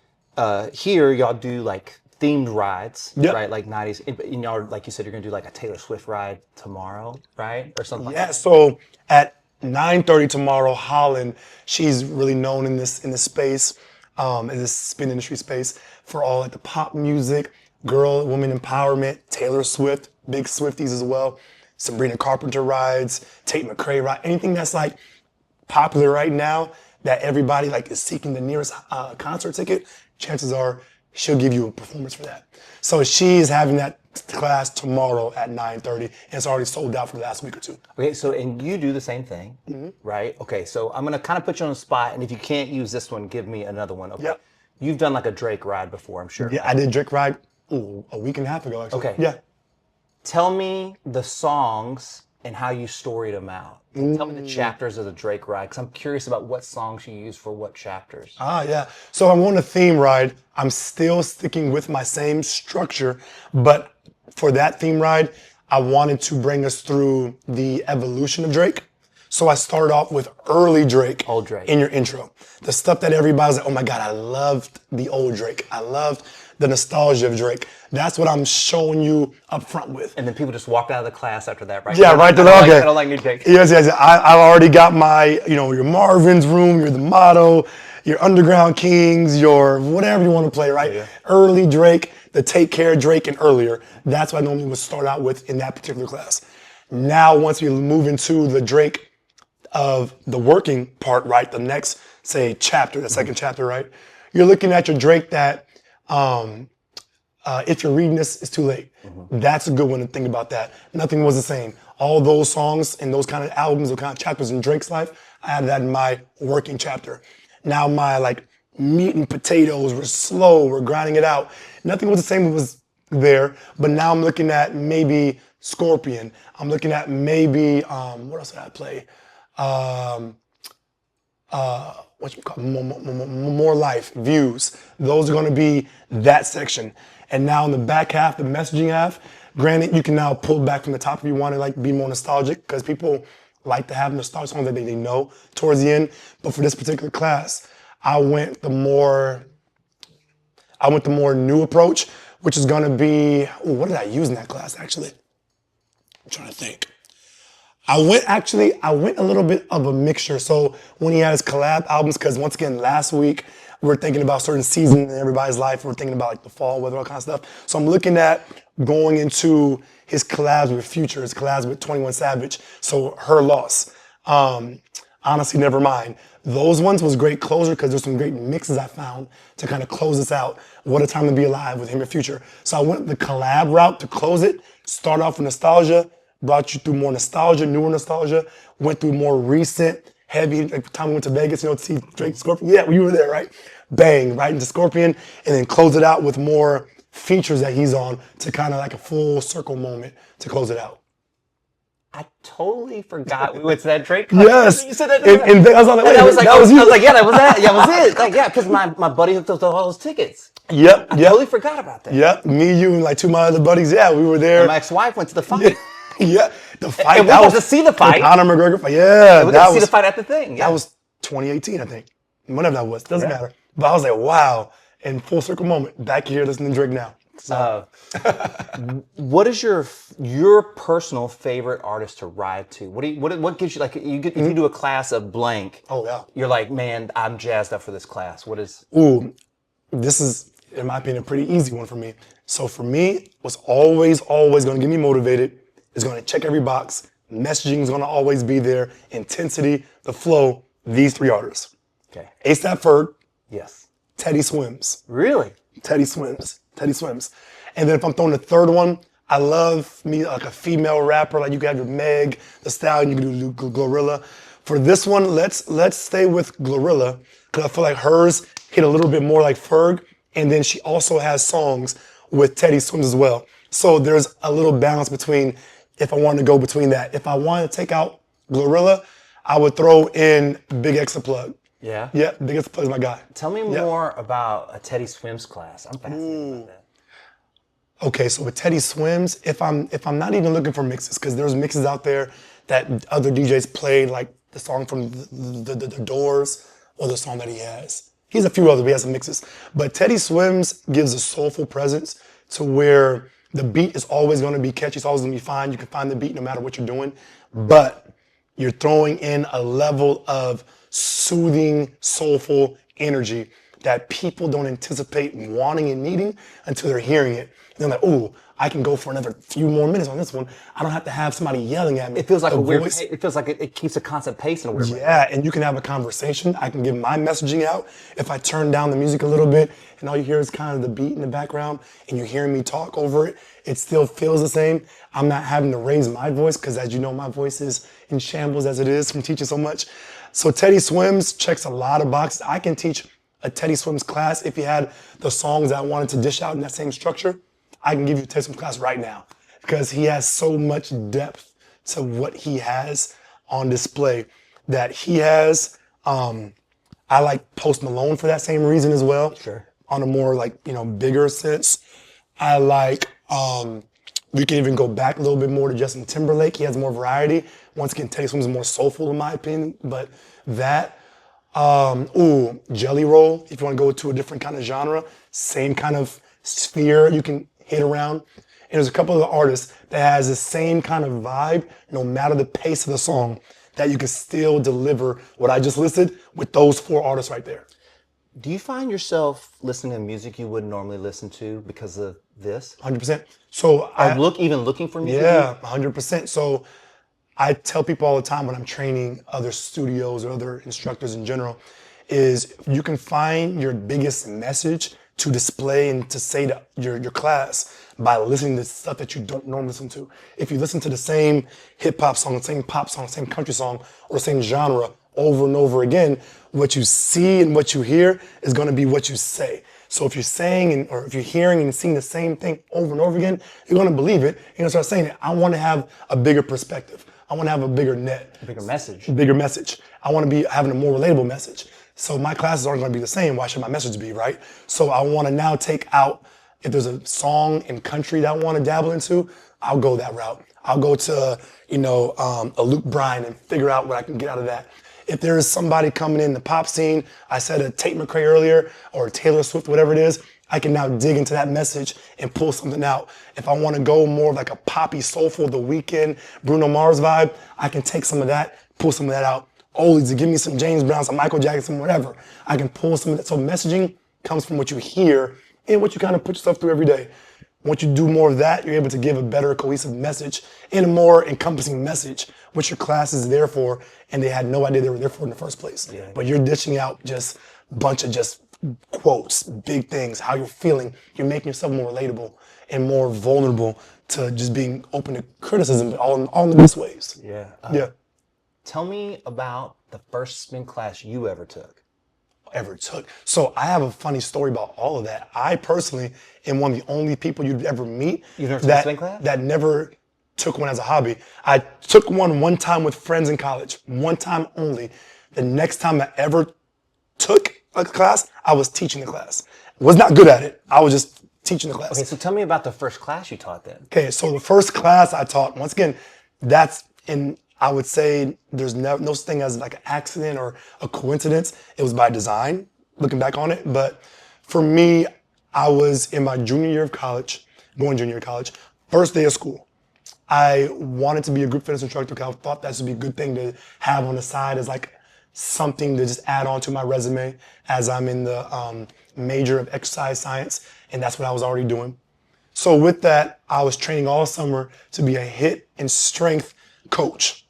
Speaker 1: here y'all do like themed rides,
Speaker 9: Yep.
Speaker 1: right? Like 90s. You know, like you said, you're gonna do like a Taylor Swift ride tomorrow, right? Or something like that.
Speaker 9: Yeah, so at 9:30 tomorrow, Holland, she's really known in this space, in this spin industry space, for all like the pop music, girl, woman empowerment, Taylor Swift, big Swifties as well. Sabrina Carpenter rides, Tate McRae ride, anything that's like popular right now that everybody like is seeking the nearest concert ticket, chances are she'll give you a performance for that. So she is having that class tomorrow at 9:30, and it's already sold out for the last week or 2.
Speaker 1: Okay, so and you do the same thing, right? Okay, so I'm gonna kind of put you on the spot, and if you can't use this one, give me another one. Okay.
Speaker 9: Yep.
Speaker 1: You've done like a Drake ride before, I'm sure.
Speaker 9: Yeah, I did Drake ride a week and a half ago, actually.
Speaker 1: Okay.
Speaker 9: Yeah.
Speaker 1: Tell me the songs and how you storied them out. Tell me the chapters of the Drake ride, because I'm curious about what songs you use for what chapters.
Speaker 9: Yeah. So I'm on a theme ride. I'm still sticking with my same structure, but for that theme ride, I wanted to bring us through the evolution of Drake. So I started off with early Drake,
Speaker 1: Old Drake.
Speaker 9: in your intro. The stuff that everybody's like, oh my God, I loved the old Drake. I loved the nostalgia of Drake. That's what I'm showing you up front with.
Speaker 1: And then people just walked out of the class after that, right?
Speaker 9: Yeah, right.
Speaker 1: I don't like new Drake.
Speaker 9: Yes. I've already got my, your Marvin's Room, your The Motto, your Underground Kings, your whatever you want to play, right?
Speaker 1: Yeah.
Speaker 9: Early Drake, the Take Care Drake, and earlier. That's what I normally would start out with in that particular class. Now, once we move into the Drake of the working part, right? The next, say, chapter, the second chapter, right? You're looking at your Drake that, if you're reading this, it's too late. That's a good one to think about that. Nothing was the same. All those songs and those kind of albums, those kind of chapters in Drake's life, I had that in my working chapter. Now my like meat and potatoes, we're slow, we're grinding it out. Nothing was the same, it was there, but now I'm looking at maybe Scorpion. I'm looking at maybe, what else did I play? What you call more life, views. Those are going to be that section. And now in the back half, the messaging half, granted, you can now pull back from the top if you want to like be more nostalgic, because people like to have nostalgic songs that they know towards the end. But for this particular class, I went the more new approach, which is going to be, what did I use in that class actually? I'm trying to think. I went a little bit of a mixture. So when he had his collab albums, because once again, last week, we're thinking about certain seasons in everybody's life. We're thinking about like the fall weather, all kind of stuff. So I'm looking at going into his collabs with Future, his collabs with 21 Savage. So Her Loss, Honestly Nevermind. Those ones was great closure because there's some great mixes I found to kind of close this out. What a Time to Be Alive with him and Future. So I went the collab route to close it, start off with nostalgia, brought you through more nostalgia, newer nostalgia, went through more recent, heavy, like the time we went to Vegas, to see Drake Scorpion. Yeah, you were there, right? Bang, right into Scorpion, and then close it out with more features that he's on to kind of like a full circle moment to close it out.
Speaker 1: I totally forgot we went to that Drake
Speaker 9: concert. Yes.
Speaker 1: You said that.
Speaker 9: And I was like, wait, that was you.
Speaker 1: I was like, yeah, that was that. Yeah, that was it. Like, yeah, because my buddy hooked up with all those tickets.
Speaker 9: Yep.
Speaker 1: I totally forgot about that.
Speaker 9: Yep. Me, you, and like two of my other buddies. Yeah, we were there.
Speaker 1: And my ex-wife went to the fight.
Speaker 9: Yeah, the fight.
Speaker 1: And we got to see the fight.
Speaker 9: Conor McGregor fight. Yeah,
Speaker 1: and we got to see the fight at the thing. Yeah.
Speaker 9: That was 2018, I think. Whenever that was, doesn't matter. But I was like, wow. And full circle moment. Back here listening to Drake now. So.
Speaker 1: What is your personal favorite artist to ride to? What gives you like if you do a class of blank?
Speaker 9: Oh yeah.
Speaker 1: You're like, man, I'm jazzed up for this class. What is?
Speaker 9: Ooh, this is in my opinion a pretty easy one for me. So for me, what's always going to get me motivated is going to check every box. Messaging is going to always be there. Intensity, the flow. These three artists.
Speaker 1: Okay.
Speaker 9: A$AP Ferg.
Speaker 1: Yes.
Speaker 9: Teddy Swims.
Speaker 1: Really?
Speaker 9: Teddy Swims. And then if I'm throwing the third one, I love me like a female rapper. Like you can have your Meg, The Stallion, you can do Glorilla. For this one, let's stay with Glorilla because I feel like hers hit a little bit more like Ferg, and then she also has songs with Teddy Swims as well. So there's a little balance between if I wanted to go between that. If I wanted to take out Glorilla, I would throw in Big X Plug.
Speaker 1: Yeah?
Speaker 9: Yeah, Big X Plug is my guy.
Speaker 1: Tell me more about a Teddy Swims class. I'm fascinated by that.
Speaker 9: Okay, so with Teddy Swims, if I'm not even looking for mixes, because there's mixes out there that other DJs played, like the song from the Doors or the song that he has. He has a few others, but he has some mixes. But Teddy Swims gives a soulful presence to where the beat is always going to be catchy. It's always going to be fine. You can find the beat no matter what you're doing. But you're throwing in a level of soothing, soulful energy that people don't anticipate wanting and needing until they're hearing it. They're like, oh, I can go for another few more minutes on this one. I don't have to have somebody yelling at me.
Speaker 1: It feels like it feels like it keeps a constant pace in a weird way.
Speaker 9: Yeah, and you can have a conversation. I can give my messaging out. If I turn down the music a little bit and all you hear is kind of the beat in the background and you're hearing me talk over it, it still feels the same. I'm not having to raise my voice because as you know, my voice is in shambles as it is from teaching so much. So Teddy Swims checks a lot of boxes. I can teach a Teddy Swims class if you had the songs I wanted to dish out in that same structure. I can give you a Teddy Swims class right now because he has so much depth to what he has on display that he has. I like Post Malone for that same reason as well.
Speaker 1: Sure.
Speaker 9: On a more bigger sense. I like, we can even go back a little bit more to Justin Timberlake. He has more variety. Once again, Teddy Swims is more soulful in my opinion, but that, Jelly Roll, if you want to go to a different kind of genre, same kind of sphere you can hit around. And there's a couple of artists that has the same kind of vibe, no matter the pace of the song, that you can still deliver what I just listed with those four artists right there.
Speaker 1: Do you find yourself listening to music you wouldn't normally listen to because of this?
Speaker 9: 100%. So
Speaker 1: even looking for music?
Speaker 9: Yeah, 100%. So I tell people all the time when I'm training other studios or other instructors in general, is you can find your biggest message to display and to say to your class by listening to stuff that you don't normally listen to. If you listen to the same hip hop song, the same pop song, the same country song, or the same genre over and over again, what you see and what you hear is going to be what you say. So if you're saying or if you're hearing and seeing the same thing over and over again, you're going to believe it. You're going to start saying it. I want to have a bigger perspective. I want to have a bigger net.
Speaker 1: A bigger message.
Speaker 9: Bigger message. I want to be having a more relatable message. So my classes aren't going to be the same. Why should my message be, right? So I want to now take out, if there's a song in country that I want to dabble into, I'll go that route. I'll go to, a Luke Bryan and figure out what I can get out of that. If there is somebody coming in the pop scene, I said a Tate McRae earlier, or Taylor Swift, whatever it is, I can now dig into that message and pull something out. If I want to go more like a poppy, soulful, The Weeknd, Bruno Mars vibe, I can take some of that, pull some of that out. Oldies, give me some James Brown, some Michael Jackson, whatever. I can pull some of that. So messaging comes from what you hear and what you kind of put yourself through every day. Once you do more of that, you're able to give a better cohesive message and a more encompassing message, which your class is there for, and they had no idea they were there for in the first place. Yeah. But you're dishing out just a bunch of just quotes, big things, how you're feeling. You're making yourself more relatable and more vulnerable to just being open to criticism, but all in the best ways.
Speaker 1: Yeah.
Speaker 9: Yeah.
Speaker 1: Tell me about the first spin class you ever took.
Speaker 9: So I have a funny story about all of that. I personally am one of the only people you'd ever meet that never took one as a hobby. I took one time with friends in college, one time only. The next time I ever took a class, I was teaching the class. Was not good at it. I was just teaching the class.
Speaker 1: Okay, so tell me about the first class you taught then.
Speaker 9: Okay, so the first class I taught, once again, that's in, I would say there's no such thing as like an accident or a coincidence. It was by design, looking back on it. But for me, I was in my junior year of college, first day of school. I wanted to be a group fitness instructor because I thought that would be a good thing to have on the side as like something to just add on to my resume as I'm in the major of exercise science, and that's what I was already doing. So with that, I was training all summer to be a HIIT and strength coach,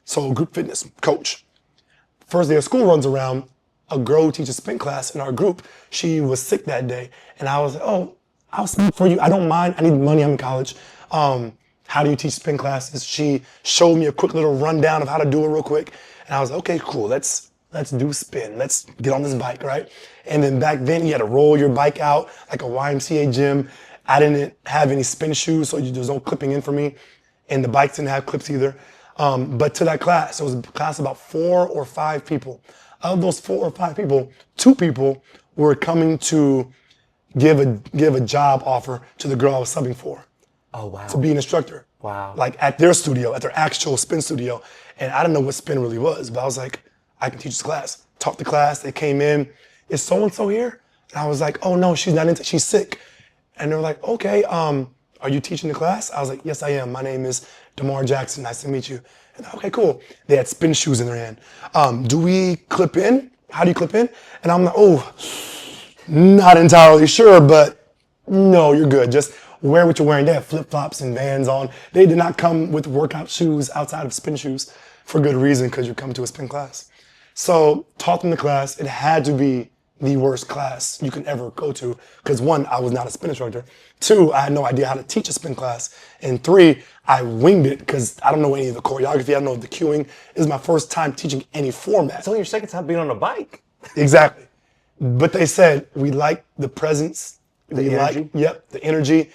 Speaker 9: so group fitness coach. First day of school runs around, a girl who teaches spin class in our group, she was sick that day, and I was like, oh, I'll speak for you. I don't mind. I need money. I'm in college. How do you teach spin classes? She showed me a quick little rundown of how to do it real quick. And I was like, okay, cool. Let's do spin. Let's get on this bike, right? And then back then you had to roll your bike out like a YMCA gym. I didn't have any spin shoes, so there was no clipping in for me. And the bikes didn't have clips either. But to that class, it was a class of about 4 or 5 people. Of those 4 or 5 people, 2 people were coming to give a job offer to the girl I was subbing for.
Speaker 1: Oh, wow.
Speaker 9: To be an instructor.
Speaker 1: Wow.
Speaker 9: Like at their studio, at their actual spin studio. And I didn't know what spin really was, but I was like, I can teach this class. Taught the class, they came in, is so-and-so here? And I was like, oh no, she's not into, she's sick. And they were like, okay, are you teaching the class? I was like, yes, I am. My name is Demar Jackson, nice to meet you. And okay, cool. They had spin shoes in their hand. Do we clip in? How do you clip in? And I'm like, oh, not entirely sure, but no, you're good. Just wear what you're wearing. They have flip-flops and Vans on. They did not come with workout shoes outside of spin shoes for good reason, because you're coming to a spin class. So taught them the class. It had to be the worst class you can ever go to, because 1, I was not a spin instructor. 2, I had no idea how to teach a spin class. And 3, I winged it because I don't know any of the choreography. I don't know the cueing. This is my first time teaching any format.
Speaker 1: It's only your second time being on a bike.
Speaker 9: Exactly. But they said, we like the presence.
Speaker 1: The energy?
Speaker 9: The energy.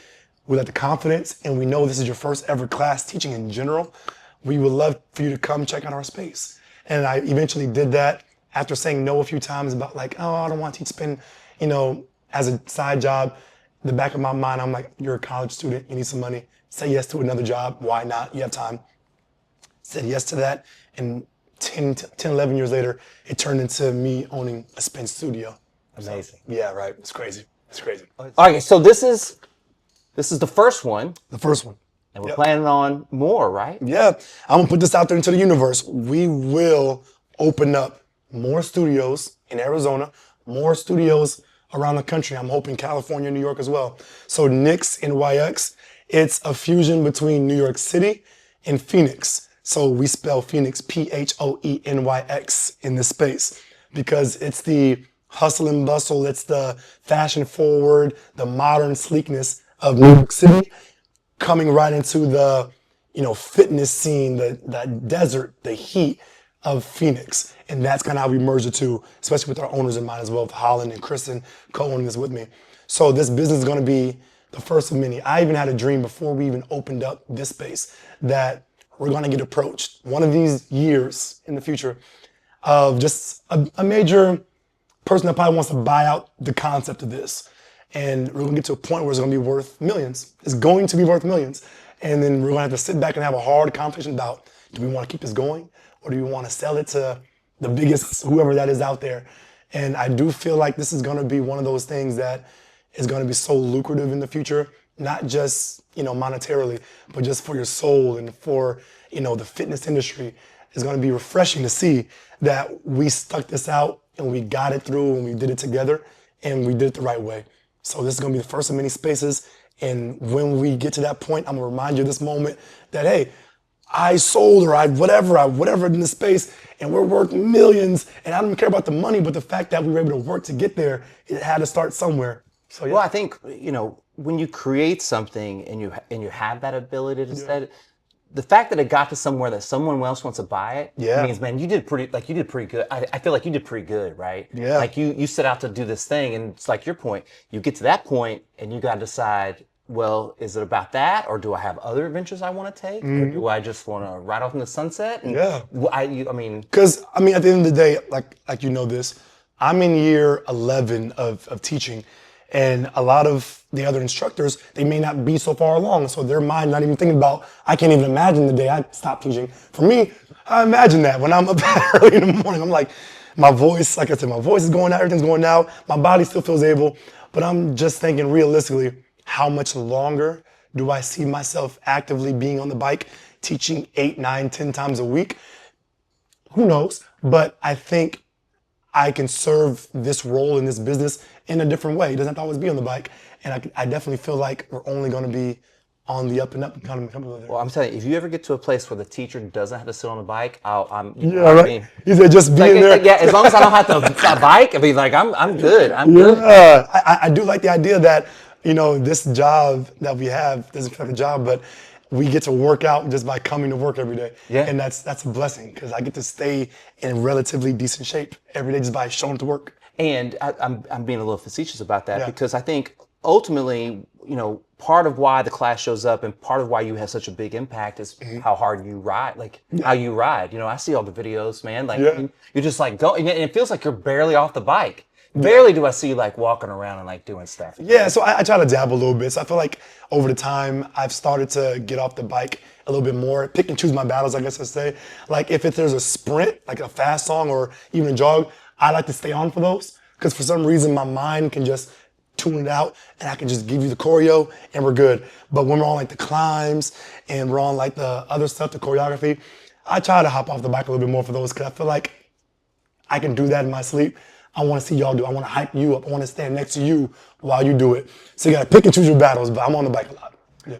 Speaker 9: We like the confidence, and we know this is your first ever class teaching in general. We would love for you to come check out our space. And I eventually did that after saying no a few times about like, oh, I don't want to teach spin, as a side job. In the back of my mind, I'm like, you're a college student, you need some money. Say yes to another job, why not? You have time. Said yes to that, and 10, 11 years later, it turned into me owning a spin studio.
Speaker 1: Amazing.
Speaker 9: So, yeah, right, it's crazy. It's crazy.
Speaker 1: Okay, so this is the first one.
Speaker 9: The first one.
Speaker 1: And we're planning on more, right?
Speaker 9: Yeah, I'm gonna put this out there into the universe. We will open up more studios in Arizona, more studios around the country. I'm hoping California, New York as well. So Nyx NYX, it's a fusion between New York City and Phoenix. So we spell Phoenix P-H-O-E-N-Y-X in this space because it's the hustle and bustle, it's the fashion forward, the modern sleekness of New York City coming right into the, fitness scene, the desert, the heat of Phoenix. And that's kind of how we merge the two, especially with our owners in mind as well, with Holland and Kristen co-owning this with me. So this business is going to be the first of many. I even had a dream before we even opened up this space that we're going to get approached one of these years in the future of just a major person that probably wants to buy out the concept of this. And we're going to get to a point where it's going to be worth millions. It's going to be worth millions. And then we're going to have to sit back and have a hard conversation about, do we want to keep this going? Or do we want to sell it to the biggest, whoever that is out there? And I do feel like this is going to be one of those things that is going to be so lucrative in the future, not just, monetarily, but just for your soul and for, the fitness industry. It's going to be refreshing to see that we stuck this out and we got it through and we did it together and we did it the right way. So this is going to be the first of many spaces And when we get to that point, I'm gonna remind you of this moment that, hey, I sold or whatever in this space, and we're worth millions, and I don't even care about the money, but the fact that we were able to work to get there, it had to start somewhere. So yeah.
Speaker 1: Well, I think, when you create something and you have that ability to set, the fact that it got to somewhere that someone else wants to buy it means, man, you did pretty good. I feel like you did pretty good, right?
Speaker 9: Yeah.
Speaker 1: Like you set out to do this thing, and it's like your point. You get to that point, and you got to decide, well, is it about that, or do I have other adventures I want to take, or do I just want to ride off in the sunset? And
Speaker 9: because at the end of the day, like this, I'm in year 11 of teaching. And a lot of the other instructors, they may not be so far along. So their mind not even thinking about, I can't even imagine the day I stop teaching. For me, I imagine that when I'm up early in the morning, I'm like, my voice, like I said, my voice is going out, everything's going out. My body still feels able, but I'm just thinking realistically, how much longer do I see myself actively being on the bike, teaching 8, 9, 10 times a week? Who knows? But I think I can serve this role in this business in a different way. It doesn't have to always be on the bike. And I definitely feel like we're only going to be on the up and up and kind of come over there.
Speaker 1: Well, I'm telling you, if you ever get to a place where the teacher doesn't have to sit on the bike,
Speaker 9: He said just being there.
Speaker 1: Yeah, as long as I don't have to bike, I mean, like I'm good. Good.
Speaker 9: I do like the idea that, this job that we have doesn't feel like a job, but we get to work out just by coming to work every day.
Speaker 1: Yeah.
Speaker 9: And that's a blessing, because I get to stay in relatively decent shape every day just by showing up to work.
Speaker 1: And I'm being a little facetious about that because I think ultimately, part of why the class shows up and part of why you have such a big impact is how hard you ride, how you ride. I see all the videos, man. You're just like going, and it feels like you're barely off the bike. Barely do I see you walking around and doing stuff.
Speaker 9: Yeah, so I try to dabble a little bit. So I feel like over the time I've started to get off the bike a little bit more, pick and choose my battles, I guess I'd say. Like if there's a sprint, like a fast song or even a jog, I like to stay on for those, because for some reason my mind can just tune it out and I can just give you the choreo and we're good. But when we're on the climbs and we're on the other stuff, the choreography, I try to hop off the bike a little bit more for those, because I feel like I can do that in my sleep. I want to see y'all do it. I want to hype you up. I want to stand next to you while you do it. So you got to pick and choose your battles, but I'm on the bike a lot. Yeah.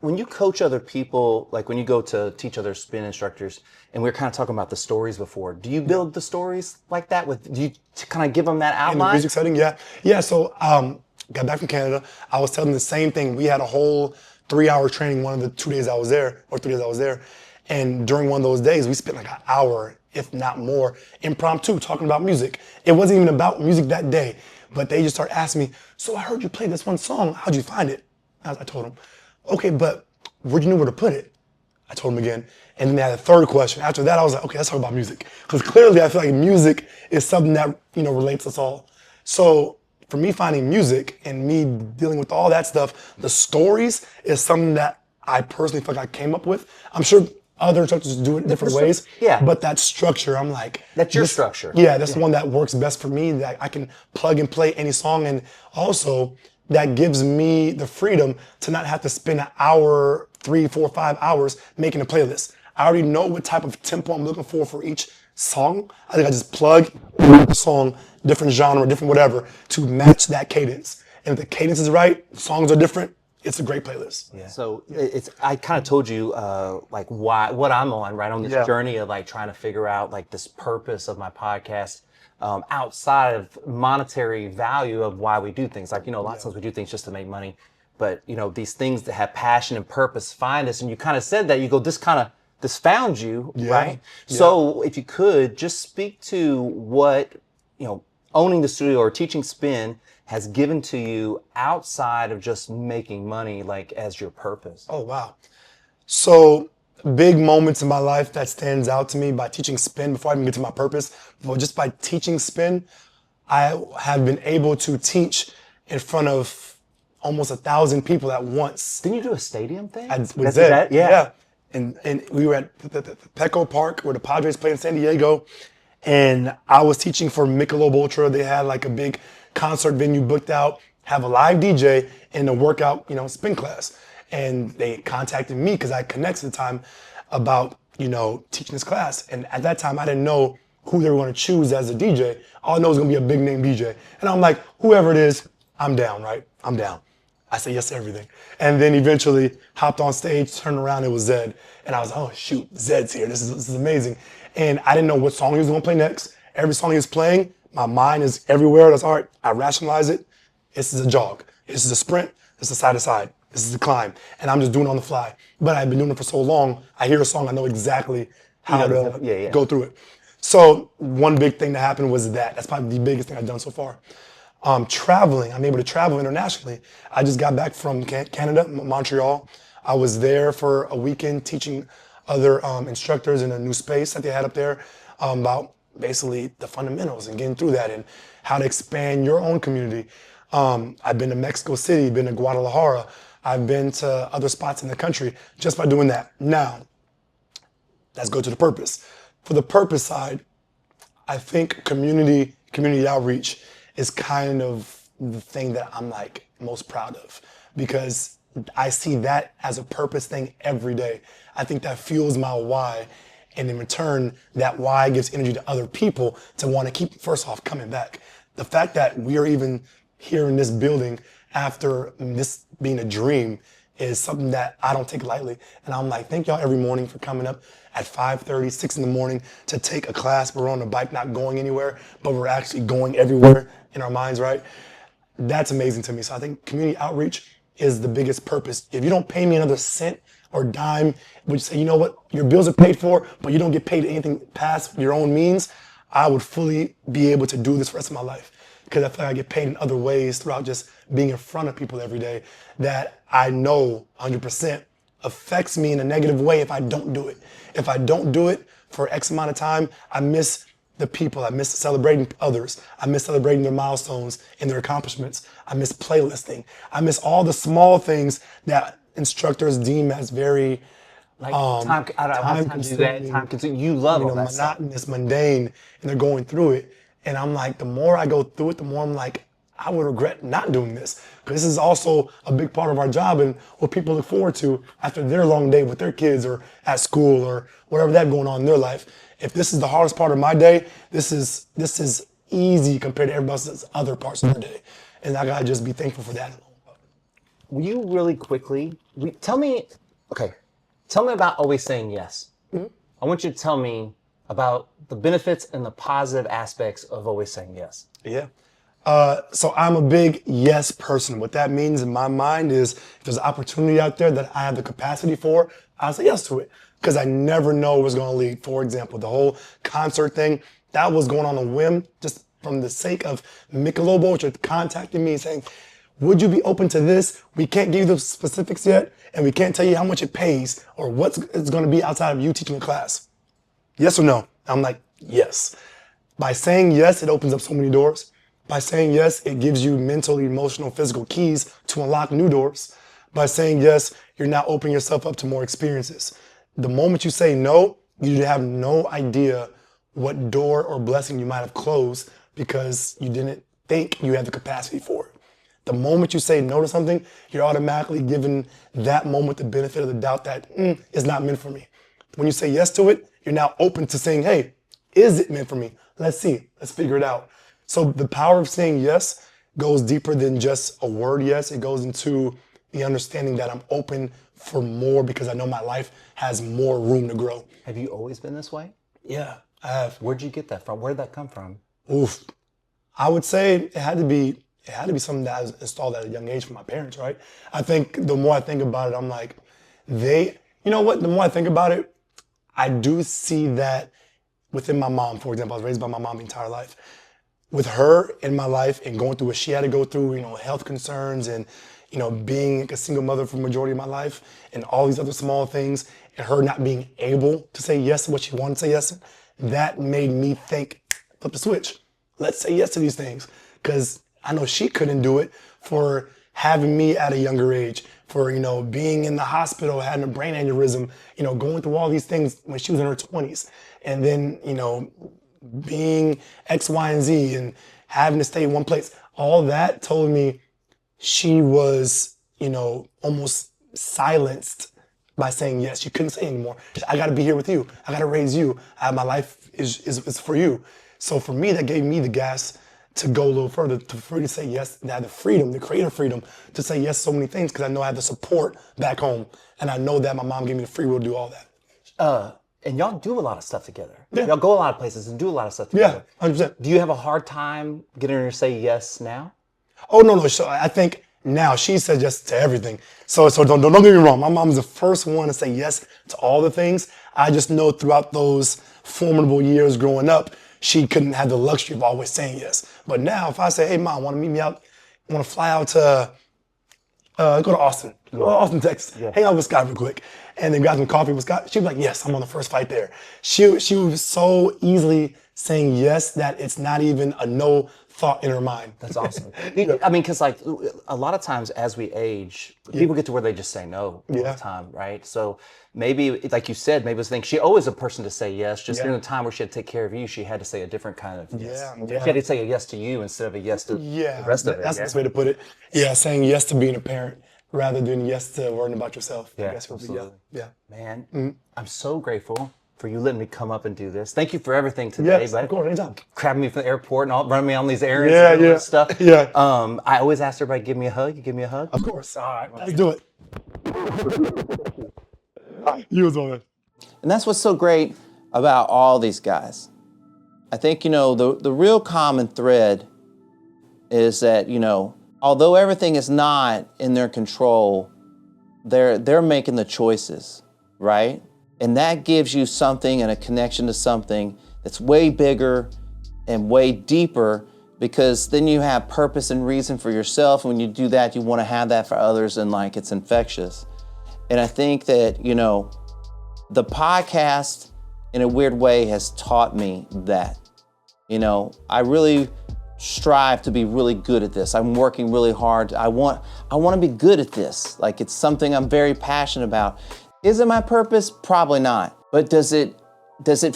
Speaker 1: When you coach other people, when you go to teach other spin instructors, and we were kind of talking about the stories before, do you build the stories like that? Do you kind of give them that outline?
Speaker 9: In the music setting, yeah. Yeah, so got back from Canada. I was telling them the same thing. We had a whole 3-hour training one of the 2 days I was there, or 3 days I was there. And during one of those days, we spent an hour, if not more, impromptu, talking about music. It wasn't even about music that day, but they just started asking me, so I heard you play this one song, how'd you find it? I told them, okay, but where'd you know where to put it? I told them again. And then they had a third question. After that, I was like, okay, let's talk about music. Because clearly I feel like music is something that, relates us all. So for me, finding music and me dealing with all that stuff, the stories is something that I personally feel like I came up with. I'm sure other instructors do it in different ways.
Speaker 1: Yeah.
Speaker 9: But that structure, I'm like...
Speaker 1: That's your structure.
Speaker 9: Yeah, that's the one that works best for me, that I can plug and play any song. And also, that gives me the freedom to not have to spend an hour, 3, 4, 5 hours making a playlist. I already know what type of tempo I'm looking for each song. I think I just plug the song, different genre, different whatever, to match that cadence. And if the cadence is right, the songs are different, it's a great playlist.
Speaker 1: Yeah. So I kind of told you what I'm on this journey of trying to figure out this purpose of my podcast outside of monetary value of why we do things. A lot of times we do things just to make money, but these things that have passion and purpose find us. And you kind of said that, you go, this found you, right? Yeah. So if you could just speak to what, owning the studio or teaching spin has given to you outside of just making money, as your purpose.
Speaker 9: Oh, wow. So big moments in my life that stands out to me by teaching spin before I even get to my purpose. Well, just by teaching spin, I have been able to teach in front of almost 1,000 people at once.
Speaker 1: Didn't you do a stadium thing?
Speaker 9: I was there. Yeah. And we were at the Petco Park where the Padres play in San Diego. And I was teaching for Michelob Ultra. They had a big concert venue booked out, have a live DJ and a workout, spin class. And they contacted me because I connected at the time about, teaching this class. And at that time, I didn't know who they were going to choose as a DJ. All I know is going to be a big name DJ. And I'm like, whoever it is, I'm down, right? I'm down. I said yes to everything. And then eventually hopped on stage, turned around, it was Zed. And I was, oh shoot, Zed's here, this is amazing. And I didn't know what song he was gonna play next. Every song he was playing, my mind is everywhere. That's all right, I rationalize it. This is a jog, this is a sprint, this is side to side, this is a climb. And I'm just doing it on the fly. But I've been doing it for so long, I hear a song, I know exactly how to go through it. So one big thing that happened was that. That's probably the biggest thing I've done so far. Traveling, I'm able to travel internationally. I just got back from Canada, Montreal. I was there for a weekend teaching other instructors in a new space that they had up there about basically the fundamentals and getting through that and how to expand your own community. I've been to Mexico City, been to Guadalajara. I've been to other spots in the country just by doing that. Now, let's go to the purpose. For the purpose side, I think community outreach is kind of the thing that I'm like most proud of, because I see that as a purpose thing every day. I think that fuels my why, and in return, that why gives energy to other people to want to keep, first off, coming back. The fact that we are even here in this building after this being a dream is something that I don't take lightly. And I'm like, thank y'all every morning for coming up at 5:30, 6 in the morning to take a class. We're on a bike, not going anywhere, but we're actually going everywhere in our minds, right? That's amazing to me. So I think community outreach is the biggest purpose. If you don't pay me another cent or dime, would you say, you know what, your bills are paid for, but you don't get paid anything past your own means, I would fully be able to do this for the rest of my life. Because I feel like I get paid in other ways throughout just being in front of people every day that I know 100% affects me in a negative way if I don't do it. If I don't do it for X amount of time, I miss the people. I miss celebrating others. I miss celebrating their milestones and their accomplishments. I miss playlisting. I miss all the small things that instructors deem as very
Speaker 10: like time consuming. Time consuming. You love all that
Speaker 9: monotonous, mundane, and they're going through it. And I'm like, the more I go through it, the more I'm like, I would regret not doing this. Because this is also a big part of our job and what people look forward to after their long day with their kids or at school or whatever that's going on in their life. If this is the hardest part of my day, this is easy compared to everybody else's other parts of their day. And I gotta just be thankful for that.
Speaker 10: Will you really quickly, tell me about always saying yes. Mm-hmm. I want you to tell me about the benefits and the positive aspects of always saying yes.
Speaker 9: Yeah. So I'm a big yes person. What that means in my mind is if there's an opportunity out there that I have the capacity for, I'll say yes to it. Because I never know where it's going to lead. For example, the whole concert thing, that was going on a whim, just from the sake of Michelob Ultra contacting me saying, would you be open to this? We can't give you the specifics yet, and we can't tell you how much it pays or what it's going to be outside of you teaching a class. Yes or no? I'm like, yes. By saying yes, it opens up so many doors. By saying yes, it gives you mental, emotional, physical keys to unlock new doors. By saying yes, you're now opening yourself up to more experiences. The moment you say no, you have no idea what door or blessing you might have closed because you didn't think you had the capacity for it. The moment you say no to something, you're automatically giving that moment the benefit of the doubt that it's not meant for me. When you say yes to it, you're now open to saying, hey, is it meant for me? Let's see, let's figure it out. So the power of saying yes goes deeper than just a word yes. It goes into the understanding that I'm open for more because I know my life has more room to grow.
Speaker 10: Have you always been this way?
Speaker 9: Yeah, I have.
Speaker 10: Where'd you get that from? Where'd that come from?
Speaker 9: Oof. I would say it had to be something that was installed at a young age from my parents, right? I think the more I think about it, I'm like, you know what? The more I think about it, I do see that within my mom, for example. I was raised by my mom the entire life. With her in my life and going through what she had to go through, health concerns and, being a single mother for the majority of my life and all these other small things and her not being able to say yes to what she wanted to say yes to, that made me think, flip the switch. Let's say yes to these things. Because I know she couldn't do it for having me at a younger age, for, being in the hospital, having a brain aneurysm, going through all these things when she was in her 20s. And then, being X, Y, and Z and having to stay in one place. All that told me she was, almost silenced by saying yes. She couldn't say anymore. I got to be here with you. I got to raise you. My life is for you. So for me, that gave me the gas to go a little further, for me to say yes, and have the freedom, the creative freedom to say yes to so many things, because I know I have the support back home, and I know that my mom gave me the free will to do all that.
Speaker 10: And y'all do a lot of stuff together.
Speaker 9: Yeah.
Speaker 10: Y'all go a lot of places and do a lot of stuff together.
Speaker 9: Yeah, 100%.
Speaker 10: Do you have a hard time getting her to say yes now?
Speaker 9: Oh, no. So I think now she says yes to everything. So don't get me wrong. My mom's the first one to say yes to all the things. I just know throughout those formidable years growing up, she couldn't have the luxury of always saying yes. But now if I say, hey, Mom, want to meet me out? Want to fly out to, go to Austin. Go to Austin, Texas. Yeah. Hang out with Scott real quick. And then grab some coffee with Scott. She'd be like, yes, I'm on the first flight there. She was so easily saying yes that it's not even a no thought in her mind.
Speaker 10: That's awesome. I mean, because like a lot of times as we age, people get to where they just say no all the time, right? So maybe, like you said, maybe it was a thing. She always a person to say yes. Just during the time where she had to take care of you, she had to say a different kind of yes. She had to say a yes to you instead of a yes to the rest of it.
Speaker 9: That's the best way to put it. Yeah, saying yes to being a parent rather than yes to worrying about yourself.
Speaker 10: Yeah,
Speaker 9: I guess would be, yeah.
Speaker 10: Man, I'm so grateful for you letting me come up and do this. Thank you for everything today.
Speaker 9: Yes, of course, anytime.
Speaker 10: Grabbing me from the airport and all, running me on these errands and all this stuff.
Speaker 9: Yeah.
Speaker 10: I always ask everybody, give me a hug. You give me a hug?
Speaker 9: Of course. All right, let's do it. You as well, man.
Speaker 1: And that's what's so great about all these guys. I think, the real common thread is that, although everything is not in their control, they're making the choices, right? And that gives you something and a connection to something that's way bigger and way deeper, because then you have purpose and reason for yourself. And when you do that, you want to have that for others, and like it's infectious. And I think that, the podcast in a weird way has taught me that. I really strive to be really good at this. I'm working really hard. I want to be good at this. Like, it's something I'm very passionate about. Is it my purpose? Probably not. But does it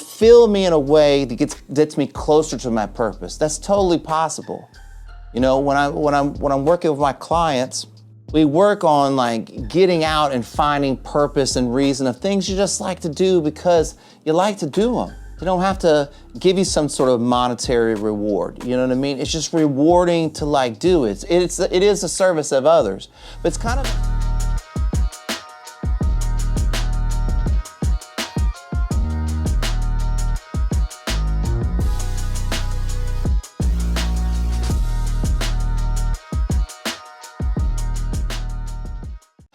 Speaker 1: fill me in a way that gets me closer to my purpose? That's totally possible. When I'm working with my clients, we work on like getting out and finding purpose and reason of things you just like to do because you like to do them. They don't have to give you some sort of monetary reward. You know what I mean? It's just rewarding to like do it. It is a service of others. But it's kind of